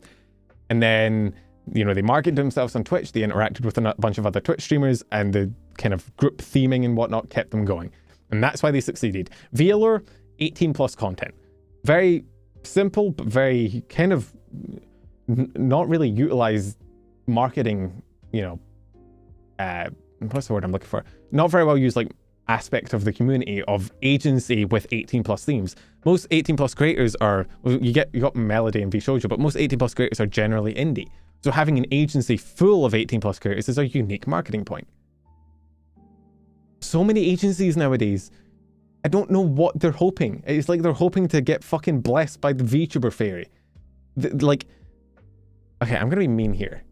And then, you know, they marketed themselves on Twitch, they interacted with a bunch of other Twitch streamers, and the kind of group theming and whatnot kept them going. And that's why they succeeded. VLure, 18 plus content. Very simple, but very kind of not really utilized marketing, you know, what's the word I'm looking for? Not very well used, like, aspect of the community of agency with 18 plus themes. Most 18 plus creators are, well, you got Melody and vshojo, but most 18 plus creators are generally indie. So having an agency full of 18 plus creators is a unique marketing point. So many agencies nowadays, I don't know what they're hoping. It's like they're hoping to get fucking blessed by the VTuber fairy. Like, okay, I'm gonna be mean here.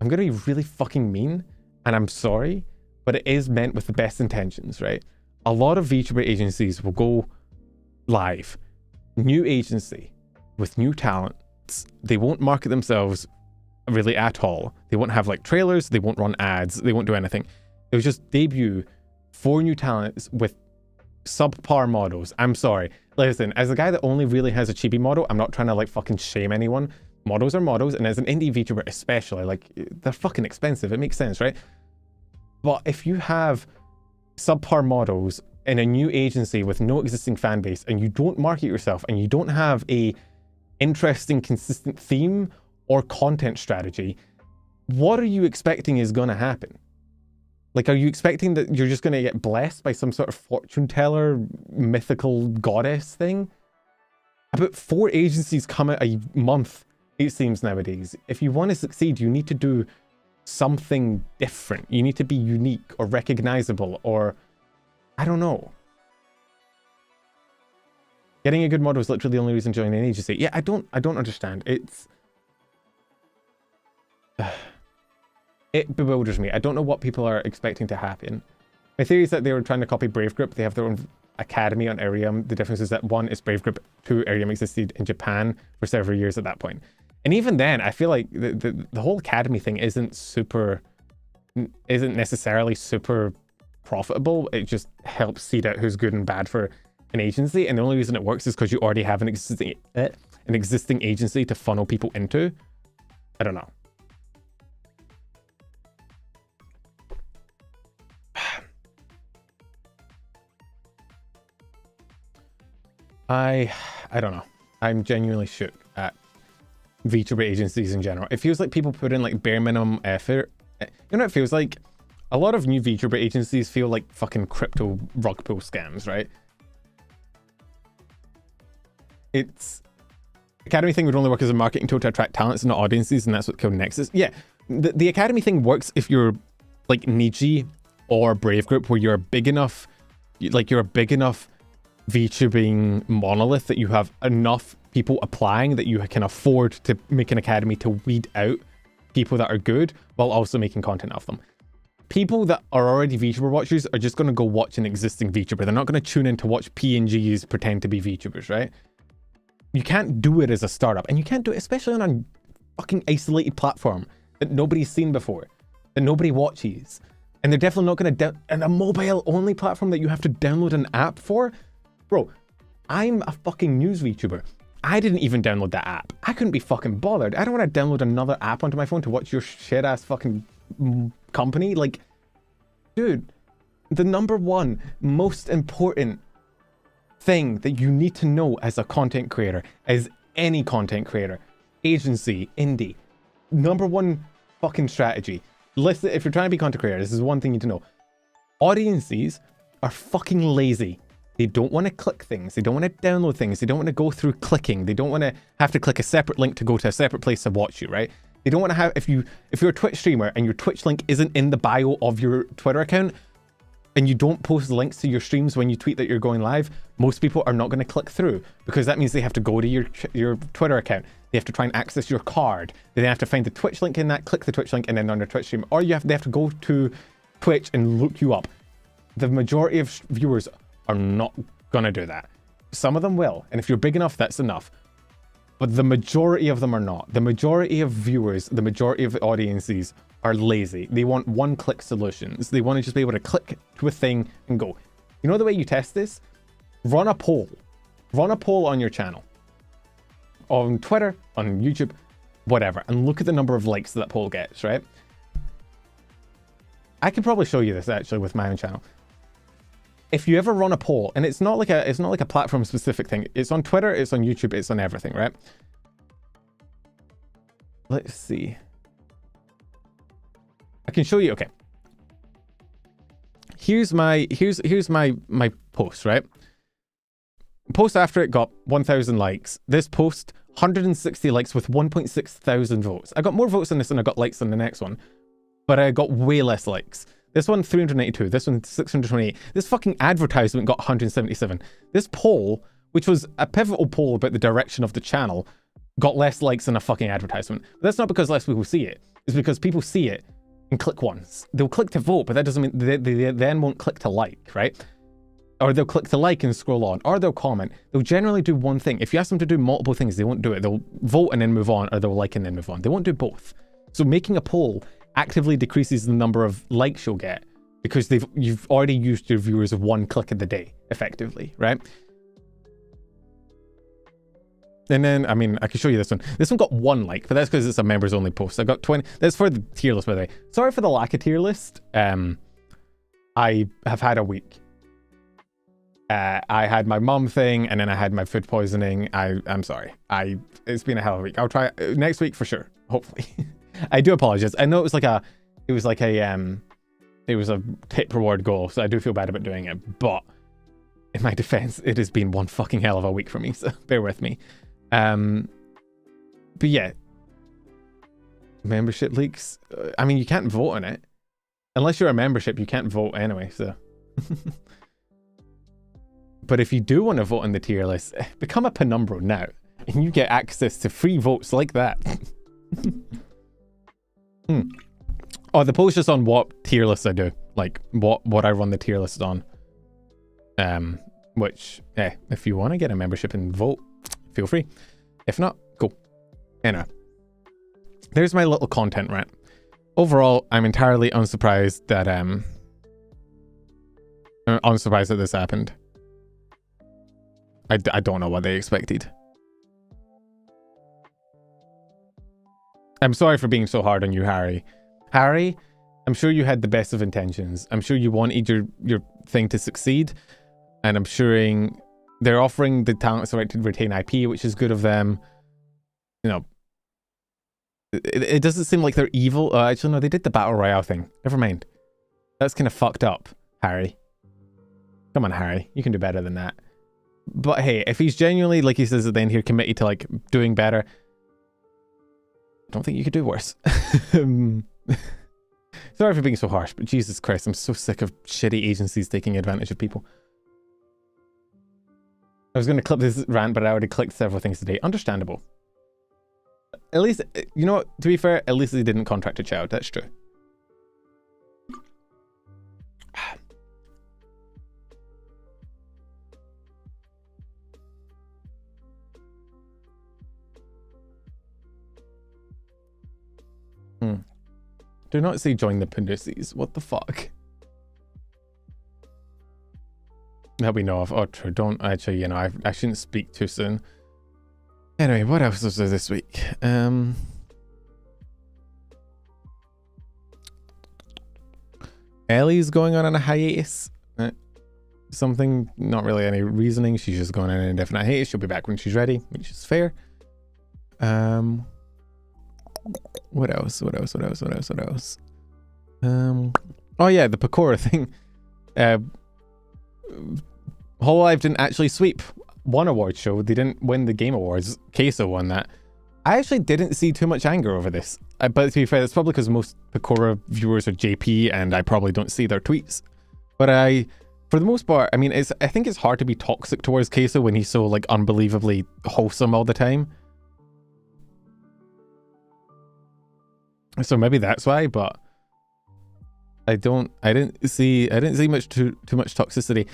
I'm gonna be really fucking mean, and I'm sorry, but it is meant with the best intentions, right? A lot of VTuber agencies will go live, new agency with new talents. They won't market themselves really at all. They won't have like trailers, they won't run ads, they won't do anything. They'll just debut 4 new talents with subpar models. I'm sorry. Listen, as a guy that only really has a chibi model, I'm not trying to like fucking shame anyone. Models are models, and as an indie VTuber especially, like, they're fucking expensive. It makes sense, right? But if you have subpar models in a new agency with no existing fan base, and you don't market yourself, and you don't have a interesting, consistent theme or content strategy, what are you expecting is going to happen? Like, are you expecting that you're just going to get blessed by some sort of fortune teller, mythical goddess thing? About 4 agencies come out a month, it seems, nowadays. If you want to succeed, you need to do something different. You need to be unique or recognizable, or I don't know. Getting a good model is literally the only reason joining an agency. Yeah, I don't understand. It bewilders me. I don't know what people are expecting to happen. My theory is that they were trying to copy Brave Group. They have their own academy on Arium. The difference is that 1 is Brave Group, 2 Arium existed in Japan for several years at that point. And even then, I feel like the whole academy thing isn't necessarily super profitable. It just helps seed out who's good and bad for an agency. And the only reason it works is because you already have an existing agency to funnel people into. I don't know. I don't know. I'm genuinely shook at VTuber agencies in general. It feels like people put in like bare minimum effort. You know what it feels like? A lot of new VTuber agencies feel like fucking crypto rug pull scams, right? It's... Academy thing would only work as a marketing tool to attract talents and not audiences, and that's what killed Nexus. Yeah, the Academy thing works if you're like Niji or Brave Group, where you're a big enough VTubing monolith that you have enough people applying that you can afford to make an academy to weed out people that are good while also making content of them. People that are already VTuber watchers are just going to go watch an existing VTuber. They're not going to tune in to watch PNGs pretend to be VTubers, right? You can't do it as a startup, and you can't do it especially on a fucking isolated platform that nobody's seen before, that nobody watches. And they're definitely not going to and a mobile only platform that you have to download an app for. Bro, I'm a fucking news VTuber. I didn't even download that app. I couldn't be fucking bothered. I don't want to download another app onto my phone to watch your shit ass fucking company. Like, dude, the number one most important thing that you need to know as a content creator, as any content creator, agency, indie, number one fucking strategy. Listen, if you're trying to be content creator, this is one thing you need to know. Audiences are fucking lazy. They don't want to click things. They don't want to download things. They don't want to go through clicking. They don't want to have to click a separate link to go to a separate place to watch you, right? They don't want to have, if you're a Twitch streamer and your Twitch link isn't in the bio of your Twitter account, and you don't post links to your streams when you tweet that you're going live, most people are not going to click through, because that means they have to go to your Twitter account. They have to try and access your card. They then have to find the Twitch link in that, click the Twitch link, and then on their Twitch stream. Or they have to go to Twitch and look you up. The majority of viewers are not going to do that. Some of them will. And if you're big enough, that's enough. But the majority of them are not. The majority of viewers, the majority of audiences are lazy. They want one-click solutions. They want to just be able to click to a thing and go. You know the way you test this? Run a poll. Run a poll on your channel. On Twitter, on YouTube, whatever. And look at the number of likes that poll gets, right? I could probably show you this actually with my own channel. If you ever run a poll, and it's not like a platform specific thing. It's on Twitter, it's on YouTube, it's on everything, right? Let's see. I can show you. Okay. Here's my post, right? Post after it got 1,000 likes. This post, 160 likes with 1.6 thousand votes. I got more votes on this than I got likes on the next one, but I got way less likes. This one 382, this one 628. This fucking advertisement got 177. This poll, which was a pivotal poll about the direction of the channel, got less likes than a fucking advertisement. But that's not because less people see it. It's because people see it and click once. They'll click to vote, but that doesn't mean they then won't click to like, right? Or they'll click to like and scroll on, or they'll comment. They'll generally do one thing. If you ask them to do multiple things, they won't do it. They'll vote and then move on, or they'll like and then move on. They won't do both. So making a poll actively decreases the number of likes you'll get, because you've already used your viewers of one click of the day, effectively, right? And then, I mean, I can show you this one. This one got 1 like, but that's because it's a members only post. I got 20. That's for the tier list, by the way. Sorry for the lack of tier list. I have had a week. I had my mum thing, and then I had my food poisoning. I'm sorry. It's been a hell of a week. I'll try next week for sure. Hopefully. I do apologize. I know it was a tip reward goal, so I do feel bad about doing it. But in my defense, it has been one fucking hell of a week for me. So bear with me. But yeah, membership leaks. I mean, you can't vote on it unless you're a membership. You can't vote anyway. So. But if you do want to vote on the tier list, become a penumbro now, and you get access to free votes like that. Oh, the post just on what tier lists I do, like what I run the tier list on. Which, if you want to get a membership and vote, feel free. If not, cool. Anyway, there's my little content rant. Overall, I'm entirely unsurprised that this happened. I don't know what they expected. I'm sorry for being so hard on you, Harry. Harry, I'm sure you had the best of intentions. I'm sure you wanted your thing to succeed. And I'm sure they're offering the talents the right to retain IP, which is good of them. You know, it doesn't seem like they're evil. Actually, no, they did the Battle Royale thing. Never mind. That's kind of fucked up, Harry. Come on, Harry. You can do better than that. But hey, if he's genuinely, like he says at the end here, committed to like doing better, I don't think you could do worse. Sorry for being so harsh, but Jesus Christ, I'm so sick of shitty agencies taking advantage of people. I was going to clip this rant, but I already clicked several things today. Understandable. At least, you know what, to be fair, at least they didn't contract a child. That's true. Do not say join the Pundusis. What the fuck? That we know of. Oh, true. Don't actually, you know, I shouldn't speak too soon. Anyway, what else was there this week? Ellie's going on a hiatus. Something, not really any reasoning. She's just going on an indefinite hiatus. She'll be back when she's ready, which is fair. What else? Oh yeah, the Pakora thing. Hololive didn't actually sweep one award show. They didn't win the Game Awards. Queso won that. I actually didn't see too much anger over this. But to be fair, that's probably because most Pakora viewers are JP and I probably don't see their tweets. But for the most part, I mean, I think it's hard to be toxic towards Queso when he's so like unbelievably wholesome all the time. So maybe that's why, but I didn't see much too much toxicity.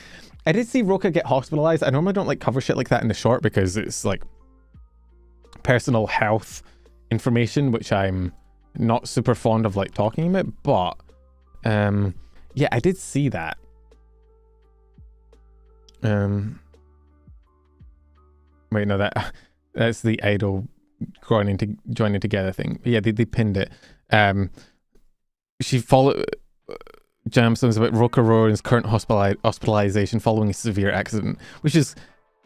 I did see Roka get hospitalized. I normally don't like cover shit like that in the short because it's like personal health information, which I'm not super fond of like talking about, but yeah, I did see that. Wait, no, that's the idol joining together thing. But yeah, they pinned it. She followed Jamson's about Roka Roran's current hospitalization following a severe accident, which is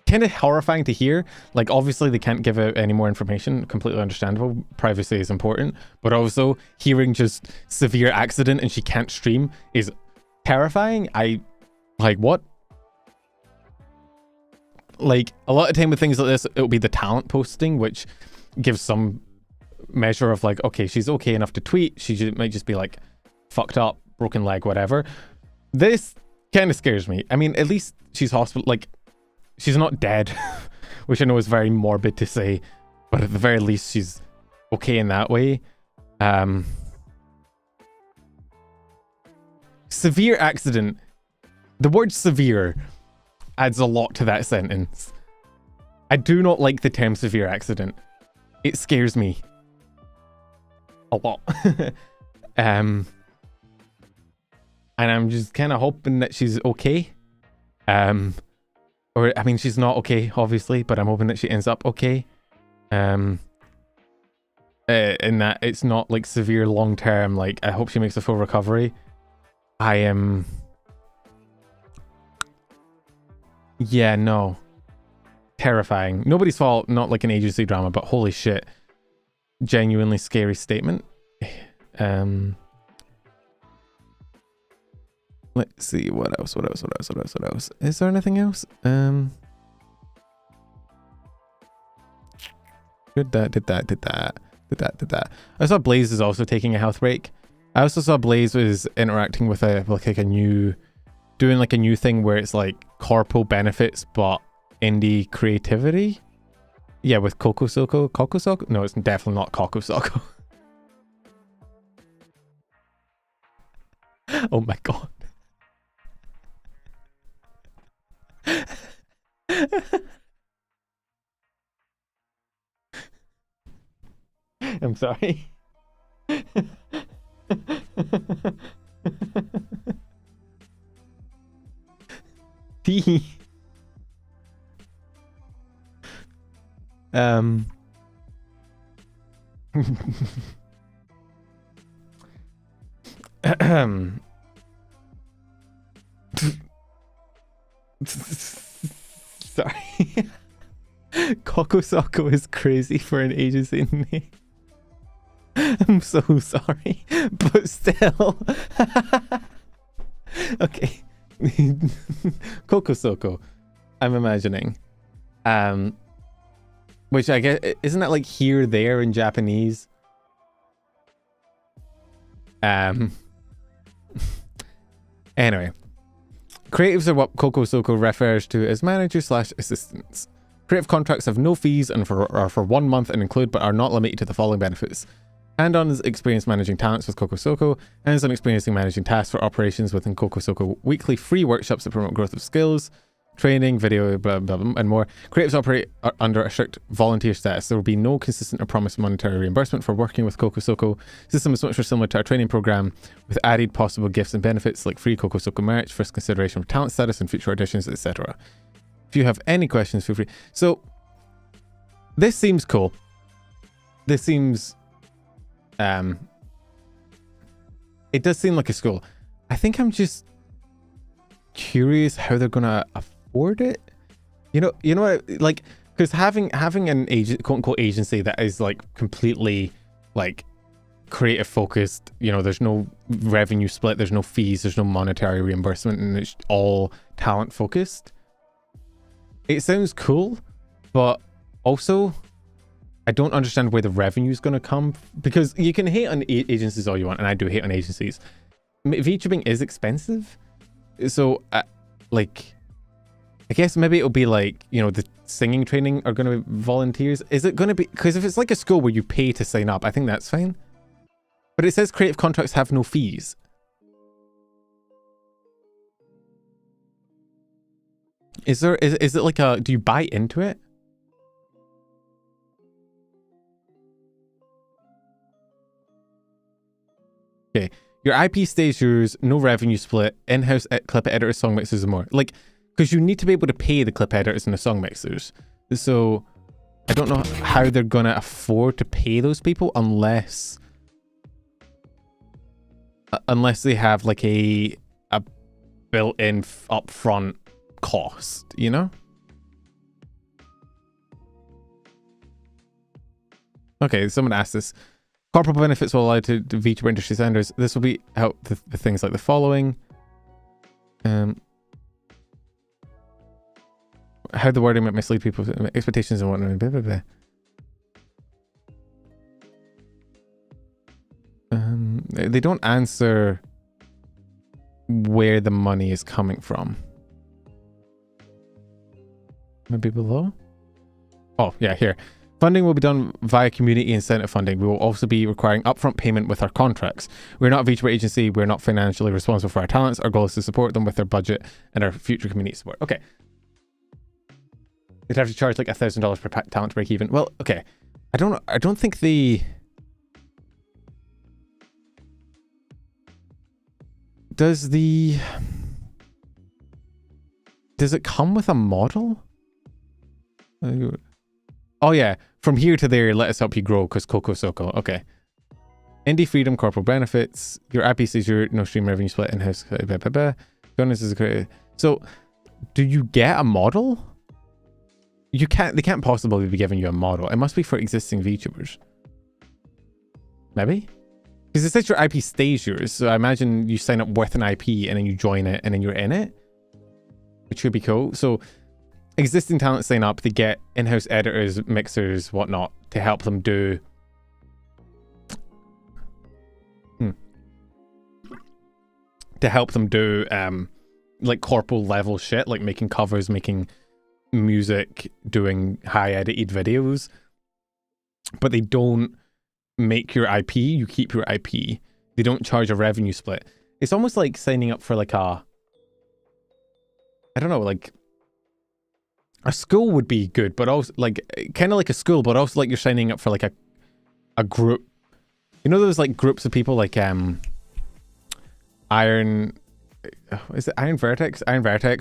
kind of horrifying to hear. Like, obviously they can't give out any more information, completely understandable, privacy is important, but also hearing just severe accident and she can't stream is terrifying. Like, what? Like, a lot of time with things like this, it'll be the talent posting, which gives some measure of like, okay, she's okay enough to tweet, might just be like fucked up, broken leg, whatever. This kind of scares me. I mean, at least she's like, she's not dead, which I know is very morbid to say, but at the very least she's okay in that way. Severe accident. The word severe adds a lot to that sentence. I do not like the term severe accident. It scares me a lot. And I'm just kind of hoping that she's okay. Or, I mean, she's not okay, obviously, but I'm hoping that she ends up okay. And that it's not like severe long term. Like, I hope she makes a full recovery. I am... Yeah, no. Terrifying. Nobody's fault, not like an agency drama, but holy shit. Genuinely scary statement. Let's see, what else? Is there anything else? Did that. I saw Blaze is also taking a health break. I also saw Blaze was interacting with doing a new thing where it's like corpo benefits but indie creativity. Yeah, with Kokosoko. Kokosoko? No, it's definitely not Kokosoko. Oh my god. I'm sorry. T. Sorry. Kokosoko is crazy for an agency name. I'm so sorry, but still. Okay. Kokosoko, I'm imagining. Which I guess, isn't that like here, there in Japanese? Anyway. Creatives are what Kokosoko refers to as managers/assistants. Creative contracts have no fees and are for 1 month and include but are not limited to the following benefits. Hand-on experience managing talents with Kokosoko, hands-on experience in managing tasks for operations within Kokosoko, weekly free workshops that promote growth of skills, training, video, blah, blah, blah, and more. Creatives operate under a strict volunteer status. There will be no consistent or promised monetary reimbursement for working with Cocosoko. System is much more similar to our training program, with added possible gifts and benefits like free Cocosoko merch, first consideration for talent status and future auditions, etc. If you have any questions, feel free. So, this seems cool. This seems... it does seem like a school. I think I'm just curious how they're gonna afford it. You know what? Like, because having an agent, quote unquote, agency that is like completely like creative focused. You know, there's no revenue split, there's no fees, there's no monetary reimbursement, and it's all talent focused. It sounds cool, but also I don't understand where the revenue is going to come, because you can hate on agencies all you want, and I do hate on agencies. VTubing is expensive, so like, I guess maybe it'll be like, you know, the singing training are going to be volunteers. Is it going to be, because if it's like a school where you pay to sign up, I think that's fine. But it says creative contracts have no fees. Is it like a, do you buy into it? Okay, your IP stays yours, no revenue split, in-house clip editors, song mixers, and more. Like, because you need to be able to pay the clip editors and the song mixers. So I don't know how they're gonna afford to pay those people unless they have like a built-in upfront cost, you know? Okay, someone asked this. Corporate benefits will allow to VTuber industry standards. This will be help the things like the following. How the wording might mislead people's expectations and whatnot. Blah, blah, blah. They don't answer where the money is coming from. Maybe below? Oh, yeah, here. Funding will be done via community incentive funding. We will also be requiring upfront payment with our contracts. We're not a VTuber agency. We're not financially responsible for our talents. Our goal is to support them with their budget and our future community support. Okay. They'd have to charge like $1,000 per talent to break even. Well, okay. I don't think the... Does it come with a model? Oh yeah, from here to there, let us help you grow, because Cocosoko. Okay. Indie freedom, corporate benefits, your IP is your no stream revenue split, in-house, blah, blah, blah. Bonus is a... So, do you get a model? They can't possibly be giving you a model. It must be for existing VTubers. Maybe? Because it says your IP stays yours, so I imagine you sign up with an IP and then you join it and then you're in it. Which would be cool. So, existing talent sign up, they get in-house editors, mixers, whatnot, to help them do... To help them do, like, corporal level shit, like making covers, making music, doing high-edited videos. But they don't make your IP, you keep your IP. They don't charge a revenue split. It's almost like signing up for, like, a... I don't know, like... A school would be good, but also like kind of like a school, but also like you're signing up for like a group. You know, those like groups of people like Iron Vertex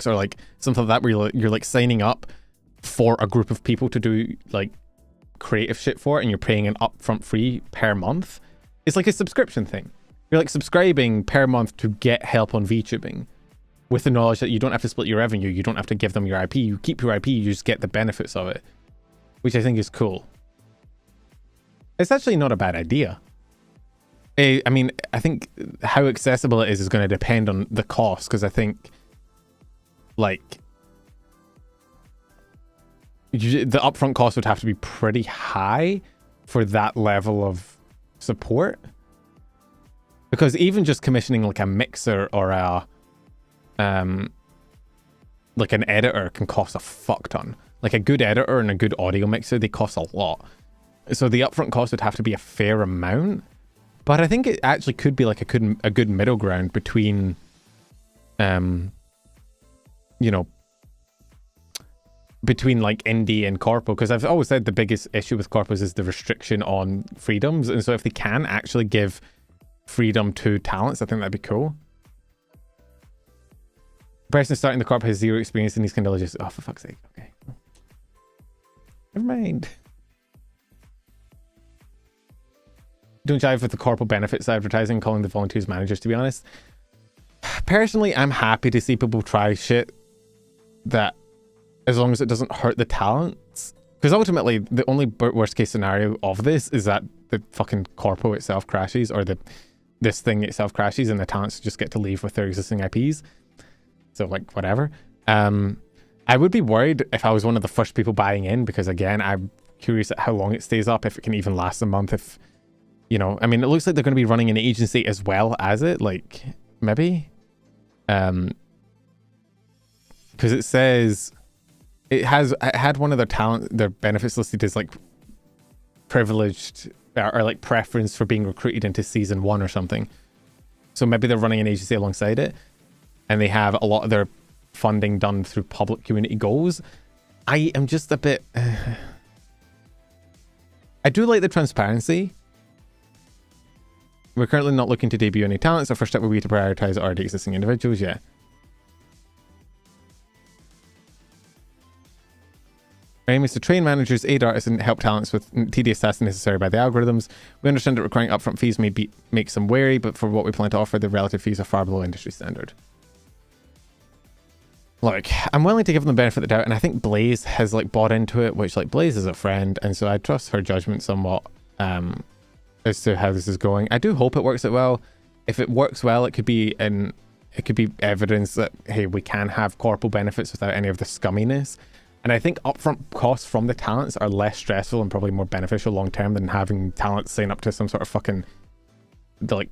or like something like that, where you're like signing up for a group of people to do like creative shit for it, and you're paying an upfront fee per month. It's like a subscription thing. You're like subscribing per month to get help on VTubing. With the knowledge that you don't have to split your revenue, you don't have to give them your IP, you keep your IP, you just get the benefits of it. Which I think is cool. It's actually not a bad idea. I mean, I think how accessible it is going to depend on the cost, because I think, like, the upfront cost would have to be pretty high for that level of support. Because even just commissioning like a mixer or a like an editor can cost a fuck ton. Like a good editor and a good audio mixer, they cost a lot. So the upfront cost would have to be a fair amount. But I think it actually could be like a good middle ground between, you know, between like indie and corpo, because I've always said the biggest issue with corpos is the restriction on freedoms, and so if they can actually give freedom to talents, I think that'd be cool. The person starting the corp has zero experience in these kind of logistics. Oh, for fuck's sake. Okay. Never mind. Don't jive with the corporate benefits advertising, calling the volunteers managers, to be honest. Personally, I'm happy to see people try shit that, as long as it doesn't hurt the talents. Because ultimately, the only worst case scenario of this is that the fucking corpo itself crashes, or this thing itself crashes, and the talents just get to leave with their existing IPs. So, like, whatever. I would be worried if I was one of the first people buying in, because again, I'm curious at how long it stays up, if it can even last a month, if, you know, I mean, it looks like they're going to be running an agency as well as it, like, maybe? Because it says, it had one of their benefits listed as, like, privileged, or like, preference for being recruited into season 1 or something. So maybe they're running an agency alongside it, and they have a lot of their funding done through public community goals. I am just a bit... I do like the transparency. We're currently not looking to debut any talents. Our first step will be to prioritize already existing individuals. Yeah. Our aim is to train managers, aid artists, and help talents with tedious tasks necessary by the algorithms. We understand that requiring upfront fees may make some wary, but for what we plan to offer, the relative fees are far below industry standard. Look, I'm willing to give them the benefit of the doubt, and I think Blaze has, like, bought into it, which, like, Blaze is a friend, and so I trust her judgment somewhat as to how this is going. I do hope it works out well. If it works well, it could be evidence that, hey, we can have corporal benefits without any of the scumminess. And I think upfront costs from the talents are less stressful and probably more beneficial long term than having talents sign up to some sort of fucking, like,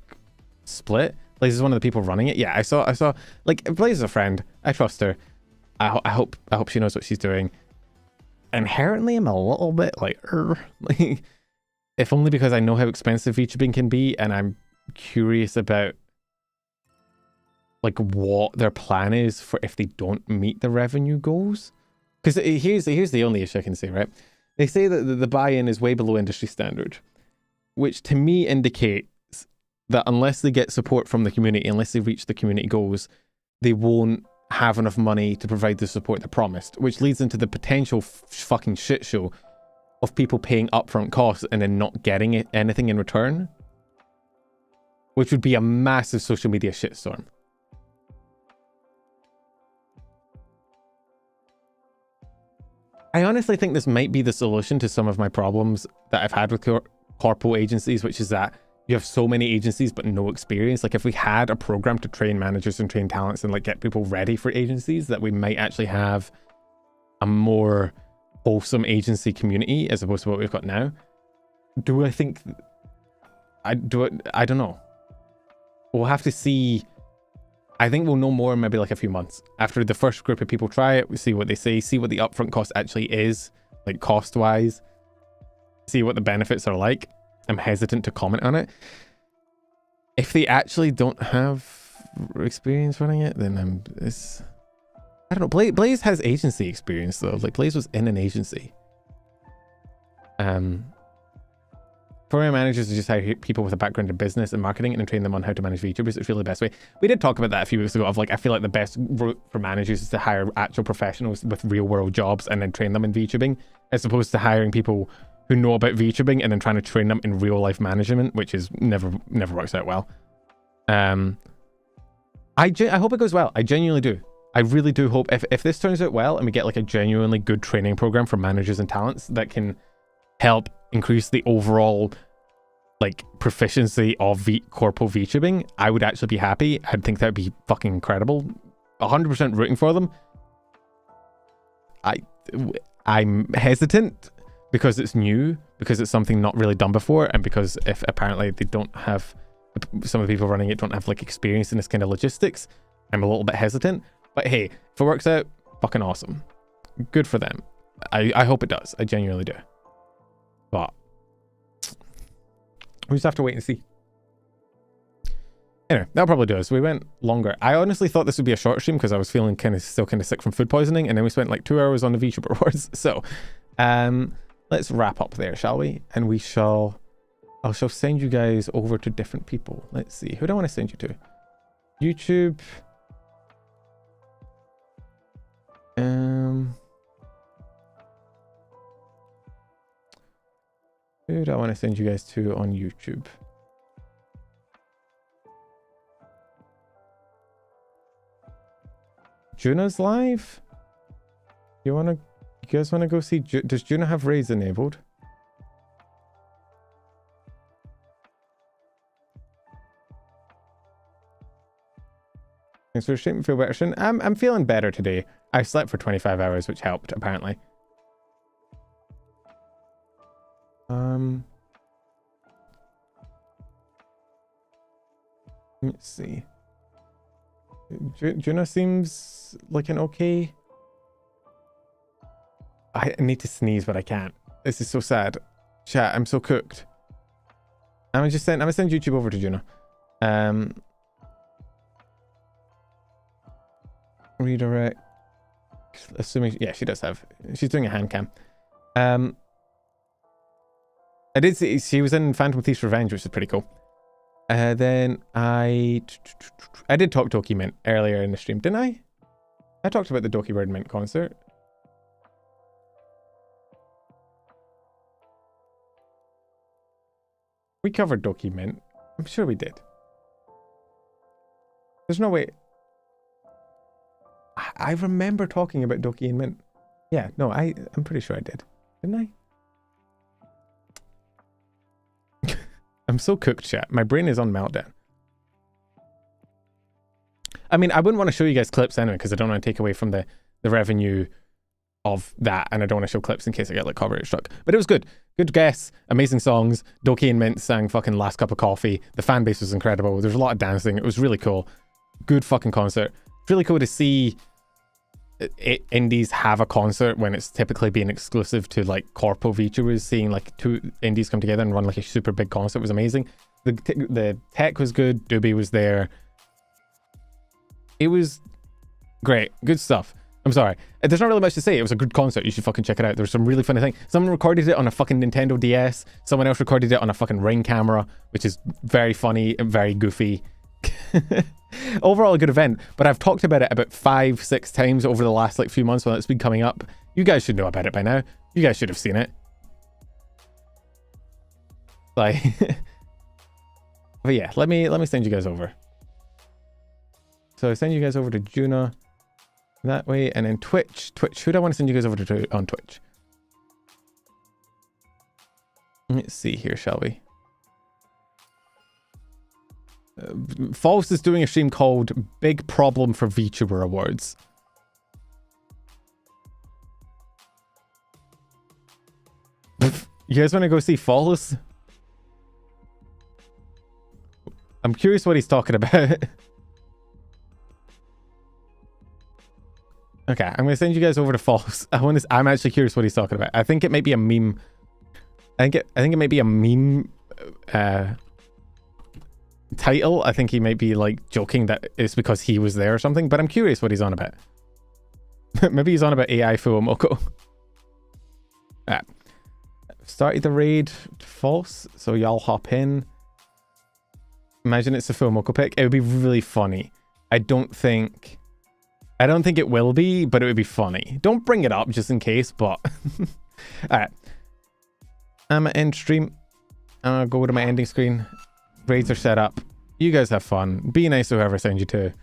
split. Blaze is one of the people running it. Yeah, I saw, like, Blaze is a friend. I trust her. I hope she knows what she's doing. Inherently, I'm a little bit like, like, if only because I know how expensive VTubing can be, and I'm curious about, like, what their plan is for if they don't meet the revenue goals. Because here's the only issue I can say, right? They say that the buy-in is way below industry standard, which to me indicates that unless they get support from the community, unless they reach the community goals, they won't have enough money to provide the support they promised, which leads into the potential fucking shit show of people paying upfront costs and then not getting anything in return, which would be a massive social media shitstorm. I honestly think this might be the solution to some of my problems that I've had with corpo agencies, which is that you have so many agencies but no experience. Like, if we had a program to train managers and train talents and, like, get people ready for agencies, that we might actually have a more wholesome agency community as opposed to what we've got now. Do I think... I don't know. We'll have to see. I think we'll know more in maybe like a few months. After the first group of people try it, we see what they say, see what the upfront cost actually is, like, cost-wise, see what the benefits are like. I'm hesitant to comment on it. If they actually don't have experience running it, then I don't know. Blaze has agency experience though. Like, Blaze was in an agency. For our managers to just hire people with a background in business and marketing and train them on how to manage VTubers, it's really the best way. We did talk about that a few weeks ago of, like, I feel like the best route for managers is to hire actual professionals with real world jobs and then train them in VTubing, as opposed to hiring people who know about VTubing and then trying to train them in real life management, which is never works out well. I hope it goes well. I genuinely do. I really do hope if this turns out well and we get, like, a genuinely good training program for managers and talents that can help increase the overall, like, proficiency of corpo VTubing, I would actually be happy. I'd think that would be fucking incredible. 100% rooting for them. I'm hesitant because it's new, because it's something not really done before, and because if apparently they don't have, some of the people running it don't have, like, experience in this kind of logistics, I'm a little bit hesitant. But hey, if it works out, fucking awesome. Good for them. I hope it does. I genuinely do. But we just have to wait and see. Anyway, that'll probably do us. We went longer. I honestly thought this would be a short stream because I was feeling still kind of sick from food poisoning, and then we spent like 2 hours on the Vtuber Awards. So, let's wrap up there, shall we? And I shall send you guys over to different people. Let's see. Who do I want to send you to? YouTube. Who do I want to send you guys to on YouTube? Juna's live? You guys want to go see? Does Juna have raids enabled? Thanks for shaking me feel better soon. I'm feeling better today. I slept for 25 hours, which helped apparently. Let's see. Juna seems like an okay. I need to sneeze, but I can't. This is so sad. Chat, I'm so cooked. I'm gonna send YouTube over to Juna. Redirect. Assuming, yeah, she does have. She's doing a hand cam. I did see she was in Phantom Thief's Revenge, which is pretty cool. Then I did talk Dokibird earlier in the stream, didn't I? I talked about the Dokibird Mint concert. We covered Dokibird. I'm sure we did. There's no way. I remember talking about Doki and Mint. Yeah, no, I'm pretty sure I did. Didn't I? I'm so cooked, chat. My brain is on meltdown. I mean, I wouldn't want to show you guys clips anyway, because I don't want to take away from the revenue of that, and I don't want to show clips in case I get like copyright struck. But it was good. Good guests, amazing songs. Doki and Mint sang fucking Last Cup of Coffee. The fan base was incredible. There was a lot of dancing. It was really cool. Good fucking concert. It's really cool to see indies have a concert when it's typically being exclusive to like corpo VTubers. Seeing like two indies come together and run like a super big concert was amazing. The tech was good. Doobie was there. It was great. Good stuff. I'm sorry. There's not really much to say. It was a good concert. You should fucking check it out. There's some really funny things. Someone recorded it on a fucking Nintendo DS. Someone else recorded it on a fucking Ring camera, which is very funny and very goofy. Overall a good event, but I've talked about it about 5-6 times over the last like few months when it's been coming up. You guys should know about it by now. You guys should have seen it. Like but yeah, let me send you guys over. So I send you guys over to Juna that way, and then Twitch, who do I want to send you guys over to on Twitch? Let's see here, shall we? False is doing a stream called Big Problem for Vtuber Awards. You guys want to go see False? I'm curious what he's talking about. Okay, I'm gonna send you guys over to False. I'm actually curious what he's talking about. I think it might be a meme. I think it might be a meme title. I think he might be like joking that it's because he was there or something, but I'm curious what he's on about. Maybe he's on about AI Fuomoko. Started the raid False, so y'all hop in. Imagine it's a Fuomoko pick. It would be really funny. I don't think it will be, but it would be funny. Don't bring it up just in case, but alright. I'm gonna end stream. I'll go to my ending screen. Raids are set up. You guys have fun. Be nice to whoever sends you to.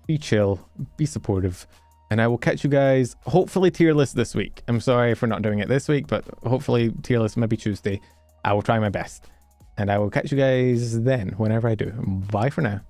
Be chill. Be supportive. And I will catch you guys, hopefully tier list this week. I'm sorry for not doing it this week, but hopefully tier list maybe Tuesday. I will try my best. And I will catch you guys then, whenever I do. Bye for now.